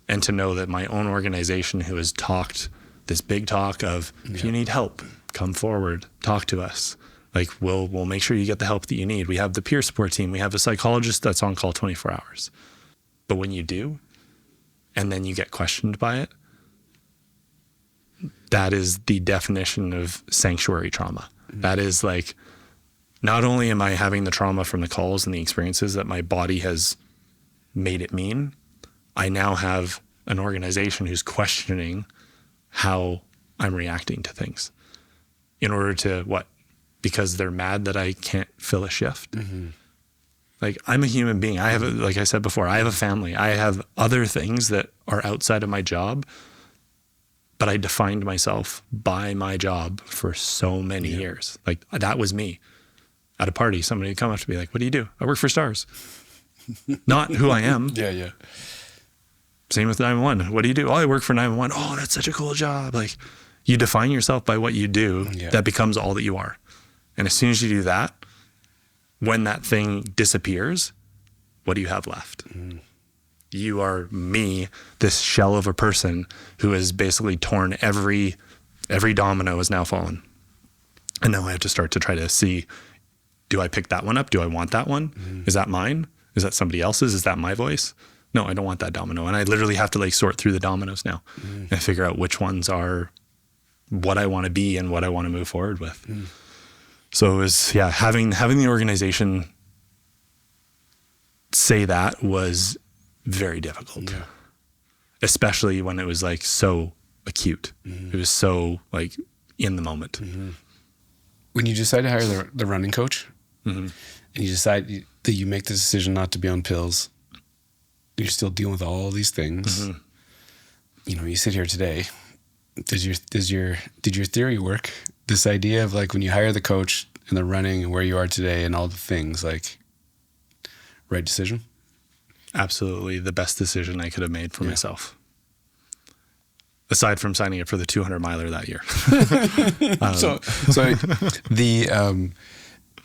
And to know that my own organization, who has talked this big talk of, if you need help, come forward, talk to us. Like, we'll make sure you get the help that you need. We have the peer support team. We have a psychologist that's on call 24 hours. But when you do, and then you get questioned by it, that is the definition of sanctuary trauma. That is, like, not only am I having the trauma from the calls and the experiences that my body has made it mean, I now have an organization who's questioning how I'm reacting to things in order to what? Because they're mad that I can't fill a shift. Like, I'm a human being. I have, like I said before, I have a family. I have other things that are outside of my job, but I defined myself by my job for so many years. Like, that was me. At a party, somebody would come up to me like, what do you do? I work for STARS. Not who I am. Same with 911. What do you do? Oh, I work for 911. Oh, that's such a cool job. Like, you define yourself by what you do. That becomes all that you are. And as soon as you do that, when that thing disappears, what do you have left? You are me, this shell of a person who has basically torn every domino has now fallen. And now I have to start to try to see, do I pick that one up? Do I want that one? Is that mine? Is that somebody else's? Is that my voice? No, I don't want that domino. And I literally have to, like, sort through the dominoes now and figure out which ones are what I want to be and what I want to move forward with. So it was, having the organization say that was very difficult, especially when it was, like, so acute. It was so, like, in the moment. When you decide to hire the running coach and you decide that you make the decision not to be on pills, you're still dealing with all these things. You know, you sit here today. Did your theory work? This idea of, like, when you hire the coach and the running and where you are today and all the things, like, right decision? Absolutely the best decision I could have made for myself. aside from signing up for the 200 miler that year. So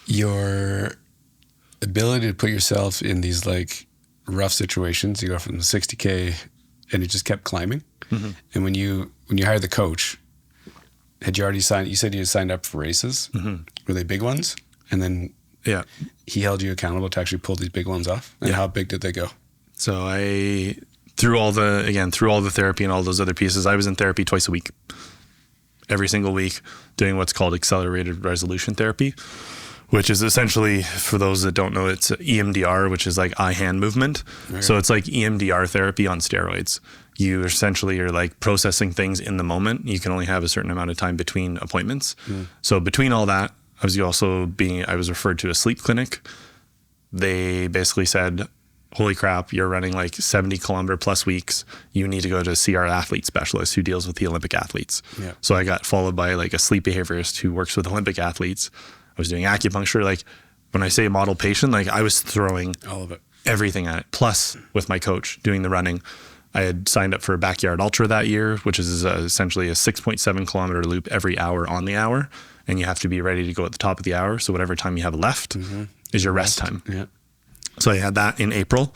your ability to put yourself in these like rough situations, you go from the 60K and it just kept climbing. Mm-hmm. And when you hired the coach, had you already signed, you said you had signed up for races. Mm-hmm. Were they big ones? And then he held you accountable to actually pull these big ones off. And how big did they go? So through all the therapy and all those other pieces, I was in therapy twice a week, every single week, doing what's called accelerated resolution therapy, which is essentially, for those that don't know, it's EMDR, which is like eye-hand movement. Okay. So it's like EMDR therapy on steroids. You essentially are like processing things in the moment. You can only have a certain amount of time between appointments. Mm. So between all that, I was referred to a sleep clinic. They basically said, holy crap, you're running like 70 kilometer plus weeks. You need to go to see our athlete specialist who deals with the Olympic athletes. Yeah. So I got followed by like a sleep behaviorist who works with Olympic athletes. I was doing acupuncture. Like when I say model patient, like I was throwing all of it, everything at it. Plus with my coach doing the running, I had signed up for a backyard ultra that year, which is essentially a 6.7 kilometer loop every hour on the hour. And you have to be ready to go at the top of the hour. So whatever time you have left is your rest time. Yeah. So I had that in April.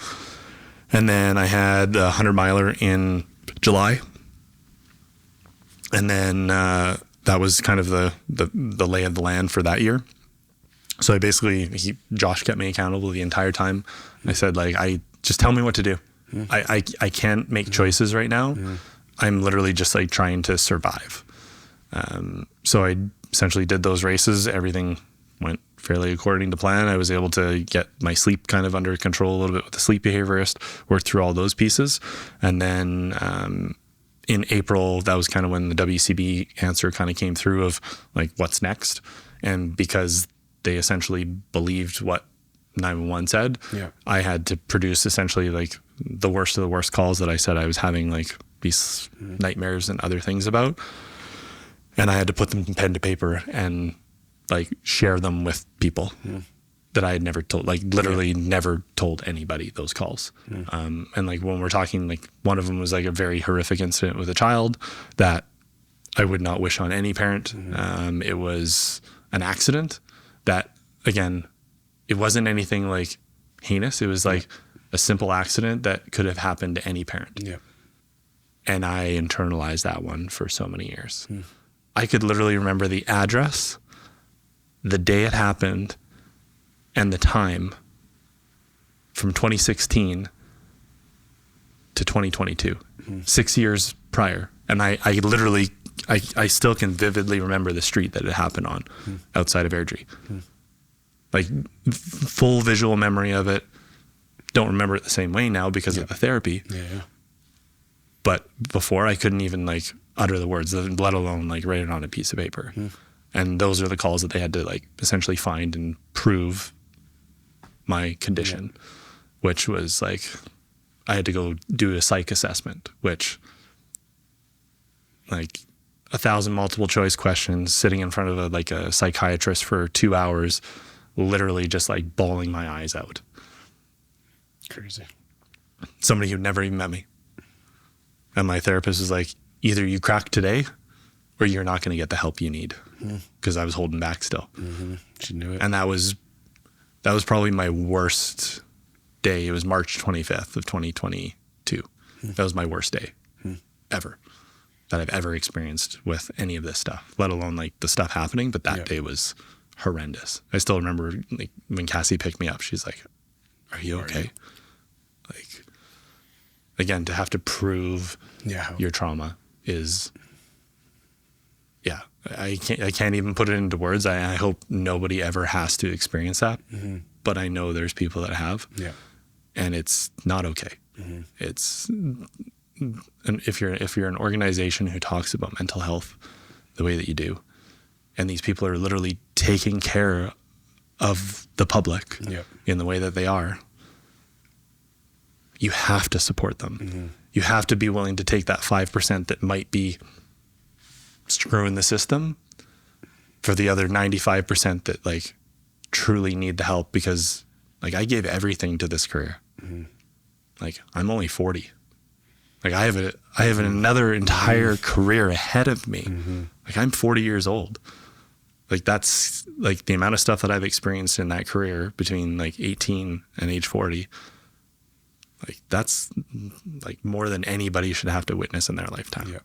And then I had the 100 miler in July. And then that was kind of the lay of the land for that year. So I basically, Josh kept me accountable the entire time. I said, like, just tell me what to do. I can't make choices right now. I'm literally just like trying to survive. So I essentially did those races. Everything went fairly according to plan. I was able to get my sleep kind of under control a little bit with the sleep behaviorist, work through all those pieces. And then in April, that was kind of when the WCB answer kind of came through of like, what's next? And because they essentially believed what 911 said, I had to produce essentially like the worst of the worst calls that I said I was having, like these nightmares and other things about. And I had to put them pen to paper and like share them with people that I had never told, like literally never told anybody those calls. And like when we're talking, like one of them was like a very horrific incident with a child that I would not wish on any parent. It was an accident that, again, it wasn't anything like heinous. It was like a simple accident that could have happened to any parent. And I internalized that one for so many years. I could literally remember the address, the day it happened, and the time from 2016 to 2022, 6 years prior. And I literally, I still can vividly remember the street that it happened on outside of Airdrie. Like full visual memory of it. Don't remember it the same way now because of the therapy. But before I couldn't even like utter the words, let alone like write it on a piece of paper. And those are the calls that they had to like essentially find and prove my condition, which was like, I had to go do a psych assessment, which like 1,000 multiple choice questions, sitting in front of a psychiatrist for 2 hours, literally just like bawling my eyes out. Crazy. Somebody who'd never even met me. And my therapist was like, either you crack today or you're not going to get the help you need, because I was holding back still. She knew it. And that was probably my worst day. It was March 25th of 2022. That was my worst day ever that I've ever experienced with any of this stuff, let alone like the stuff happening. But that day was horrendous. I still remember like when Cassie picked me up, she's like, are you okay? Like, again, to have to prove your trauma is, I can't even put it into words. I hope nobody ever has to experience that, but I know there's people that have, and it's not okay. It's, and if you're an organization who talks about mental health the way that you do, and these people are literally taking care of the public in the way that they are, you have to support them. You have to be willing to take that 5% that might be screwing the system for the other 95% that like truly need the help, because like I gave everything to this career. Like I'm only 40. Like I have another entire career ahead of me. Like I'm 40 years old. Like that's like the amount of stuff that I've experienced in that career between like 18 and age 40. Like that's like more than anybody should have to witness in their lifetime. Yeah.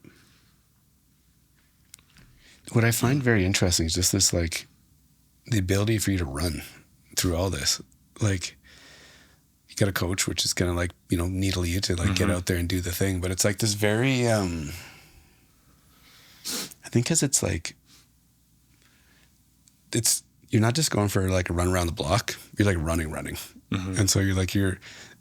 What I find very interesting is just this, like, the ability for you to run through all this. Like, you got a coach, which is going to, like, you know, needle you to, like, get out there and do the thing. But it's like this very, I think because it's like, you're not just going for like a run around the block. You're like running. And so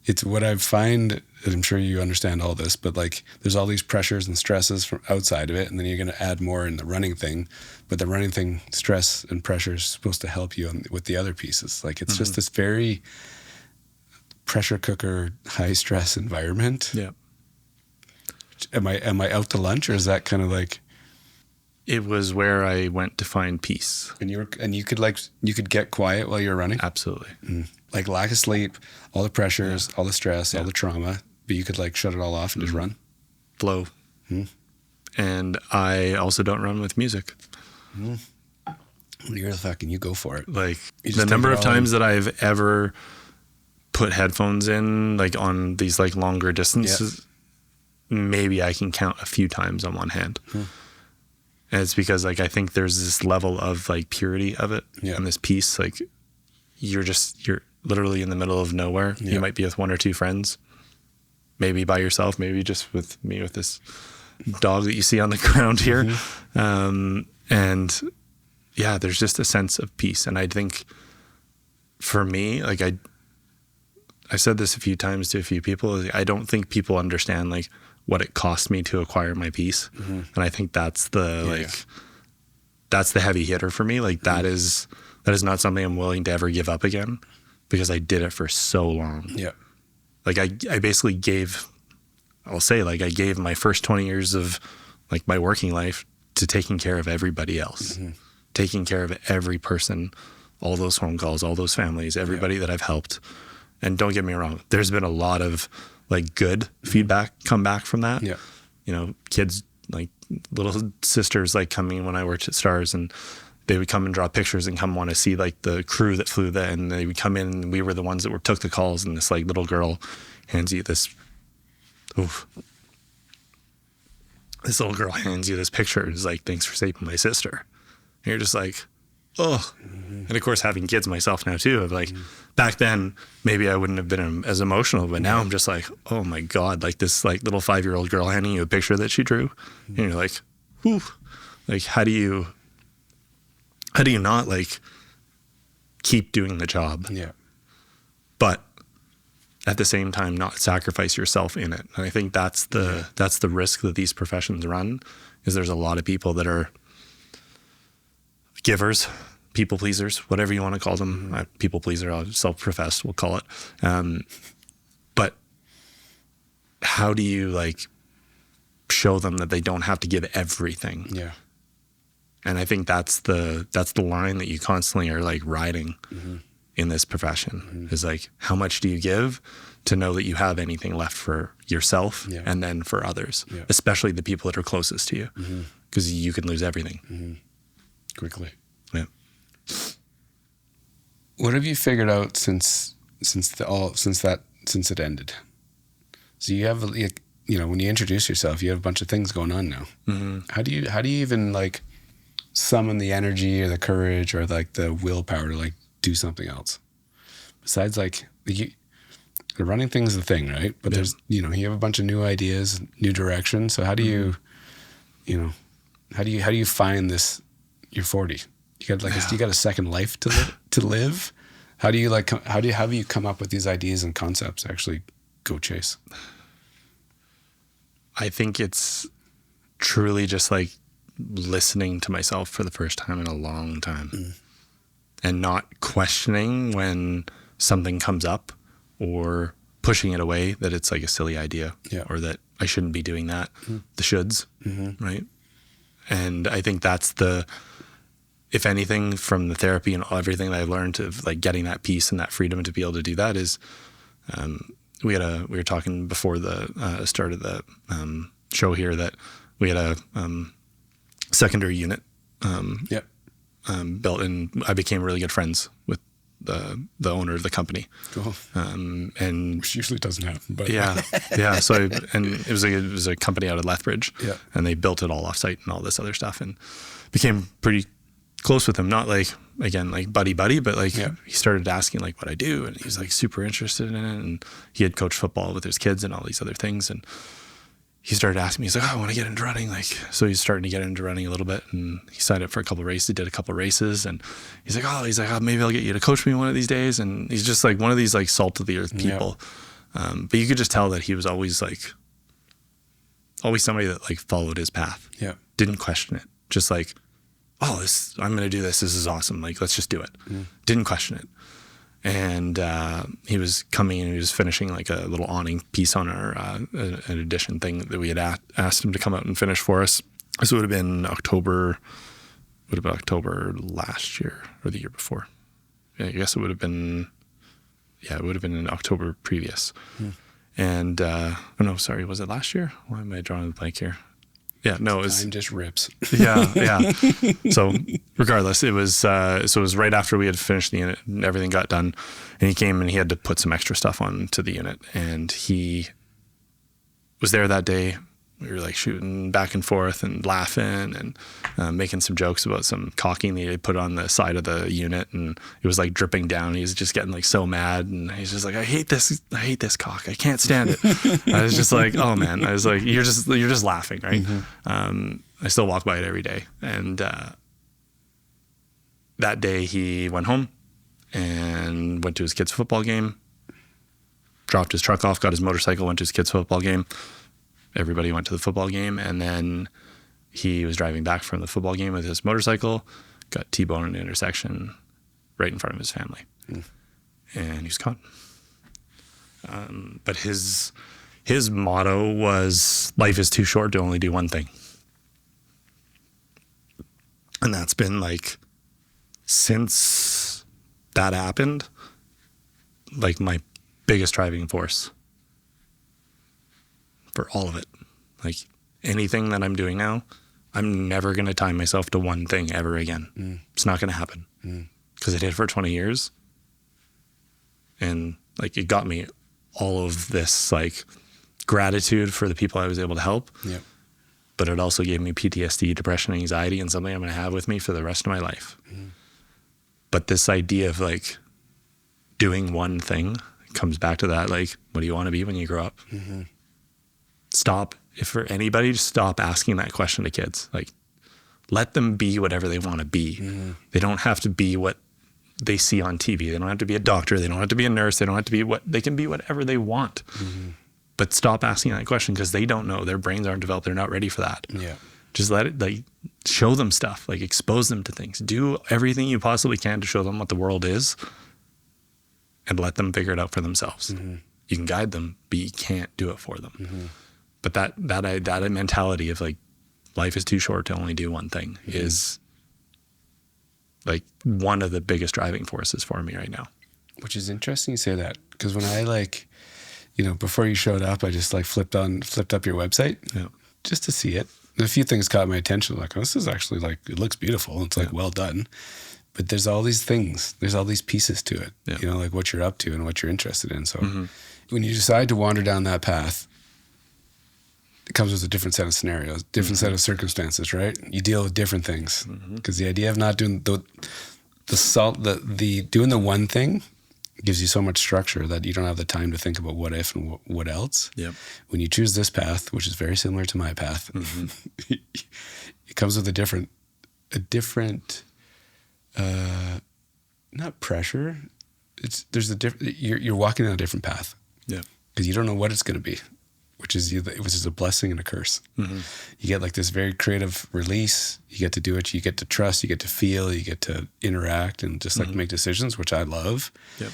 it's what I find, and I'm sure you understand all this, but like there's all these pressures and stresses from outside of it. And then you're going to add more in the running thing, but the running thing, stress and pressure is supposed to help you with the other pieces. Like it's just this very pressure cooker, high stress environment. Yeah. Am I out to lunch, or is that kind of like? It was where I went to find peace. And you could get quiet while you were running? Absolutely. Like lack of sleep, all the pressures, all the stress, all the trauma, but you could like shut it all off and just run? Flow. And I also don't run with music. You're the fucking, you go for it. Like the number of times that I've ever put headphones in, like on these like longer distances, maybe I can count a few times on one hand. And it's because like I think there's this level of like purity of it and this peace. Like you're literally in the middle of nowhere. You might be with one or two friends, maybe by yourself, maybe just with me with this dog that you see on the ground here. And yeah, there's just a sense of peace. And I think for me, like I said this a few times to a few people, I don't think people understand like what it cost me to acquire my peace. And I think that's that's the heavy hitter for me. Like that is not something I'm willing to ever give up again, because I did it for so long. Yeah. Like I basically gave my first 20 years of like my working life to taking care of everybody else, taking care of every person, all those phone calls, all those families, everybody that I've helped. And don't get me wrong, there's been a lot of like good feedback come back from that. Yeah. You know, kids, like little sisters, like coming when I worked at STARS, and they would come and draw pictures and come want to see like the crew that flew that, and they would come in and we were the ones that took the calls, and this like little girl hands you this, this little girl hands you this picture and is like, thanks for saving my sister. And you're just like, oh. And of course, having kids myself now too, of like back then, maybe I wouldn't have been as emotional, but now I'm just like, oh my God, like this like little 5-year-old girl handing you a picture that she drew. And you're like, whew, like, how do you not like keep doing the job? Yeah. But at the same time, not sacrifice yourself in it. And I think that's the risk that these professions run, is there's a lot of people that are givers, people pleasers, whatever you want to call them. People pleaser, self-professed, we'll call it. But how do you like show them that they don't have to give everything? Yeah. And I think that's the line that you constantly are like riding in this profession, is like, how much do you give to know that you have anything left for yourself and then for others, especially the people that are closest to you, because you can lose everything quickly. Yeah. What have you figured out since it ended? So you have, you know, when you introduce yourself, you have a bunch of things going on now. How do you even like summon the energy or the courage or like the willpower to like do something else besides like the running thing is the thing, right? But there's, you know, you have a bunch of new ideas, new direction. So how do you, you know, how do you find this? You're 40. You got a second life to live. How do you come up with these ideas and concepts to actually go chase? I think it's truly just like listening to myself for the first time in a long time, and not questioning when something comes up or pushing it away, that it's like a silly idea or that I shouldn't be doing that. The shoulds, right? And I think that's if anything, from the therapy and everything that I've learned of like getting that peace and that freedom to be able to do that, is we were talking before the start of the show here that we had a secondary unit built, and I became really good friends with the owner of the company. Cool. And which usually doesn't happen, but yeah. So it was a company out of Lethbridge, and they built it all offsite and all this other stuff, and became pretty close with him. Not like, again, like buddy, but like he started asking like what I do, and he was like super interested in it, and he had coached football with his kids and all these other things, and he started asking me, he's like, oh, I want to get into running. Like, so he's starting to get into running a little bit, and he signed up for a couple of races. He did a couple of races, and he's like, oh, maybe I'll get you to coach me one of these days. And he's just like one of these like salt of the earth people. But you could just tell that he was always somebody that like followed his path. Yeah. Didn't question it. Just like, oh, I'm going to do this. This is awesome. Like, let's just do it. Didn't question it. And he was coming and he was finishing like a little awning piece on our an edition thing that we had asked him to come out and finish for us. This would have been October last year or the year before. Yeah, I guess it would have been in October previous. And was it last year? Why am I drawing a blank here? Yeah, no, it was time just rips. Yeah. So regardless, it was right after we had finished the unit and everything got done, and he came and he had to put some extra stuff onto the unit, and he was there that day. We were like shooting back and forth and laughing and making some jokes about some caulking that he put on the side of the unit, and it was like dripping down. He was just getting like so mad, and he's just like, I hate this caulk. I can't stand it. I was just like, oh man. I was like, you're just laughing, right? I still walk by it every day. And that day he went home and went to his kids' football game, dropped his truck off, got his motorcycle, went to his kids' football game. Everybody went to the football game, and then he was driving back from the football game with his motorcycle, got T-boned in an intersection right in front of his family. And he was caught. But his motto was, life is too short to only do one thing. And that's been like, since that happened, like my biggest driving force for all of it. Like anything that I'm doing now, I'm never going to tie myself to one thing ever again. It's not going to happen because I did it for 20 years. And like, it got me all of this like gratitude for the people I was able to help. Yep. But it also gave me PTSD, depression, anxiety, and something I'm going to have with me for the rest of my life. But this idea of like doing one thing comes back to that. Like, what do you want to be when you grow up? Stop. If for anybody, just stop asking that question to kids. Like, let them be whatever they want to be. They don't have to be what they see on TV. They don't have to be a doctor. They don't have to be a nurse. They don't have to be they can be whatever they want. But stop asking that question because they don't know. Their brains aren't developed. They're not ready for that. Yeah. Just let it, like, show them stuff, like expose them to things. Do everything you possibly can to show them what the world is and let them figure it out for themselves. You can guide them, but you can't do it for them. But that mentality of like, life is too short to only do one thing is like one of the biggest driving forces for me right now. Which is interesting you say that, because when I like, before you showed up, I just like flipped up your website just to see it. And a few things caught my attention. Like, oh, this is actually like, it looks beautiful. It's like well done. But there's all these things, there's all these pieces to it, like what you're up to and what you're interested in. So when you decide to wander down that path, it comes with a different set of scenarios, different set of circumstances, right? You deal with different things because the idea of not doing doing the one thing gives you so much structure that you don't have the time to think about what if and what else. Yep. When you choose this path, which is very similar to my path, it comes with a different, not pressure. You're walking on a different path. Yeah. Because you don't know what it's going to be. Which is a blessing and a curse. You get like this very creative release. You get to do it. You get to trust. You get to feel. You get to interact and just like make decisions, which I love. Yep.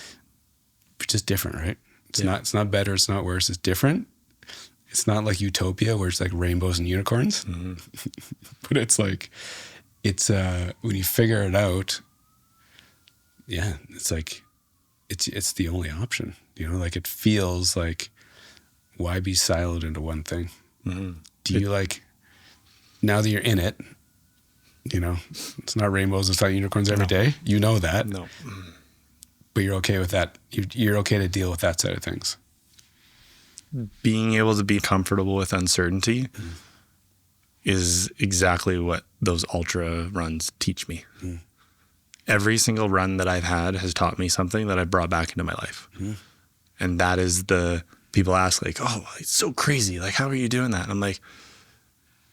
It's just different, right? It's not better. It's not worse. It's different. It's not like Utopia where it's like rainbows and unicorns. But it's like when you figure it out. Yeah, it's like it's the only option. You know, like it feels like, why be siloed into one thing? Do you like, now that you're in it, you know, it's not rainbows, it's not unicorns every day. You know that. No. But you're okay with that. You're okay to deal with that side of things. Being able to be comfortable with uncertainty is exactly what those ultra runs teach me. Every single run that I've had has taught me something that I've brought back into my life. And that is people ask like, oh, it's so crazy. Like, how are you doing that? And I'm like,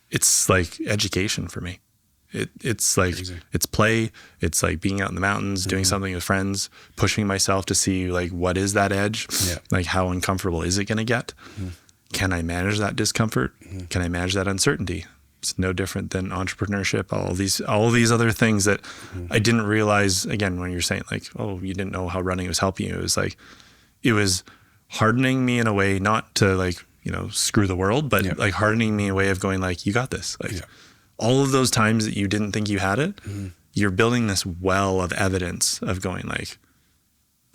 it's like education for me. It's like, crazy. It's play. It's like being out in the mountains, doing something with friends, pushing myself to see like, what is that edge? Like, how uncomfortable is it going to get? Can I manage that discomfort? Can I manage that uncertainty? It's no different than entrepreneurship, all these other things that I didn't realize. Again, when you're saying like, oh, you didn't know how running was helping you. It was like, it was hardening me in a way, not to like, you know, screw the world, but like hardening me in a way of going like, you got this. Like all of those times that you didn't think you had it, you're building this well of evidence of going like,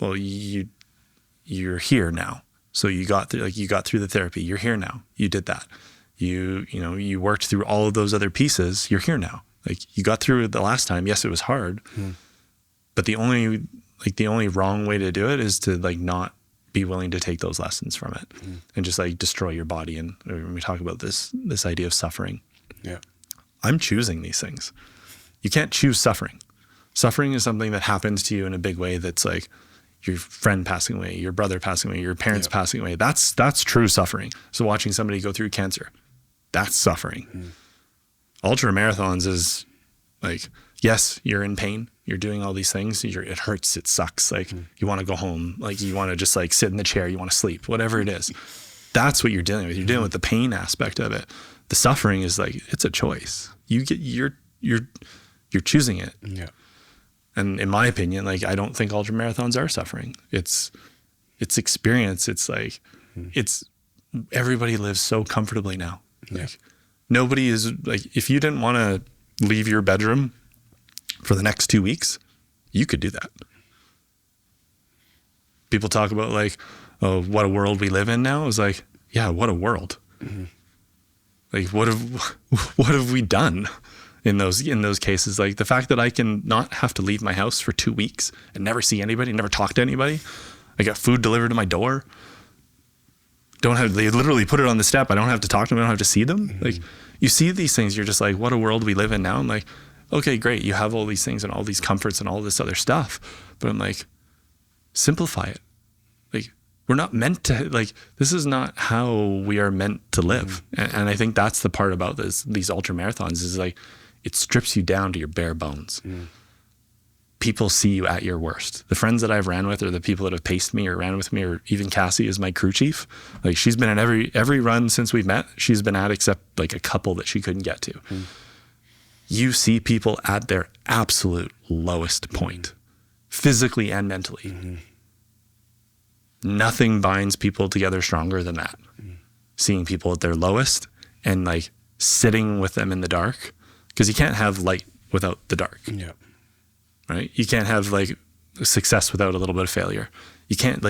well, you're here now. So you got through the therapy. You're here now. You did that. You worked through all of those other pieces. You're here now. Like you got through it the last time. Yes, it was hard, but the only wrong way to do it is to like not be willing to take those lessons from it and just like destroy your body. And when we talk about this idea of suffering, I'm choosing these things. You can't choose suffering. Suffering is something that happens to you in a big way. That's like your friend passing away, your brother passing away, your parents passing away. That's true suffering. So watching somebody go through cancer, that's suffering. Ultra marathons is like, yes, you're in pain. You're doing all these things. It hurts. It sucks. Like you want to go home. Like you want to just like sit in the chair. You want to sleep, whatever it is. That's what you're dealing with. You're dealing with the pain aspect of it. The suffering is like, it's a choice. You're choosing it. Yeah. And in my opinion, like, I don't think ultra marathons are suffering. It's experience. It's like, everybody lives so comfortably now. Like nobody is like, if you didn't want to leave your bedroom for the next 2 weeks, you could do that. People talk about like, oh, what a world we live in now. It's like, yeah, what a world. Like, what have we done in those cases? Like the fact that I can not have to leave my house for 2 weeks and never see anybody, never talk to anybody. I got food delivered to my door. They literally put it on the step. I don't have to talk to them. I don't have to see them. Like you see these things, you're just like, what a world we live in now. I'm like, okay, great. You have all these things and all these comforts and all this other stuff. But I'm like, simplify it. Like we're not meant to, like, this is not how we are meant to live. And I think that's the part about these ultra marathons is like, it strips you down to your bare bones. People see you at your worst. The friends that I've ran with, or the people that have paced me or ran with me, or even Cassie is my crew chief. Like she's been in every run since we've met. She's been at except like a couple that she couldn't get to. You see people at their absolute lowest point, physically and mentally. Nothing binds people together stronger than that. Seeing people at their lowest and like sitting with them in the dark, because you can't have light without the dark. Right? You can't have like success without a little bit of failure. You can't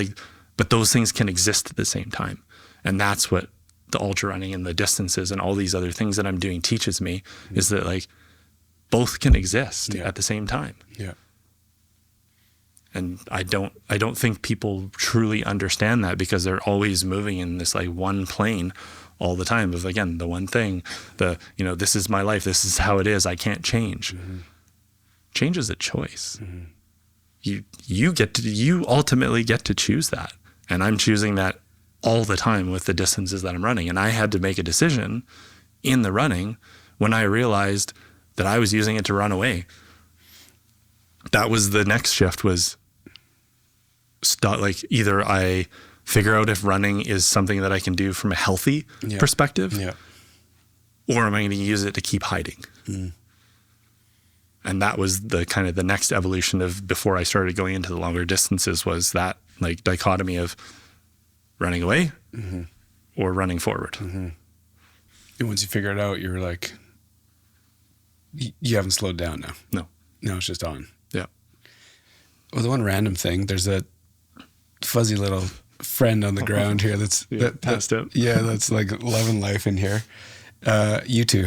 but those things can exist at the same time. And that's what the ultra running and the distances and all these other things that I'm doing teaches me is that like both can exist at the same time. And I don't think people truly understand that because they're always moving in this like one plane all the time of, again, the one thing, this is my life. This is how it is. I can't change. Change is a choice. You ultimately get to choose that. And I'm choosing that all the time with the distances that I'm running. And I had to make a decision in the running when I realized that I was using it to run away. That was the next shift was like either I figure out if running is something that I can do from a healthy perspective, or am I going to use it to keep hiding? And that was the kind of the next evolution of before I started going into the longer distances was that like dichotomy of running away or running forward. And once you figure it out, you're like, you haven't slowed down now. No, it's just on. Yeah. Well, the one random thing, there's a fuzzy little friend on the ground here. That's passed out. Yeah, that's like loving life in here. You two,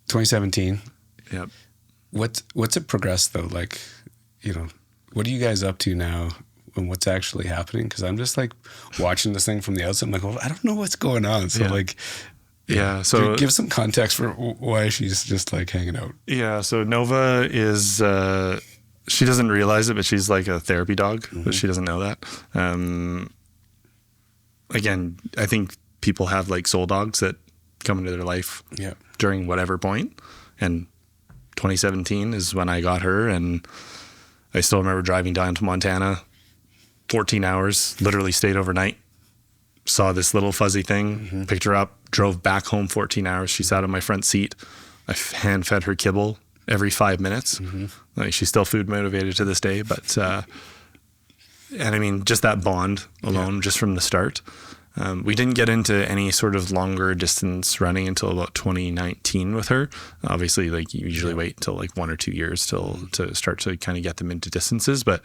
2017. Yep. What's it progressed though? Like, what are you guys up to now and what's actually happening? Because I'm just like watching this thing from the outside. I'm like, well, I don't know what's going on. So so give some context for why she's just like hanging out. Yeah. So Nova is, she doesn't realize it, but she's like a therapy dog, but she doesn't know that. Again, I think people have like soul dogs that come into their life during whatever point. And 2017 is when I got her, and I still remember driving down to Montana, 14 hours, literally stayed overnight, saw this little fuzzy thing, picked her up, drove back home 14 hours. She sat on my front seat. I hand fed her kibble every 5 minutes. Like, she's still food motivated to this day, but, and I mean, just that bond alone, just from the start. We didn't get into any sort of longer distance running until about 2019 with her. Obviously, like, you usually wait until like 1 or 2 years to start to kind of get them into distances, but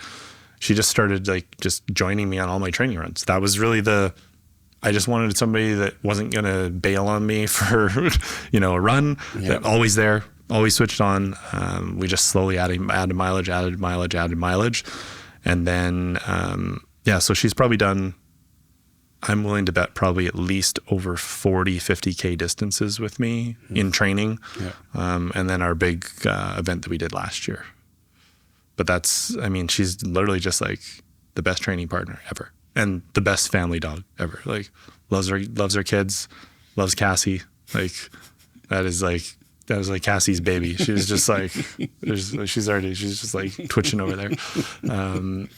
she just started like just joining me on all my training runs. That was really I just wanted somebody that wasn't going to bail on me for, a run. Always there, always switched on. We just slowly added mileage. And then, so she's probably done, I'm willing to bet, probably at least over 40, 50K distances with me in training. And then our big event that we did last year. But she's literally just like the best training partner ever. And the best family dog ever. Like, loves her kids, loves Cassie. Like, that was like Cassie's baby. She was just like, she's just like twitching over there.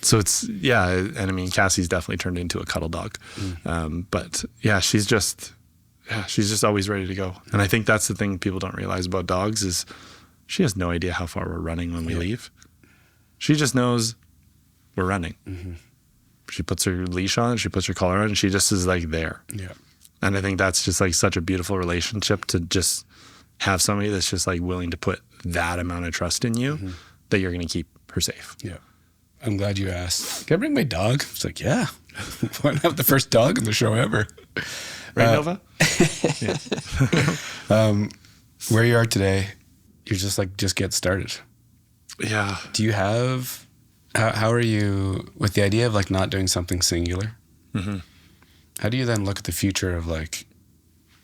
So it's, and I mean, Cassie's definitely turned into a cuddle dog. But yeah, she's just always ready to go. And I think that's the thing people don't realize about dogs is she has no idea how far we're running when we leave. She just knows we're running. She puts her leash on, she puts her collar on, and she just is like there. And I think that's just like such a beautiful relationship to just have somebody that's just like willing to put that amount of trust in you that you're going to keep her safe. I'm glad you asked. Can I bring my dog? It's like, yeah. Why not have the first dog in the show ever? Right, Nova? Where you are today, you're just get started. Yeah. Do you have, how are you with the idea of like not doing something singular? How do you then look at the future of like,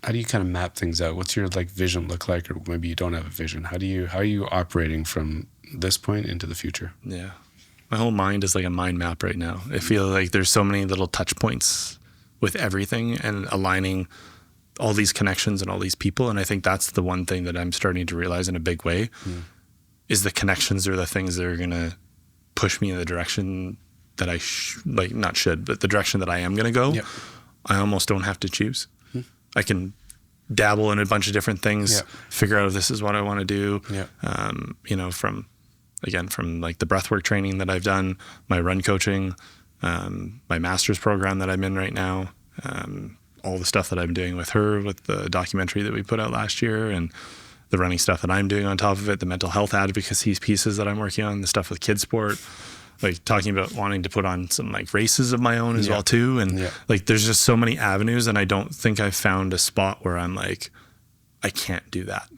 how do you kind of map things out? What's your like vision look like? Or maybe you don't have a vision. How are you operating from this point into the future? Yeah. My whole mind is like a mind map right now. I feel like there's so many little touch points with everything and aligning all these connections and all these people. And I think that's the one thing that I'm starting to realize in a big way is the connections are the things that are going to push me in the direction that I but the direction that I am going to go. I almost don't have to choose. I can dabble in a bunch of different things, figure out if this is what I want to do. From like the breathwork training that I've done, my run coaching, my master's program that I'm in right now, all the stuff that I'm doing with her, with the documentary that we put out last year, and the running stuff that I'm doing on top of it, the mental health advocacy pieces that I'm working on, the stuff with KidSport, like talking about wanting to put on some like races of my own as well too. And like, there's just so many avenues, and I don't think I've found a spot where I'm like, I can't do that.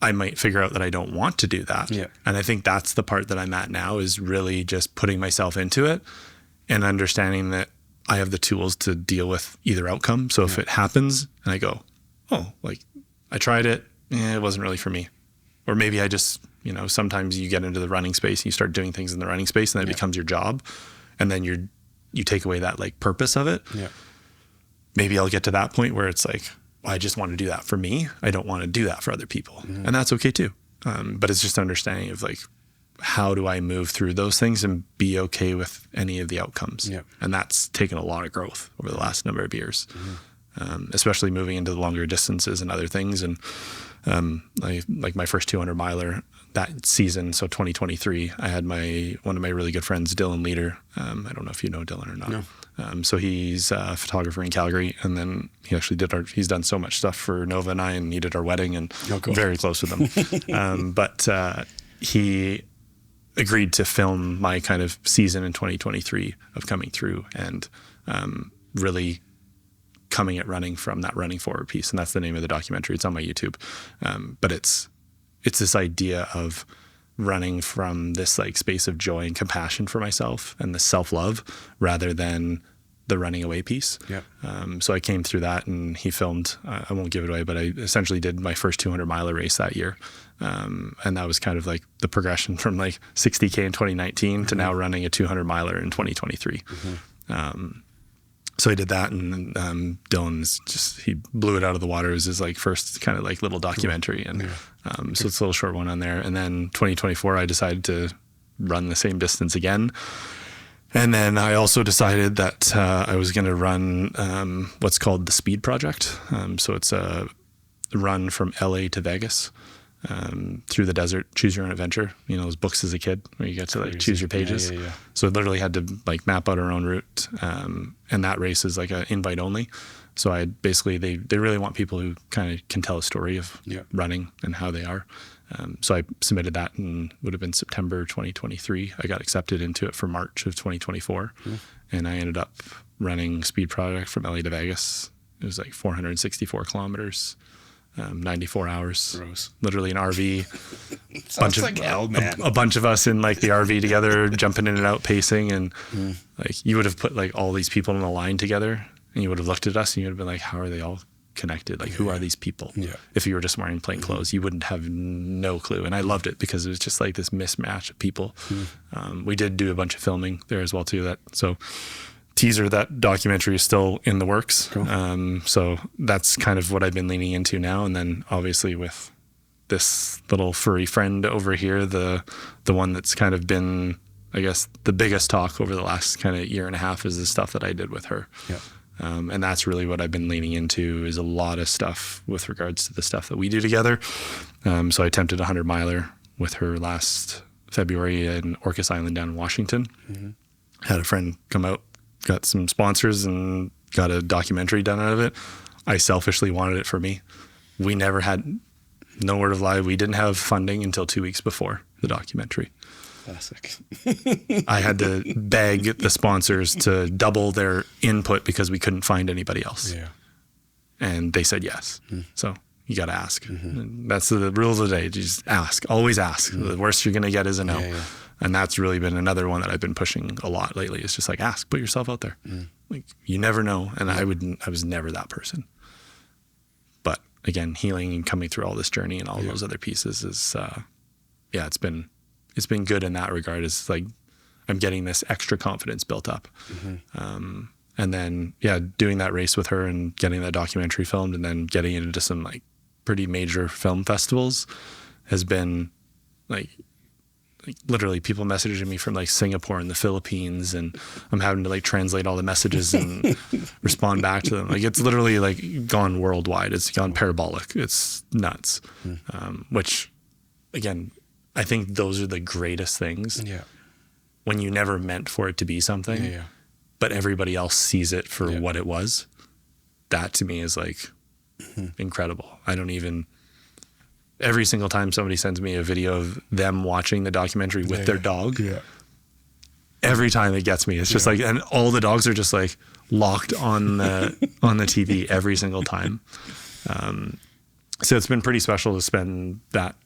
I might figure out that I don't want to do that. And I think that's the part that I'm at now, is really just putting myself into it and understanding that I have the tools to deal with either outcome. So if it happens and I go, oh, like I tried it, it wasn't really for me. Or maybe I just, sometimes you get into the running space and you start doing things in the running space and then it becomes your job. And then you take away that like purpose of it. Maybe I'll get to that point where it's like, well, I just want to do that for me. I don't want to do that for other people. And that's okay too. But it's just understanding of like, how do I move through those things and be okay with any of the outcomes? And that's taken a lot of growth over the last number of years, especially moving into the longer distances and other things. And like my first 200 miler that season, so 2023, I had one of my really good friends, Dylan Leader. I don't know if you know Dylan or not. No. So he's a photographer in Calgary, and then he actually he's done so much stuff for Nova and I, and he did our wedding, and very close with him. But he agreed to film my kind of season in 2023 of coming through. And really coming at running from that running forward piece. And that's the name of the documentary. It's on my YouTube. But it's this idea of running from this like space of joy and compassion for myself and the self-love rather than the running away piece. Yeah. So I came through that, and he filmed, I won't give it away, but I essentially did my first 200 miler race that year. And that was kind of like the progression from like 60K in 2019 to now running a 200 miler in 2023. So I did that, and Dylan's just, he blew it out of the water. It was his like first kind of like little documentary. And so it's a little short one on there. And then 2024, I decided to run the same distance again. And then I also decided that I was going to run what's called the Speed Project. So it's a run from LA to Vegas through the desert, choose your own adventure. You know, those books as a kid where you get to like choose your pages. Yeah. So I literally had to like map out our own route. And that race is like an invite only. So I basically, they really want people who kind of can tell a story of running and how they are. So I submitted that, and would have been September 2023. I got accepted into it for March of 2024. And I ended up running Speed Project from LA to Vegas. It was like 464 kilometers, 94 hours. Gross. Literally an RV. Sounds like hell, man. A bunch of us in like the RV together, jumping in and out, pacing. And like you would have put like all these people in a line together, and you would have looked at us and you would have been like, how are they all connected? Like, who are these people? If you were just wearing plain clothes, you wouldn't have no clue. And I loved it because it was just like this mismatch of people. We did do a bunch of filming there as well too. So teaser, that documentary is still in the works. Cool. So that's kind of what I've been leaning into now. And then obviously with this little furry friend over here, the one that's kind of been, I guess, the biggest talk over the last kind of year and a half is the stuff that I did with her. And that's really what I've been leaning into, is a lot of stuff with regards to the stuff that we do together. So I attempted a 100 miler with her last February in Orcas Island down in Washington. Had a friend come out, got some sponsors, and got a documentary done out of it. I selfishly wanted it for me. We never had, no word of lie, we didn't have funding until 2 weeks before the documentary. Classic. I had to beg the sponsors to double their input because we couldn't find anybody else. And they said yes. So you got to ask. That's the rule of the day. Just ask. Always ask. The worst you're going to get is a no. And that's really been another one that I've been pushing a lot lately. It's just like, ask, put yourself out there. Like, you never know. And I was never that person. But again, healing and coming through all this journey and all those other pieces is, it's been good in that regard. It's like I'm getting this extra confidence built up. And then, doing that race with her and getting that documentary filmed and then getting it into some like pretty major film festivals has been like literally people messaging me from like Singapore and the Philippines, and I'm having to like translate all the messages and respond back to them. Like, it's literally like gone worldwide. It's gone parabolic. It's nuts. Which again, I think those are the greatest things. When you never meant for it to be something, but everybody else sees it for what it was. That to me is like incredible. I don't even, every single time somebody sends me a video of them watching the documentary with their dog, every time it gets me. It's just like, and all the dogs are just like locked on the TV every single time. So it's been pretty special to spend that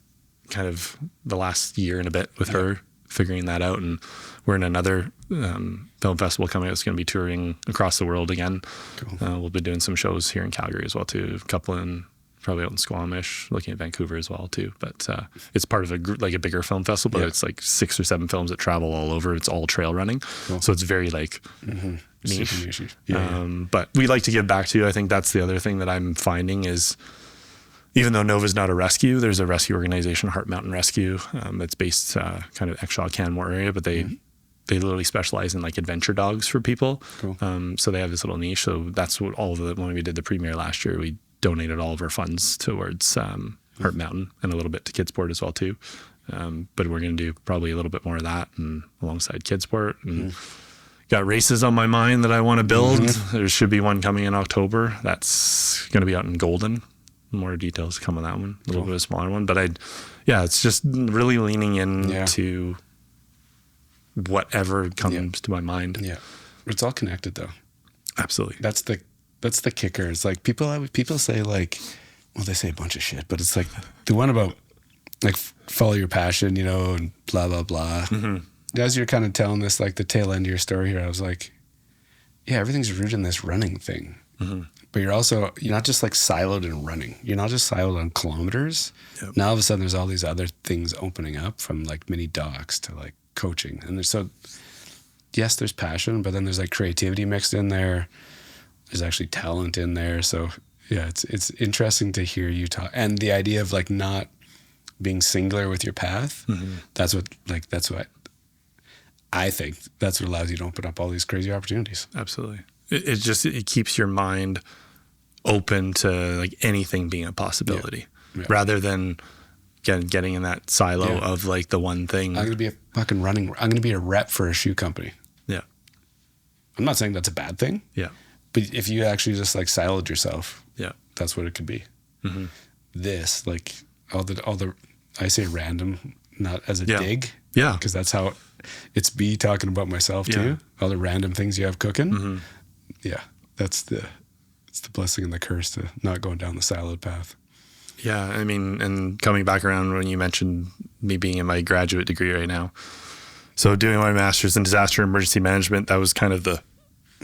kind of the last year and a bit with her, figuring that out. And we're in another film festival coming up. It's going to be touring across the world again. We'll be doing some shows here in Calgary as well too. A couple in, probably out in Squamish, looking at Vancouver as well too. But it's part of a bigger film festival, but it's like 6 or 7 films that travel all over. It's all trail running. So it's very like niche. But we like to give back too. I think that's the other thing that I'm finding is, even though Nova's not a rescue, there's a rescue organization, Heart Mountain Rescue, that's based kind of Exshaw, Canmore area, but they literally specialize in like adventure dogs for people. So they have this little niche. So that's what when we did the premiere last year, we donated all of our funds towards Heart Mountain and a little bit to KidSport as well too. But we're going to do probably a little bit more of that and alongside KidSport. And got races on my mind that I want to build. There should be one coming in October. That's going to be out in Golden. More details come on that one, a little bit of a smaller one, but it's just really leaning into whatever comes to my mind. It's all connected though. Absolutely. That's the kicker. It's like people say like, well, they say a bunch of shit, but it's like the one about like follow your passion, you know, and blah, blah, blah. As you're kind of telling this, like the tail end of your story here, I was like, yeah, everything's rooted in this running thing. But you're not just like siloed in running. You're not just siloed on kilometers. Yep. Now all of a sudden there's all these other things opening up, from like mini docs to like coaching. And yes, there's passion, but then there's like creativity mixed in there. There's actually talent in there. So yeah, it's interesting to hear you talk. And the idea of like not being singular with your path, that's what I think that's what allows you to open up all these crazy opportunities. Absolutely. It keeps your mind open to like anything being a possibility, rather than getting in that silo of like the one thing. I'm going to be a rep for a shoe company. Yeah. I'm not saying that's a bad thing. Yeah. But if you actually just like siloed yourself, that's what it could be. This, like all the, I say random, not as a dig. Yeah. Because that's how it's me talking about myself too. All the random things you have cooking. Yeah. It's the blessing and the curse to not going down the siloed path. Yeah. I mean, and coming back around when you mentioned me being in my graduate degree right now. So doing my master's in disaster emergency management, that was kind of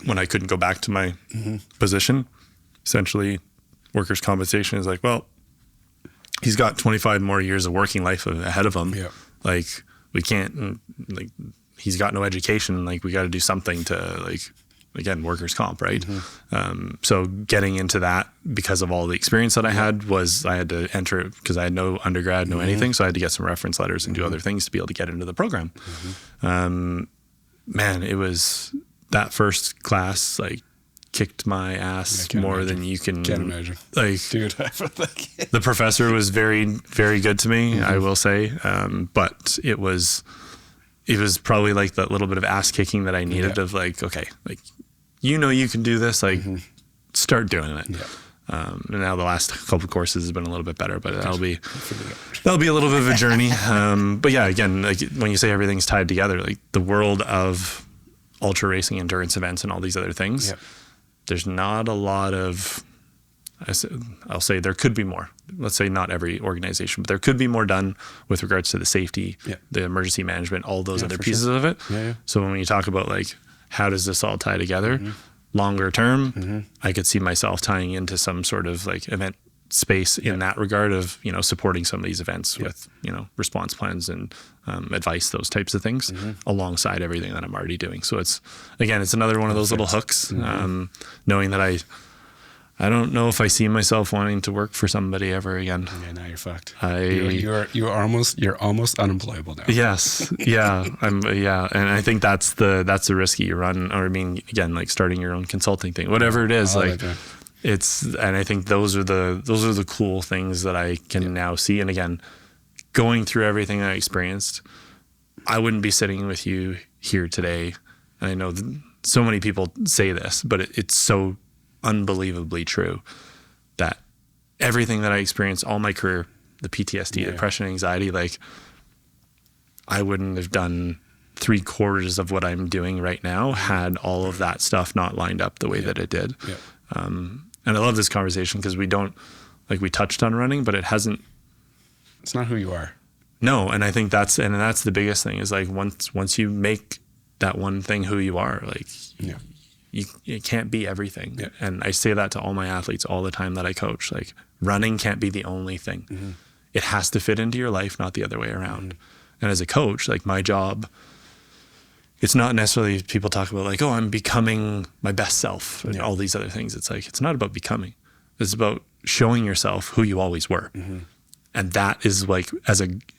when I couldn't go back to my position. Essentially, workers' compensation is like, well, he's got 25 more years of working life ahead of him. Yeah. Like, we can't, like, he's got no education. Like, we got to do something to, like, again, workers' comp, right? So getting into that because of all the experience that I had was I had to enter it because I had no undergrad, no anything. So I had to get some reference letters and do other things to be able to get into the program. Man, it was that first class, like, kicked my ass more than you can. Can't imagine. Like, dude, the professor was very, very good to me, I will say. But it was probably like that little bit of ass kicking that I needed of like, okay, like, you can do this, like, start doing it. And now the last couple of courses has been a little bit better, but that'll be a little bit of a journey. But yeah, again, like when you say everything's tied together, like the world of ultra racing endurance events and all these other things, there's not a lot of, I'll say there could be more. Let's say not every organization, but there could be more done with regards to the safety, the emergency management, all those other pieces of it. So when you talk about like, how does this all tie together? Longer term, I could see myself tying into some sort of like event space in that regard of, supporting some of these events with, response plans and advice, those types of things alongside everything that I'm already doing. So it's another one of those little hooks, knowing that I don't know if I see myself wanting to work for somebody ever again. Yeah, now you're fucked. You're almost unemployable now. Yes. Yeah. And I think that's the risk you run. Or I mean, again, like starting your own consulting thing, whatever it is, and I think those are the cool things that I can now see. And again, going through everything I experienced, I wouldn't be sitting with you here today. And I know so many people say this, but it's so unbelievably true that everything that I experienced all my career, the PTSD, depression, anxiety, like I wouldn't have done 3/4 of what I'm doing right now had all of that stuff not lined up the way that it did. And I love this conversation because we touched on running, but it's not who you are. No. And I think that's the biggest thing is like once you make that one thing who you are, like you can't be everything. And I say that to all my athletes all the time that I coach, like running can't be the only thing. It has to fit into your life, not the other way around. And as a coach, like my job, it's not necessarily people talk about like, oh, I'm becoming my best self and all these other things. It's like, it's not about becoming. It's about showing yourself who you always were. And that is like,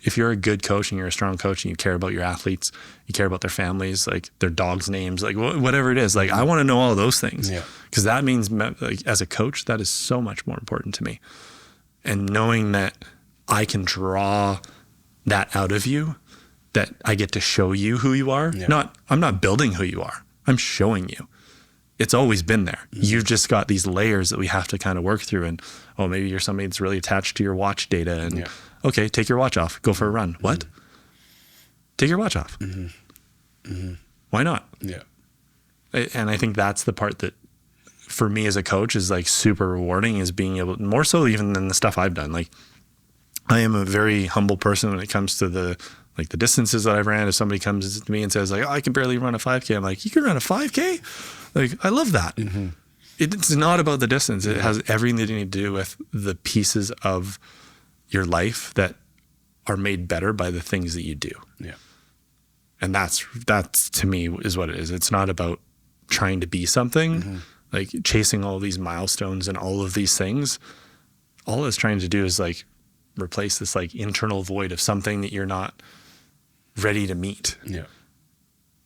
if you're a good coach and you're a strong coach and you care about your athletes, you care about their families, like their dogs' names, like whatever it is, like I want to know all of those things because that means like, as a coach, that is so much more important to me. And knowing that I can draw that out of you, that I get to show you who you are. I'm not building who you are. I'm showing you. It's always been there. You've just got these layers that we have to kind of work through. And, oh, maybe you're somebody that's really attached to your watch data. And, okay, take your watch off. Go for a run. What? Take your watch off. Why not? And I think that's the part that for me as a coach is like super rewarding, is being able, more so even than the stuff I've done. Like I am a very humble person when it comes to the distances that I've ran. If somebody comes to me and says like, oh, I can barely run a 5K. I'm like, you can run a 5K? Like, I love that. Mm-hmm. It's not about the distance. It has everything to do with the pieces of your life that are made better by the things that you do. Yeah. And that's to me is what it is. It's not about trying to be something, like chasing all these milestones and all of these things. All it's trying to do is like replace this like internal void of something that you're not ready to meet. Yeah.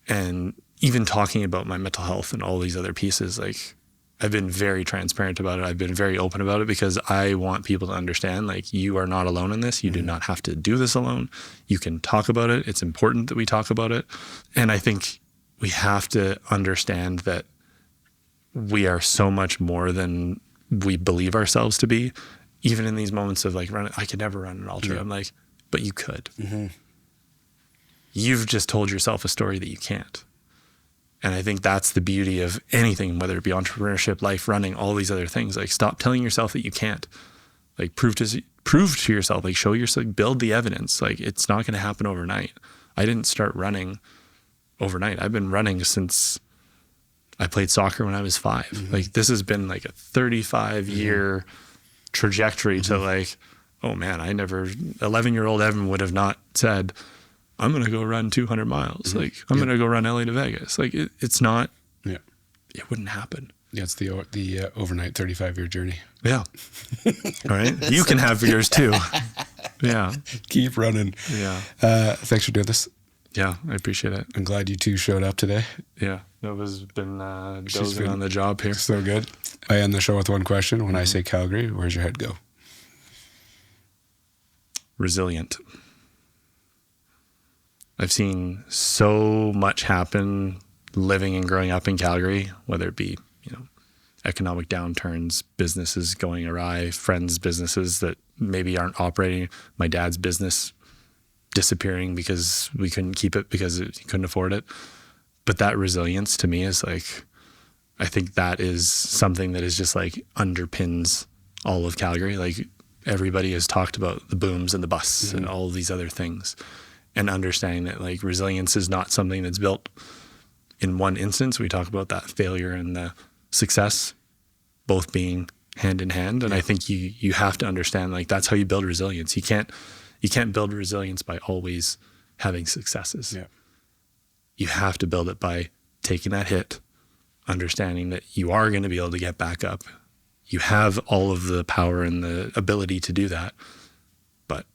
And even talking about my mental health and all these other pieces, like I've been very transparent about it. I've been very open about it because I want people to understand, like, you are not alone in this. You do not have to do this alone. You can talk about it. It's important that we talk about it. And I think we have to understand that we are so much more than we believe ourselves to be. Even in these moments of like, I could never run an ultra. I'm like, but you could. Mm-hmm. You've just told yourself a story that you can't. And I think that's the beauty of anything, whether it be entrepreneurship, life, running, all these other things. Like, stop telling yourself that you can't. Like, prove to yourself, like, show yourself, build the evidence. Like, it's not going to happen overnight. I didn't start running overnight. I've been running since I played soccer when I was 5. Mm-hmm. Like, this has been like a 35-year trajectory to like, oh man, 11-year-old Evan would have not said, I'm going to go run 200 miles. Like, I'm going to go run LA to Vegas. Like, it's not, it wouldn't happen. Yeah, it's the overnight 35-year journey. Yeah. All right. You can have yours too. Yeah. Keep running. Yeah. Thanks for doing this. Yeah, I appreciate it. I'm glad you two showed up today. Yeah. Nova's been dozing on the job here. So good. I end the show with one question. When I say Calgary, where's your head go? Resilient. I've seen so much happen living and growing up in Calgary, whether it be, economic downturns, businesses going awry, friends' businesses that maybe aren't operating, my dad's business disappearing because we couldn't keep it because he couldn't afford it. But that resilience to me is like, I think that is something that is just like underpins all of Calgary. Like, everybody has talked about the booms and the busts and all of these other things. And understanding that like resilience is not something that's built in one instance. We talk about that failure and the success both being hand in hand. And I think you have to understand, like, that's how you build resilience. You can't build resilience by always having successes. Yeah. You have to build it by taking that hit, understanding that you are going to be able to get back up. You have all of the power and the ability to do that, but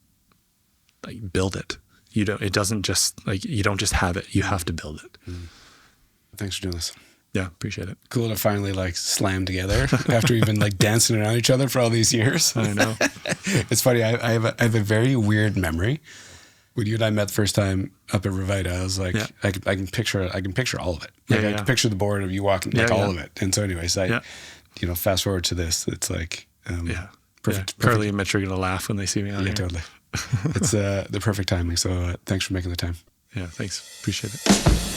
like, build it. You don't just have it. You have to build it. Thanks for doing this. Yeah, appreciate it. Cool to finally like slam together after we've been like dancing around each other for all these years. I know. It's funny. I have a very weird memory. When you and I met the first time up at Revita, I was like, I can picture all of it. Like, I can picture the board of you walking, like all of it. And so anyways, fast forward to this, it's like, perfect. Carly and Mitch are going to laugh when they see me on here. Totally. It's the perfect timing. So thanks for making the time. Yeah, thanks. Appreciate it.